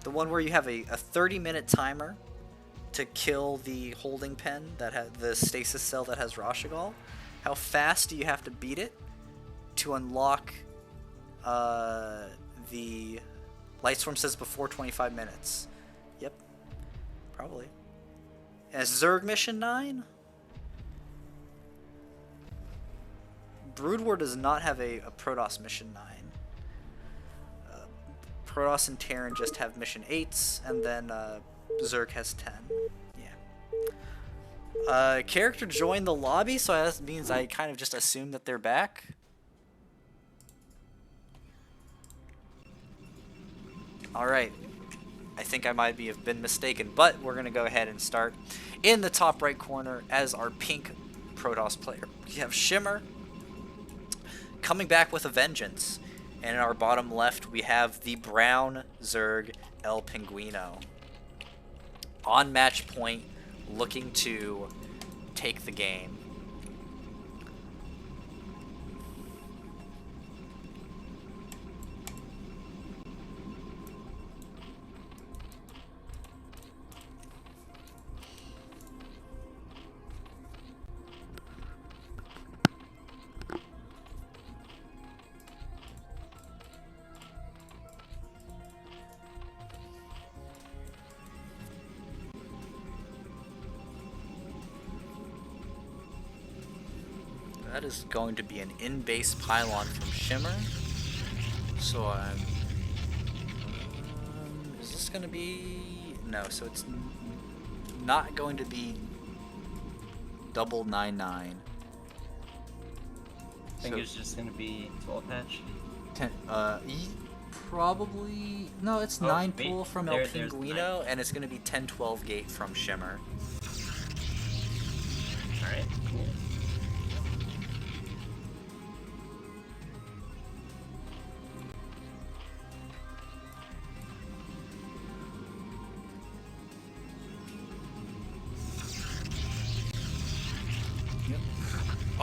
The one where you have a 30-minute timer to kill the holding pen that has the stasis cell that has Rashigal? How fast do you have to beat it to unlock the Lightstorm says before 25 minutes. Yep. Probably. As Zerg mission 9? Brood War does not have a Protoss mission 9. Protoss and Terran just have mission 8s, and then Zerg has 10. Yeah. Character joined the lobby, so that means I kind of just assume that they're back. Alright. I think I might have been mistaken, but we're going to go ahead and start in the top right corner as our pink Protoss player. We have SHimmer coming back with a vengeance. And in our bottom left, we have the brown Zerg elpinguino. On match point, looking to take the game. That is going to be an in-base pylon from SHimmer. So I'm... is this going to be... no, so it's not going to be double 9-9. I think it's just going to be 12 patch. 10, probably... no, it's 9 pull from elpinguino, and it's going to be 10-12 gate from SHimmer. Alright, cool.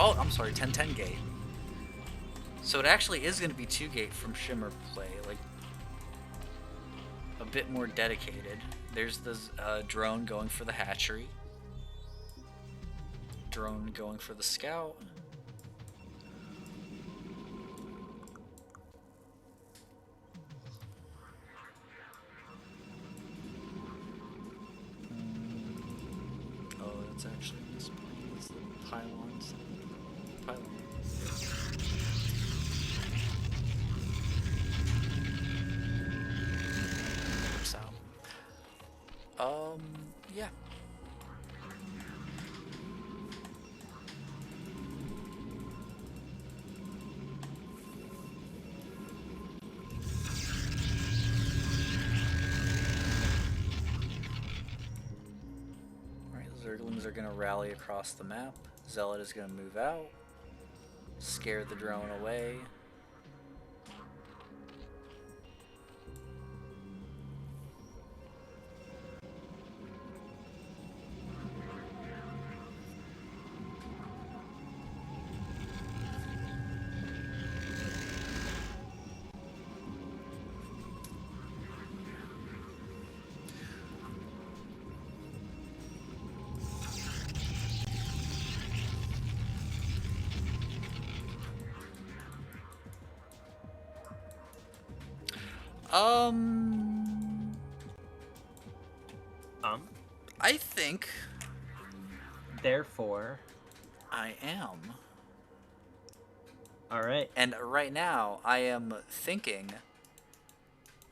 Oh, I'm sorry, 10-10 gate. So it actually is going to be 2 gate from SHimmer play, like a bit more dedicated. There's the drone going for the hatchery. Drone going for the scout. Oh, that's actually this plane. It's the pylons. Pylon. So, yeah. Zerglings are going to rally across the map. Zealot is going to move out. Scare the drone away. I think Therefore, I am. alright. And right now, I am thinking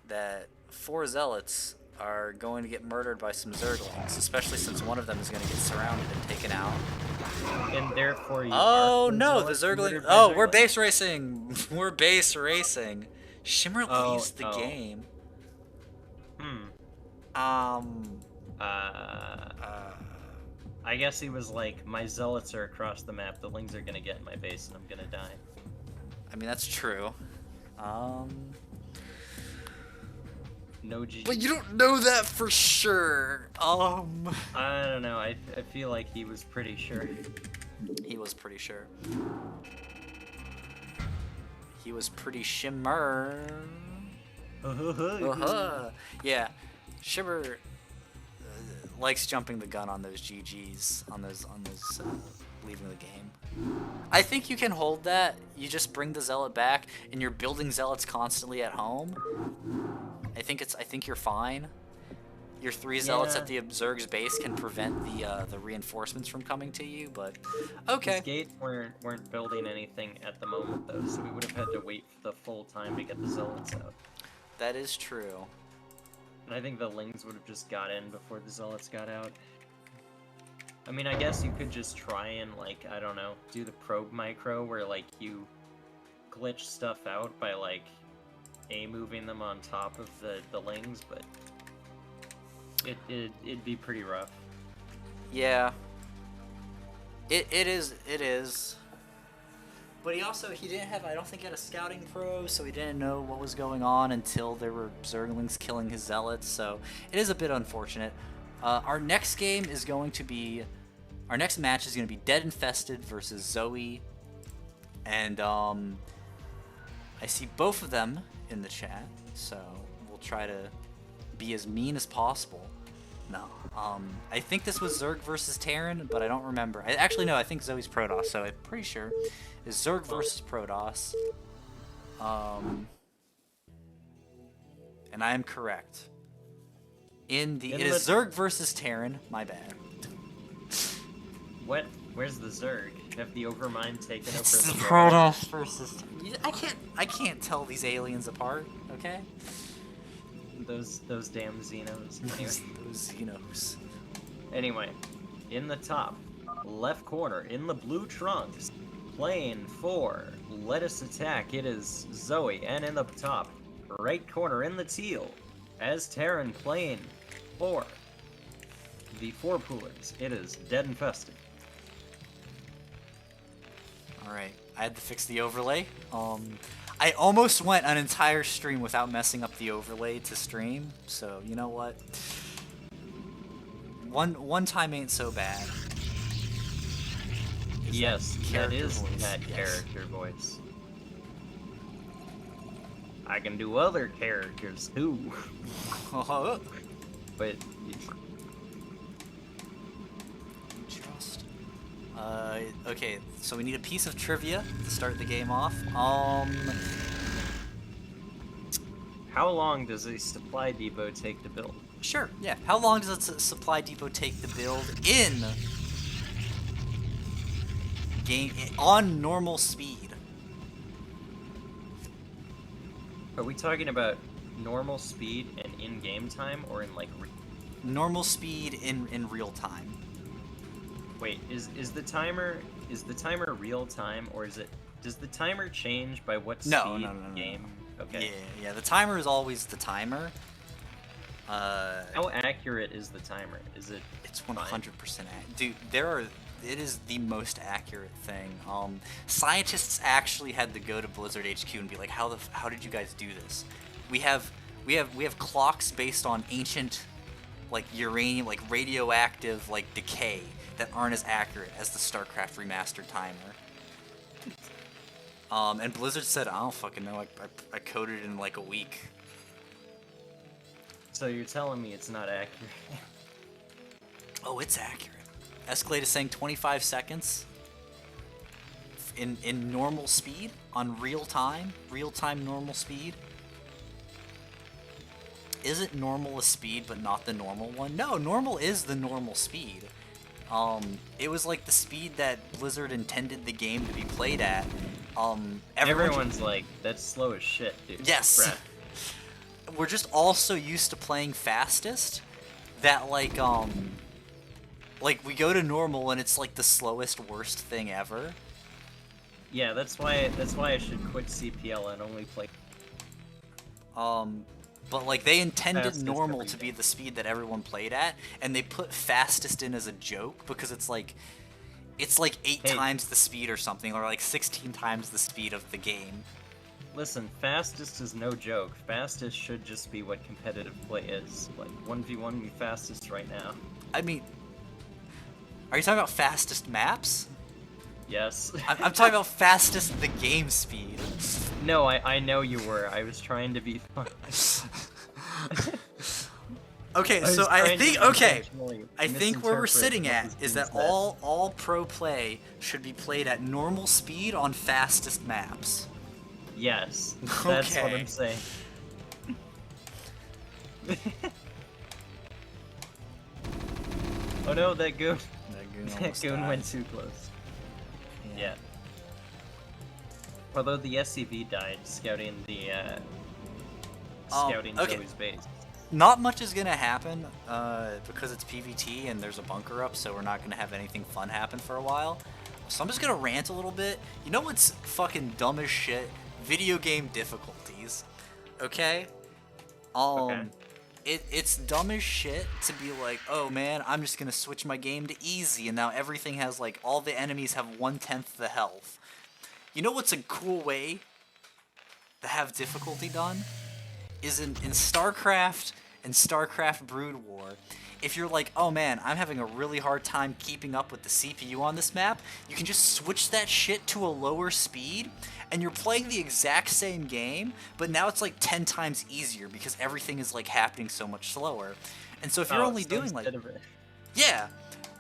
that 4 zealots are going to get murdered by some Zerglings, especially since one of them is going to get surrounded and taken out. And therefore you Oh are no, the Zerglings Zergling. murdered by Oh, we're Zerglings. base racing. We're base racing. SHimmer Oh, leaves the oh. game. Hmm. I guess he was like, my zealots are across the map, the lings are gonna get in my base and I'm gonna die. I mean, that's true. No G. But you don't know that for sure. I don't know, I feel like he was pretty sure. He was pretty sure. He was pretty SHimmer. Yeah, SHimmer likes jumping the gun on those GGs, on those leaving the game. I think you can hold that. You just bring the zealot back, and you're building zealots constantly at home. I think you're fine. Your 3 zealots at the Zerg's base can prevent the reinforcements from coming to you, but okay. These gates weren't building anything at the moment though, so we would have had to wait for the full time to get the zealots out. That is true. And I think the Lings would have just got in before the zealots got out. I mean, I guess you could just try and, like, I don't know, do the probe micro where, like, you glitch stuff out by, like, moving them on top of the Lings, but it'd be pretty rough. Yeah. It is. But he didn't have, I don't think he had a scouting pro, so he didn't know what was going on until there were Zerglings killing his zealots, so it is a bit unfortunate. Our next match is going to be DeadInfested versus Zoey, and I see both of them in the chat, so we'll try to be as mean as possible. No, I think this was Zerg versus Terran, but I don't remember. Actually, no, I think Zoe's Protoss, so I'm pretty sure it's Zerg versus Protoss. And I am correct. It is Zerg versus Terran. My bad. What? Where's the Zerg? Have the Overmind taken over It's the the Protoss versus. I can't tell these aliens apart. Okay. Those damn Xenos. Anyway. Those Xenos. Anyway, in the top left corner, in the blue trunks, playing for Let Us Attack, it is Zoey, and in the top right corner, in the teal, as Terran playing for the Four Poolers, it is DeadInfested. Alright, I had to fix the overlay. I almost went an entire stream without messing up the overlay to stream, so you know what? One time ain't so bad. Yes, that is voice? that Yes. character voice. I can do other characters too, but Trust. Okay, so we need a piece of trivia to start the game off. how long does a supply depot take to build? Sure, yeah. How long does a supply depot take to build in game on normal speed? Are we talking about normal speed and in-game time, or in like? Normal speed in real time. Wait, is the timer real time, or does the timer change by what speed No. game? Okay. Yeah. The timer is always the timer. How accurate is the timer? Is it? It's 100% dude. It is the most accurate thing. Scientists actually had to go to Blizzard HQ and be like, how did you guys do this? We have clocks based on ancient, like uranium, like radioactive, like decay that aren't as accurate as the StarCraft remastered timer. And Blizzard said, I don't fucking know. I coded it in like a week. So you're telling me it's not accurate? Oh, it's accurate. Escalade is saying 25 seconds in normal speed on real time normal speed. Is it normal a speed but not the normal one? No, normal is the normal speed. It was like the speed that Blizzard intended the game to be played at. Everyone's like, that's slow as shit, dude. Yes. Brett. We're just all so used to playing fastest that like we go to normal and it's like the slowest, worst thing ever. Yeah, that's why I should quit CPL and only play. But like they intended Fastest normal every to day. be the speed that everyone played at, and they put fastest in as a joke because it's like 8 Hey. times the speed or something, or like 16 times the speed of the game. Listen, fastest is no joke. Fastest should just be what competitive play is. Like 1v1 be fastest right now. I mean, are you talking about fastest maps? Yes. I'm talking about fastest the game speed. No, I know you were. I was trying to be fun. Okay, was so I trying to think okay. intentionally I think where we're misinterpret sitting what at this is game that said. all pro play should be played at normal speed on fastest maps. Yes, that's what Okay. I'm saying. Oh no, that goon. That goon went too close. Yeah. Although the SCV died scouting the scouting okay. Zoey's base. Not much is gonna happen because it's PvT and there's a bunker up, so we're not gonna have anything fun happen for a while. So I'm just gonna rant a little bit. You know what's fucking dumb as shit? Video game difficulties. Okay? Okay. It's dumb as shit to be like, oh man, I'm just gonna switch my game to easy, and now everything has like all the enemies have 1/10 the health. You know what's a cool way to have difficulty done? Is in StarCraft and StarCraft Brood War. If you're like, oh man, I'm having a really hard time keeping up with the CPU on this map, you can just switch that shit to a lower speed, and you're playing the exact same game, but now it's like 10 times easier because everything is like happening so much slower. And so if you're only doing like, yeah,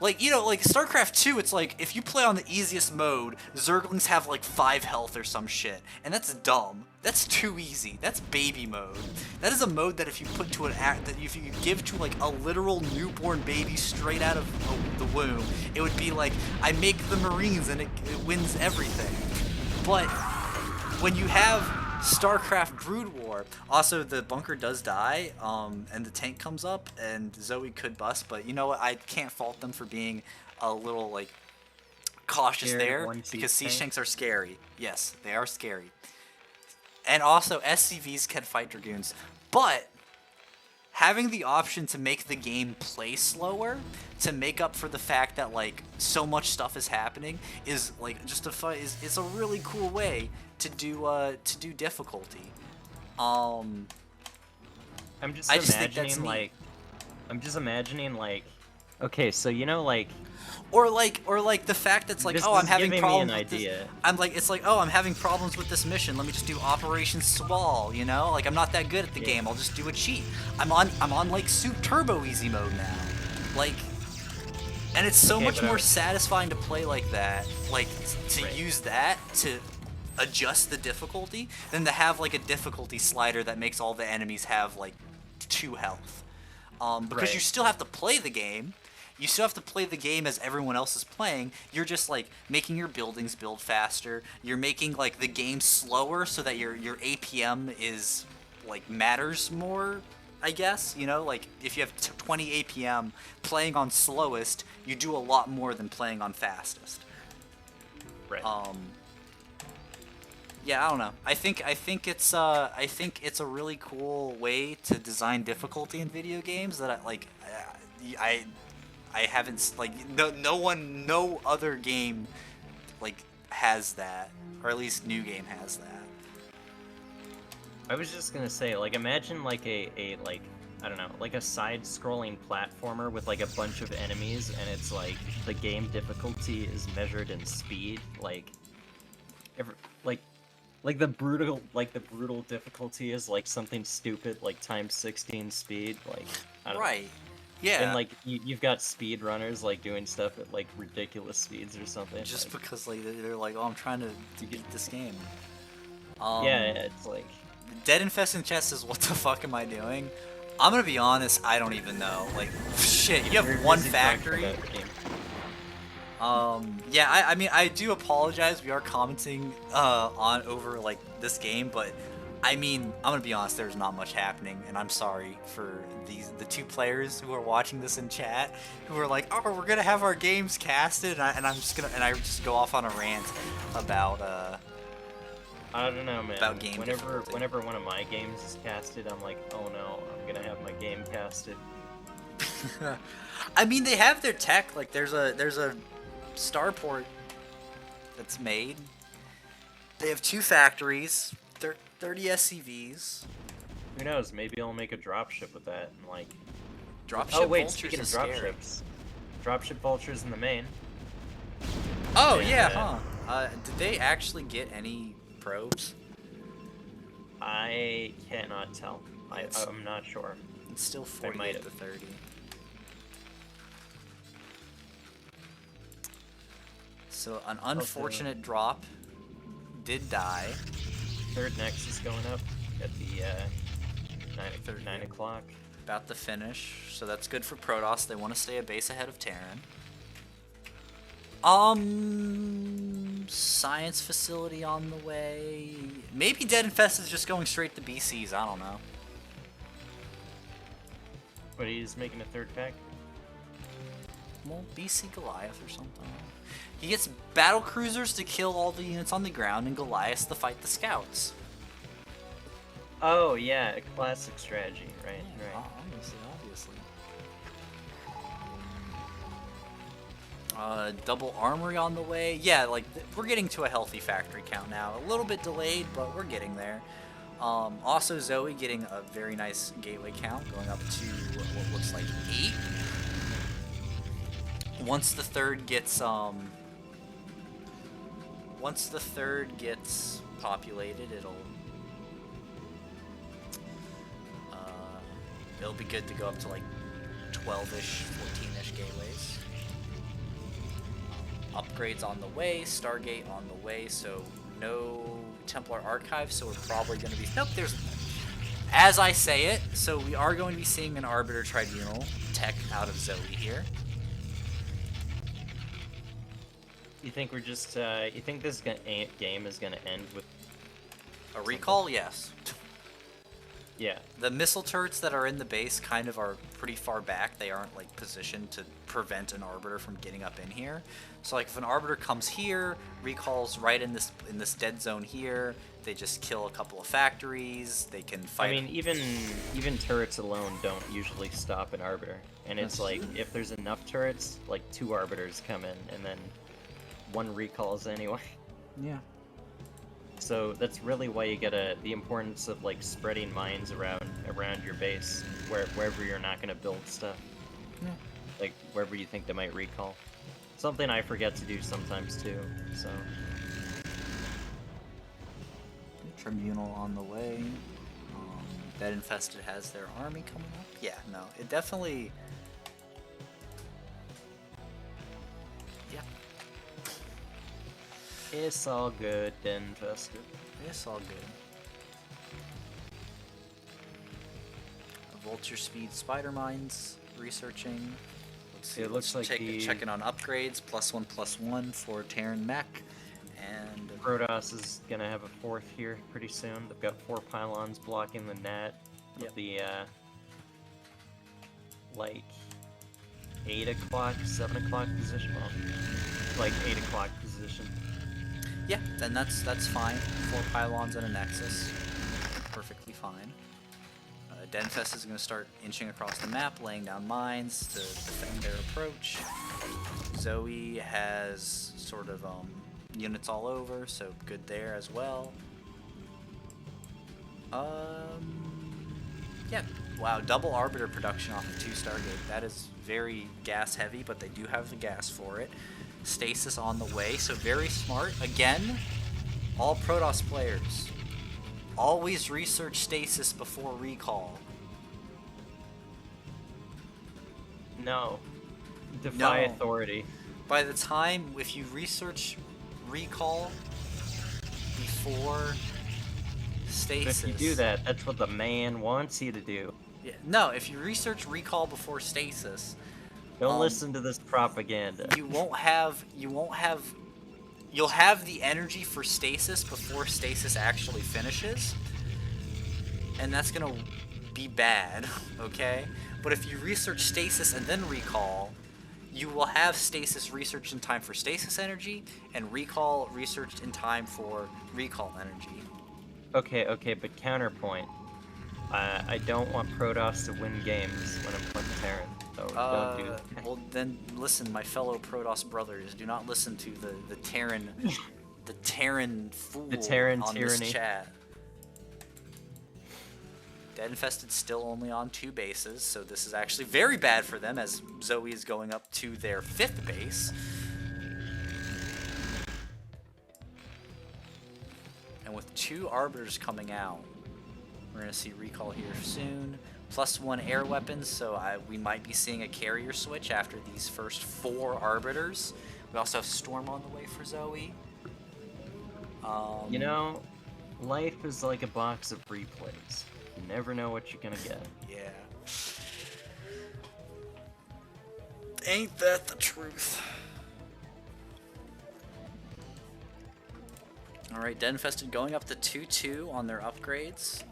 like, you know, like StarCraft 2, it's like if you play on the easiest mode, Zerglings have like 5 health or some shit, and that's dumb. That's too easy. That's baby mode. That is a mode that if you put to an act, that if you give to like a literal newborn baby straight out of the womb, it would be like, I make the Marines and it wins everything. But when you have StarCraft Brood War, also the bunker does die, and the tank comes up, and Zoey could bust, but you know what? I can't fault them for being a little like cautious Scary there one-seat because siege tank. tanks are scary. Yes, they are scary. And also SCVs can fight Dragoons, but having the option to make the game play slower to make up for the fact that like so much stuff is happening is like just a fight is a really cool way to do difficulty. I'm just I just think that's imagining neat. like I'm just imagining like okay, so you know like Or like the fact that's like, This oh, I'm is having giving me problems an with this. idea. I'm like, it's like, oh, I'm having problems with this mission. Let me just do Operation Swall, you know? Like I'm not that good at the Yeah. game. I'll just do a cheat. I'm on like Super Turbo Easy mode now. Like, and it's so Okay, much but more I'm- satisfying to play like that. Like to Right. use that to adjust the difficulty than to have like a difficulty slider that makes all the enemies have like 2 health. Because you Right. still have to play the game. You still have to play the game as everyone else is playing. You're just like making your buildings build faster. You're making like the game slower so that your APM is like matters more, I guess. You know, like if you have 20 APM playing on slowest, you do a lot more than playing on fastest. right. Yeah, I don't know. I think it's a really cool way to design difficulty in video games that I haven't like no other game like has that, or at least new game has that. I was just gonna say, like, imagine like a like I don't know, like a side-scrolling platformer with like a bunch of enemies, and it's like the game difficulty is measured in speed, like the brutal difficulty is like something stupid like times 16 speed, like I don't know. Right. Yeah. And like you've got speed runners like doing stuff at like ridiculous speeds or something. just like, because like they're like, oh, I'm trying to beat this game. yeah, it's like DeadInfested chat says, what the fuck am I doing? I'm gonna be honest, I don't even know. Like, shit, you you're have one busy talking factory. about the game. Yeah, I mean, I do apologize. We are commenting on over like this game, but I mean, I'm gonna be honest. There's not much happening, and I'm sorry for the 2 players who are watching this in chat who are like, oh, we're gonna have our games casted, and I just go off on a rant about I don't know, man. About game whenever difficulty. whenever one of my games is casted, I'm like, oh no, I'm gonna have my game casted. I mean, they have their tech. Like, there's a starport that's made. They have 2 factories, 30 SCVs. Who knows? Maybe I'll make a dropship with that and like. Dropship Oh wait, vultures speaking of is scary. dropships, dropship vultures in the main. Oh And, yeah, huh? Did they actually get any probes? I cannot tell. I'm not sure. It's still I might 48 to have. 30. So an unfortunate drop did die. Third Nexus going up at the 9 o'clock. About to finish, so that's good for Protoss. They want to stay a base ahead of Terran. Science facility on the way. Maybe DeadInfested is just going straight to BCs. I don't know. But he's making a third pack. Well, BC Goliath or something. He gets battle cruisers to kill all the units on the ground, and Goliaths to fight the scouts. Oh yeah, a classic strategy, right? Yeah, Right. Obviously. Double armory on the way. Yeah, like we're getting to a healthy factory count now. A little bit delayed, but we're getting there. Also, Zoey getting a very nice gateway count, going up to what looks like 8. Once the third gets populated, it'll be good to go up to like 12-ish, 14-ish gateways. Upgrades on the way, Stargate on the way, so no Templar Archive, so we're probably going to be... Nope, there's... As I say it, so we are going to be seeing an Arbiter Tribunal tech out of Zoey here. You think we're just? You think this game is gonna end with A recall? Yes. Yeah. The missile turrets that are in the base kind of are pretty far back. They aren't like positioned to prevent an Arbiter from getting up in here. So like if an Arbiter comes here, recalls right in this dead zone here, they just kill a couple of factories. They can fight. I mean, even turrets alone don't usually stop an Arbiter, and it's like if there's enough turrets, like 2 Arbiters come in, and then 1 recalls anyway. Yeah. So that's really why you get the importance of like spreading mines around your base, wherever you're not gonna build stuff. Yeah. Like wherever you think they might recall. Something I forget to do sometimes too. So. Tribunal on the way. DeadInfested has their army coming up. Yeah, no, it definitely. Yeah. It's all good, DeadInfested. It's all good. Vulture speed spider mines researching. Let's see. It looks like checking on upgrades. +1/+1 for Terran mech, and Protoss is gonna have a 4th here pretty soon. They've got 4 pylons blocking the net. Yep. The like 8 o'clock, 7 o'clock position. Well, like 8 o'clock position. yeah, then that's fine. 4 pylons and a nexus, perfectly fine. DeadInfested is going to start inching across the map, laying down mines to defend their approach. Zoey has sort of units all over, so good there as well. Yeah, wow, double Arbiter production off of 2 Stargate. That is very gas heavy, but they do have the gas for it. Stasis on the way, so very smart. Again, all Protoss players, always research stasis before recall. No. Defy No. authority. By the time, if you research recall before stasis... If you do that, that's what the man wants you to do. Yeah, no, if you research recall before stasis... Don't listen to this propaganda. You'll have the energy for stasis before stasis actually finishes, and that's gonna be bad, okay? But if you research stasis and then recall, you will have stasis researched in time for stasis energy, and recall researched in time for recall energy. Okay, but counterpoint. I don't want Protoss to win games when I'm playing Terran, so don't do that. Well then, listen, my fellow Protoss brothers, do not listen to the Terran, the Terran fool The Terran on tyranny. this chat. DeadInfested's still only on 2 bases, so this is actually very bad for them as Zoey is going up to their 5th base. And with 2 Arbiters coming out, we're going to see recall here soon. +1 air weapons, so we might be seeing a carrier switch after these first 4 arbiters. We also have Storm on the way for Zoey. You know, life is like a box of replays. You never know what you're gonna get. Yeah. Ain't that the truth? Alright, DeadInfested going up to 2-2 on their upgrades.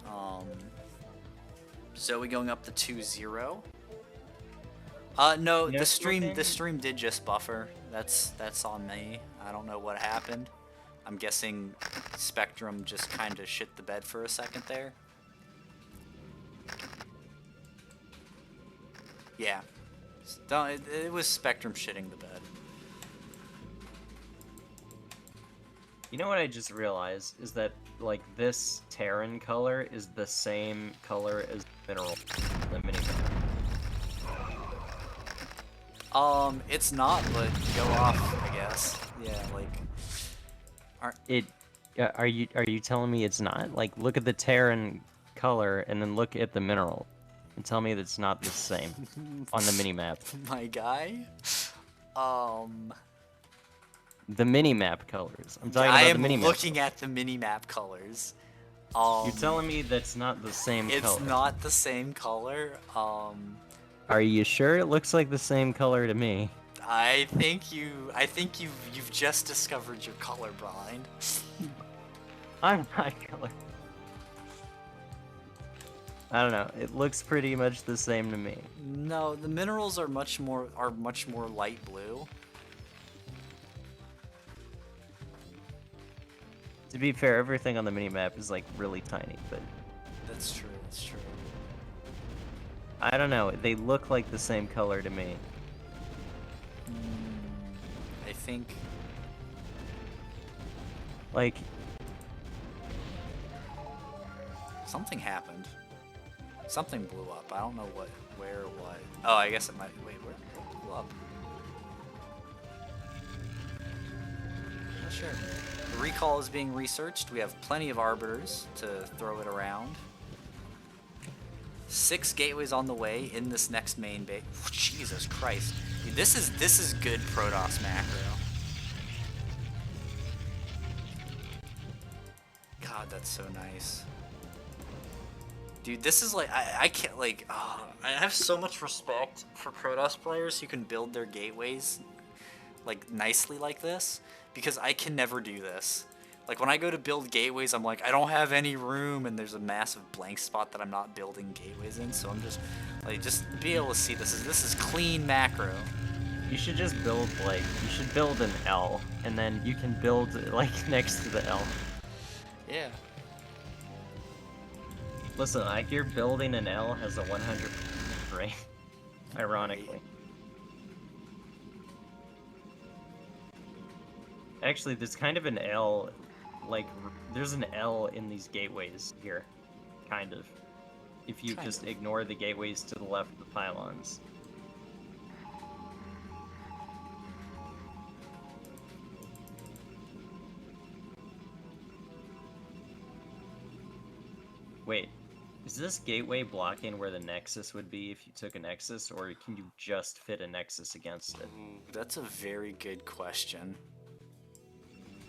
Zoey going up to 2-0. No, You know the stream something? did just buffer. That's on me. I don't know what happened. I'm guessing Spectrum just kind of shit the bed for a second there. Yeah. It was Spectrum shitting the bed. You know what I just realized is that like this Terran color is the same color as mineral, the minimap. It's not, but go off, I guess. Yeah, like. Are you telling me it's not? Like, look at the Terran color and then look at the mineral, and tell me that it's not the same on the minimap. My guy. The minimap colors. I'm talking I about am the minimap. looking at the minimap colors. You're telling me that's not the same it's color. not the same color. Are you sure? It looks like the same color to me. I think you've just discovered you're colorblind. I'm not color. I don't know. It looks pretty much the same to me. No, the minerals are much more light blue. To be fair, everything on the minimap is like really tiny, but That's true. That's true. I don't know. They look like the same color to me. I think. Like, Something happened. Something blew up. I don't know where, what. Oh, I guess it might. Wait, where it blew up? Not sure. The recall is being researched. We have plenty of arbiters to throw it around. 6 gateways on the way in this next main base. Jesus Christ. Dude, this is good Protoss macro. God, that's so nice. Dude, this is like, I can't, like, I have so much respect for Protoss players who can build their gateways, like, nicely like this, because I can never do this. Like, when I go to build gateways, I'm like, I don't have any room, and there's a massive blank spot that I'm not building gateways in, so I'm just, like, just be able to see this is clean macro. you should just build like, you should build an L, and then you can build like next to the L. Yeah. Listen, I hear building an L has a 100 rate, ironically. Actually, there's kind of an L, like, there's an L in these gateways here, kind of. If you just ignore the gateways to the left of the pylons. Wait, is this gateway blocking where the Nexus would be if you took a Nexus, or can you just fit a Nexus against it? That's a very good question.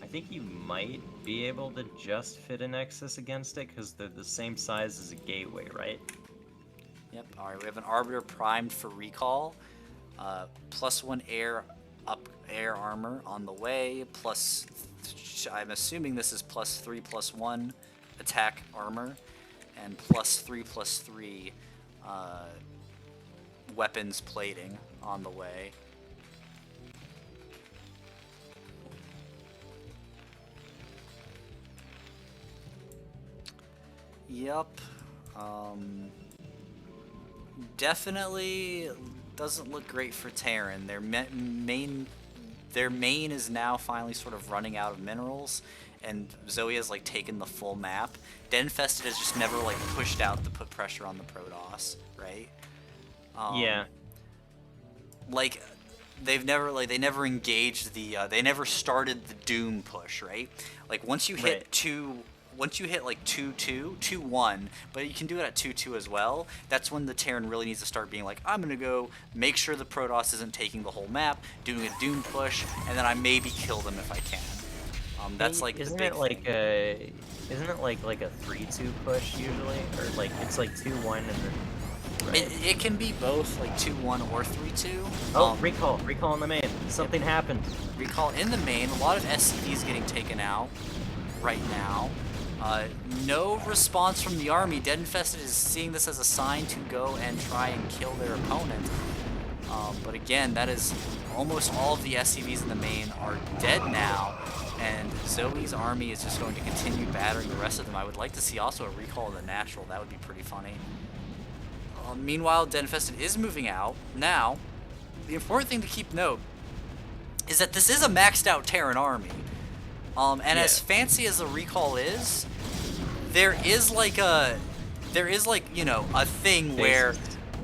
I think you might be able to just fit a Nexus against it, because they're the same size as a gateway, right? Yep, alright, we have an Arbiter primed for recall. +1 air armor on the way, plus, I'm assuming this is +3/+1 attack armor, and +3/+3 weapons plating on the way. Yup. Definitely doesn't look great for Terran. Their main is now finally sort of running out of minerals, and Zoey has like taken the full map. DeadInfested has just never like pushed out to put pressure on the Protoss, right? Yeah. Like they never engaged the they never started the Doom push, right? Like once you hit Right. once you hit like 2-2, 2-1, but you can do it at 2-2 as well. That's when the Terran really needs to start being like, I'm gonna go make sure the Protoss isn't taking the whole map, doing a Doom push, and then I maybe kill them if I can. That's like isn't the big it like thing. isn't it like a 3-2 push usually, or like it's like 2-1 and then right? It can be both like 2-1 or 3-2. Oh, recall in the main. Something happened. Recall in the main. A lot of SCVs getting taken out right now. No response from the army. DeadInfested is seeing this as a sign to go and try and kill their opponent. But again, that is almost all of the SCVs in the main are dead now, and Zoey's army is just going to continue battering the rest of them. I would like to see also a recall of the natural. That would be pretty funny. Meanwhile, DeadInfested is moving out. Now, the important thing to keep note is that this is a maxed out Terran army. And as fancy as the recall is, there is like, you know, a thing where,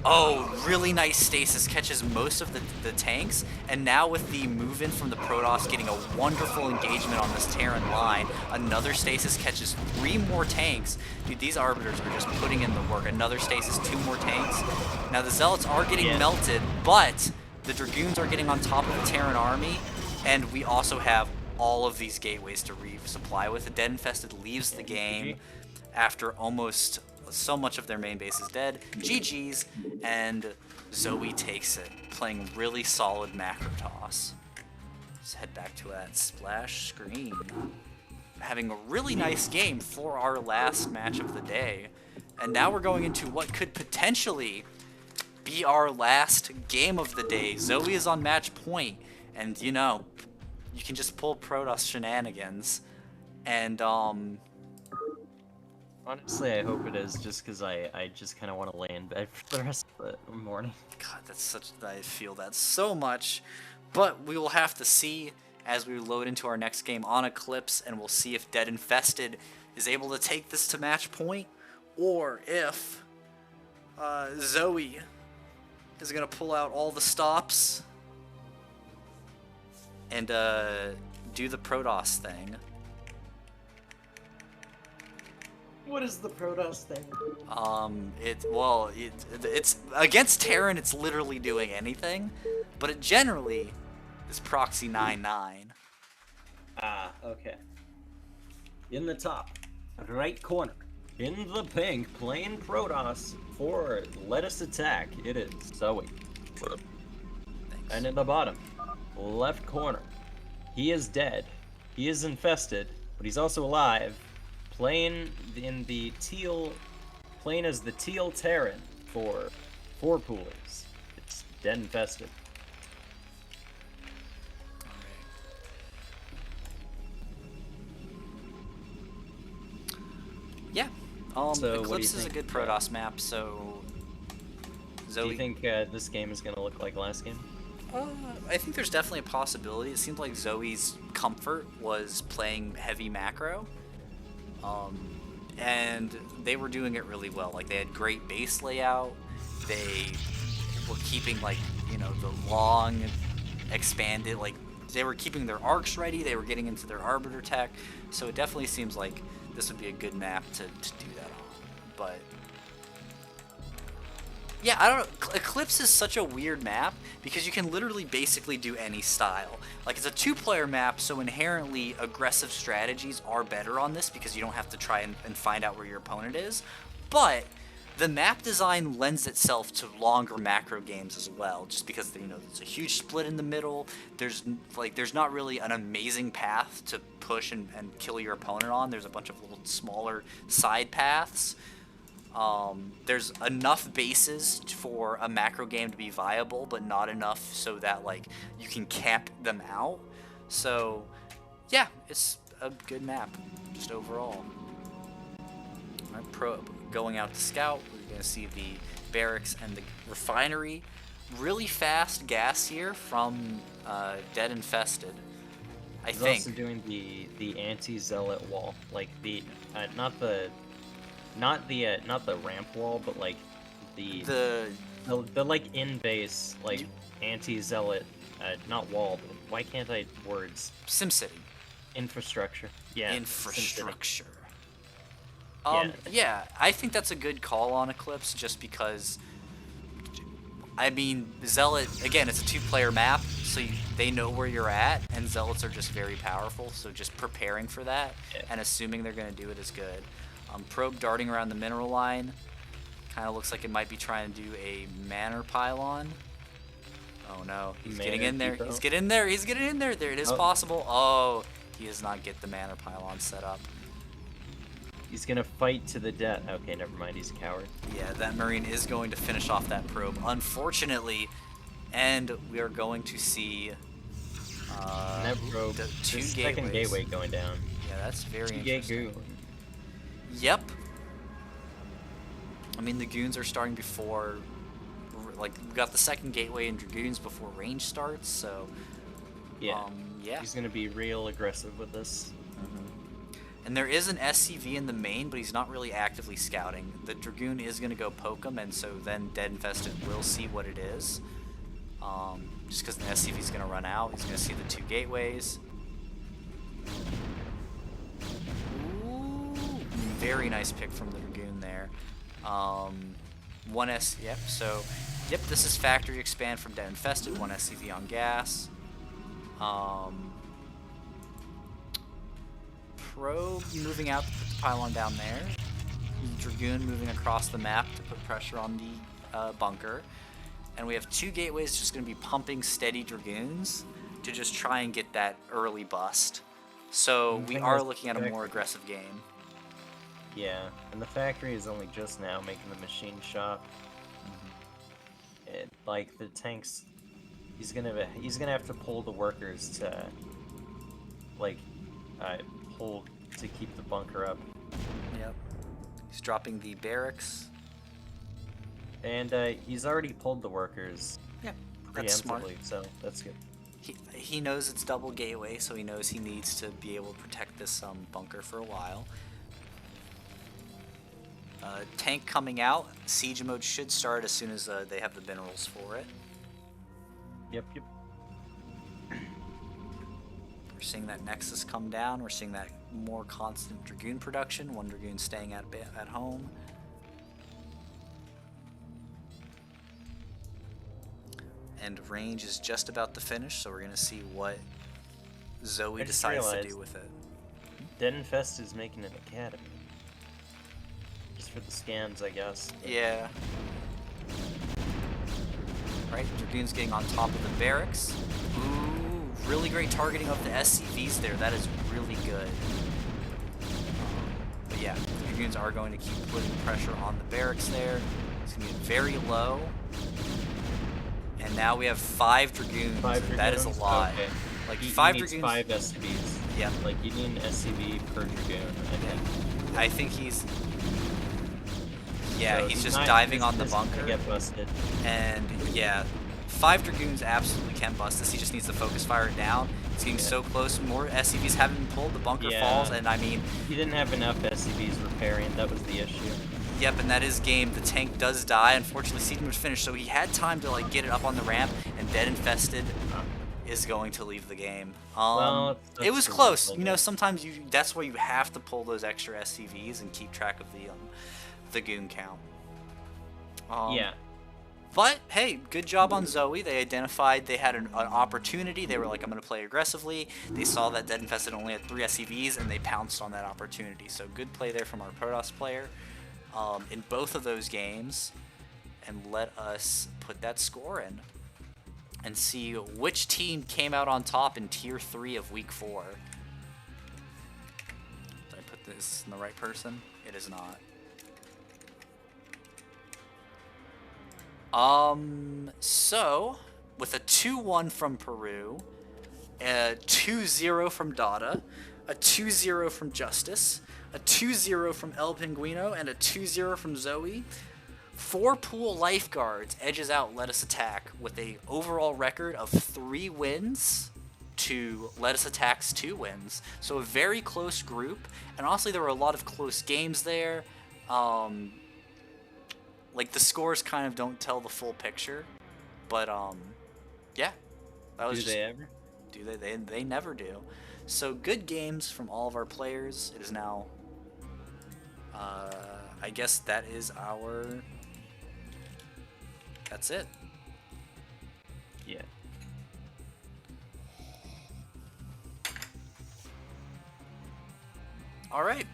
oh, really nice stasis catches most of the tanks, and now with the move-in from the Protoss getting a wonderful engagement on this Terran line, another stasis catches 3 more tanks. Dude, these Arbiters are just putting in the work. Another stasis, 2 more tanks. Now the Zealots are getting melted, but the Dragoons are getting on top of the Terran army, and we also have all of these gateways to resupply with. The DeadInfested leaves the game after almost so much of their main base is dead. GG's, and Zoey takes it, playing really solid macro toss. Let's head back to that splash screen. Having a really nice game for our last match of the day. And now we're going into what could potentially be our last game of the day. Zoey is on match point, and you know, you can just pull Protoss shenanigans. And honestly, I hope it is, just because I just kind of want to lay in bed for the rest of the morning. God, that's such... I feel that so much. But we will have to see as we load into our next game on Eclipse, and we'll see if DeadInfested is able to take this to match point, or if Zoey is going to pull out all the stops and do the Protoss thing. What is the Protoss thing? It's against Terran. It's literally doing anything, but it generally is proxy 9-9. Ah, okay. In the top right corner, in the pink, playing Protoss for Let Us Attack, it is Zoey. Thanks. And in the bottom left corner, he is dead. He is infested, but he's also alive. Playing in the teal, playing as the teal Terran for 4 poolers. It's DeadInfested. Yeah. So Eclipse is a good Protoss map, so Zoey... Do you think this game is going to look like last game? I think there's definitely a possibility. It seems like Zoey's comfort was playing heavy macro. And they were doing it really well. Like, they had great base layout. They were keeping, like, you know, the long, expanded, like, they were keeping their arcs ready. They were getting into their Arbiter tech. So it definitely seems like this would be a good map to do that on. But yeah, I don't know. Eclipse is such a weird map because you can literally basically do any style. Like, it's a 2-player map, so inherently aggressive strategies are better on this because you don't have to try and find out where your opponent is. But the map design lends itself to longer macro games as well, just because, you know, there's a huge split in the middle. There's not really an amazing path to push and kill your opponent on. There's a bunch of little smaller side paths. There's enough bases for a macro game to be viable, but not enough so that, like, you can camp them out. So, yeah, it's a good map, just overall. Alright, going out to scout, we're going to see the barracks and the refinery. Really fast gas here from DeadInfested, I He's think. also doing the anti-zealot wall, like the not the ramp wall, but like the like in base, like anti-zealot, not wall, but why can't I words? SimCity. Infrastructure. Yeah. Infrastructure. Yeah, I think that's a good call on Eclipse, just because, I mean, Zealot, again, it's a 2-player map, so they know where you're at, and Zealots are just very powerful, so just preparing for that and assuming they're going to do it is good. Probe darting around the mineral line, kind of looks like it might be trying to do a Manor Pylon. Oh no, he's getting in there, he's getting in there, he's getting in there, there it is possible. Oh, he does not get the Manor Pylon set up. He's gonna fight to the death. Okay, never mind. He's a coward. Yeah, that Marine is going to finish off that probe, unfortunately, and we are going to see That probe, the 2 gateways. second gateway going down. Yeah, that's very 2 interesting. goon. Yep. I mean, the goons are starting before, like, we got the second gateway and Dragoons before range starts, so Yeah. yeah. He's gonna be real aggressive with this. And there is an SCV in the main, but he's not really actively scouting. The Dragoon is going to go poke him, and so then DeadInfested will see what it is. Just because the SCV is going to run out. He's going to see the 2 gateways. Ooh, very nice pick from the Dragoon there. Yep, so, yep, this is factory expand from DeadInfested, 1 SCV on gas. Probe moving out to put the pylon down there. Dragoon moving across the map to put pressure on the bunker. And we have 2 gateways just going to be pumping steady Dragoons to just try and get that early bust. So we are looking at a more aggressive game. Yeah, and the factory is only just now making the machine shop. Like the tanks, he's gonna have to pull the workers to like hold to keep the bunker up. Yep. He's dropping the barracks. And he's already pulled the workers. Yeah, that's smart. So that's good. He knows it's double gateway, so he knows he needs to be able to protect this bunker for a while. Tank coming out. Siege mode should start as soon as they have the minerals for it. Yep. We're seeing that Nexus come down. We're seeing that more constant Dragoon production. 1 Dragoon staying at home. And range is just about to finish, so we're going to see what Zoey decides to do with it. DeadInfested is making an academy. Just for the scans, I guess. Yeah. Right, Dragoon's getting on top of the barracks. Ooh, really great targeting of the SCVs there. That is really good. But yeah, the Dragoons are going to keep putting pressure on the barracks there. It's going to get very low. And now we have 5 Dragoons. 5 Dragoons? That is a lot. Okay. Like He 5 needs Dragoons. 5 SCVs. Yeah. Like you need an SCV per Dragoon, I think. I think he's. Yeah, So he's just not- diving on the this is gonna bunker. Get busted. And yeah, 5 Dragoons absolutely can bust this. He just needs to focus fire it down. He's getting so close. More SCVs haven't been pulled. The bunker falls, and I mean. He didn't have enough SCVs repairing. That was the issue. Yep, and that is game. The tank does die. Unfortunately, Siege was finished, so he had time to like get it up on the ramp, and DeadInfested is going to leave the game. Well, it was that's close. like You know, sometimes that's why you have to pull those extra SCVs and keep track of the goon count. Yeah. But hey, good job on Zoey. They identified they had an opportunity. They were like, I'm going to play aggressively. They saw that DeadInfested only had 3 SCVs, and they pounced on that opportunity. So good play there from our Protoss player in both of those games. And let us put that score in and see which team came out on top in Tier 3 of Week 4. Did I put this in the right person? It is not. So, with a 2-1 from Peru, a 2-0 from Dada, a 2-0 from Justice, a 2-0 from elpinguino, and a 2-0 from Zoey, 4-pool Lifeguards edges out Let Us Attack with a overall record of 3 wins to Let Us Attack's 2 wins. So a very close group, and honestly there were a lot of close games there. Like, the scores kind of don't tell the full picture, but, yeah. That was Do they ever? Do they? They never do. So, good games from all of our players. It is now I guess that is that's it. Yeah. All right.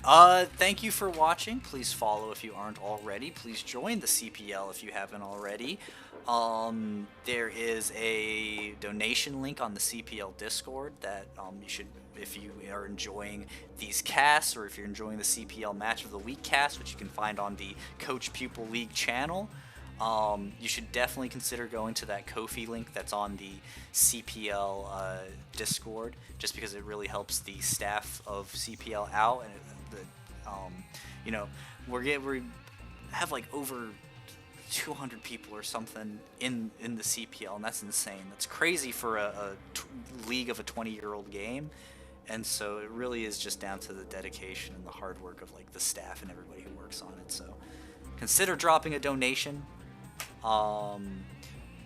Thank you for watching. Please follow if you aren't already. Please join the CPL if you haven't already. There is a donation link on the CPL Discord that you should, if you are enjoying these casts or if you're enjoying the CPL Match of the Week cast, which you can find on the Coach-Pupil League channel. You should definitely consider going to that Ko-fi link that's on the CPL Discord, just because it really helps the staff of CPL out, and you know, we have like over 200 people or something in the CPL, and that's insane. That's crazy for a league of a 20-year-old game, and so it really is just down to the dedication and the hard work of like the staff and everybody who works on it. So consider dropping a donation.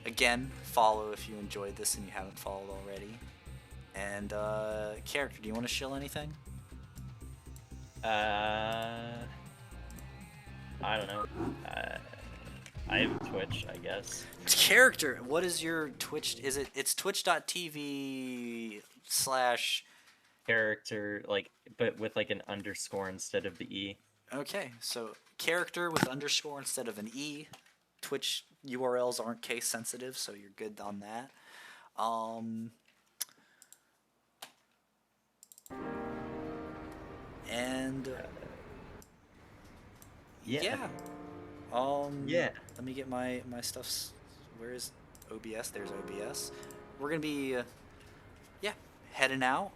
Again, follow if you enjoyed this and you haven't followed already. And character, do you want to shill anything? I don't know. I have Twitch, I guess. Character, what is your Twitch? It's twitch.tv/ character, like, but with like an underscore instead of the E. Okay, so character with underscore instead of an E. Twitch URLs aren't case sensitive, so you're good on that. And Yeah. yeah. Let me get my stuff. Where is OBS? There's OBS. We're gonna be heading out.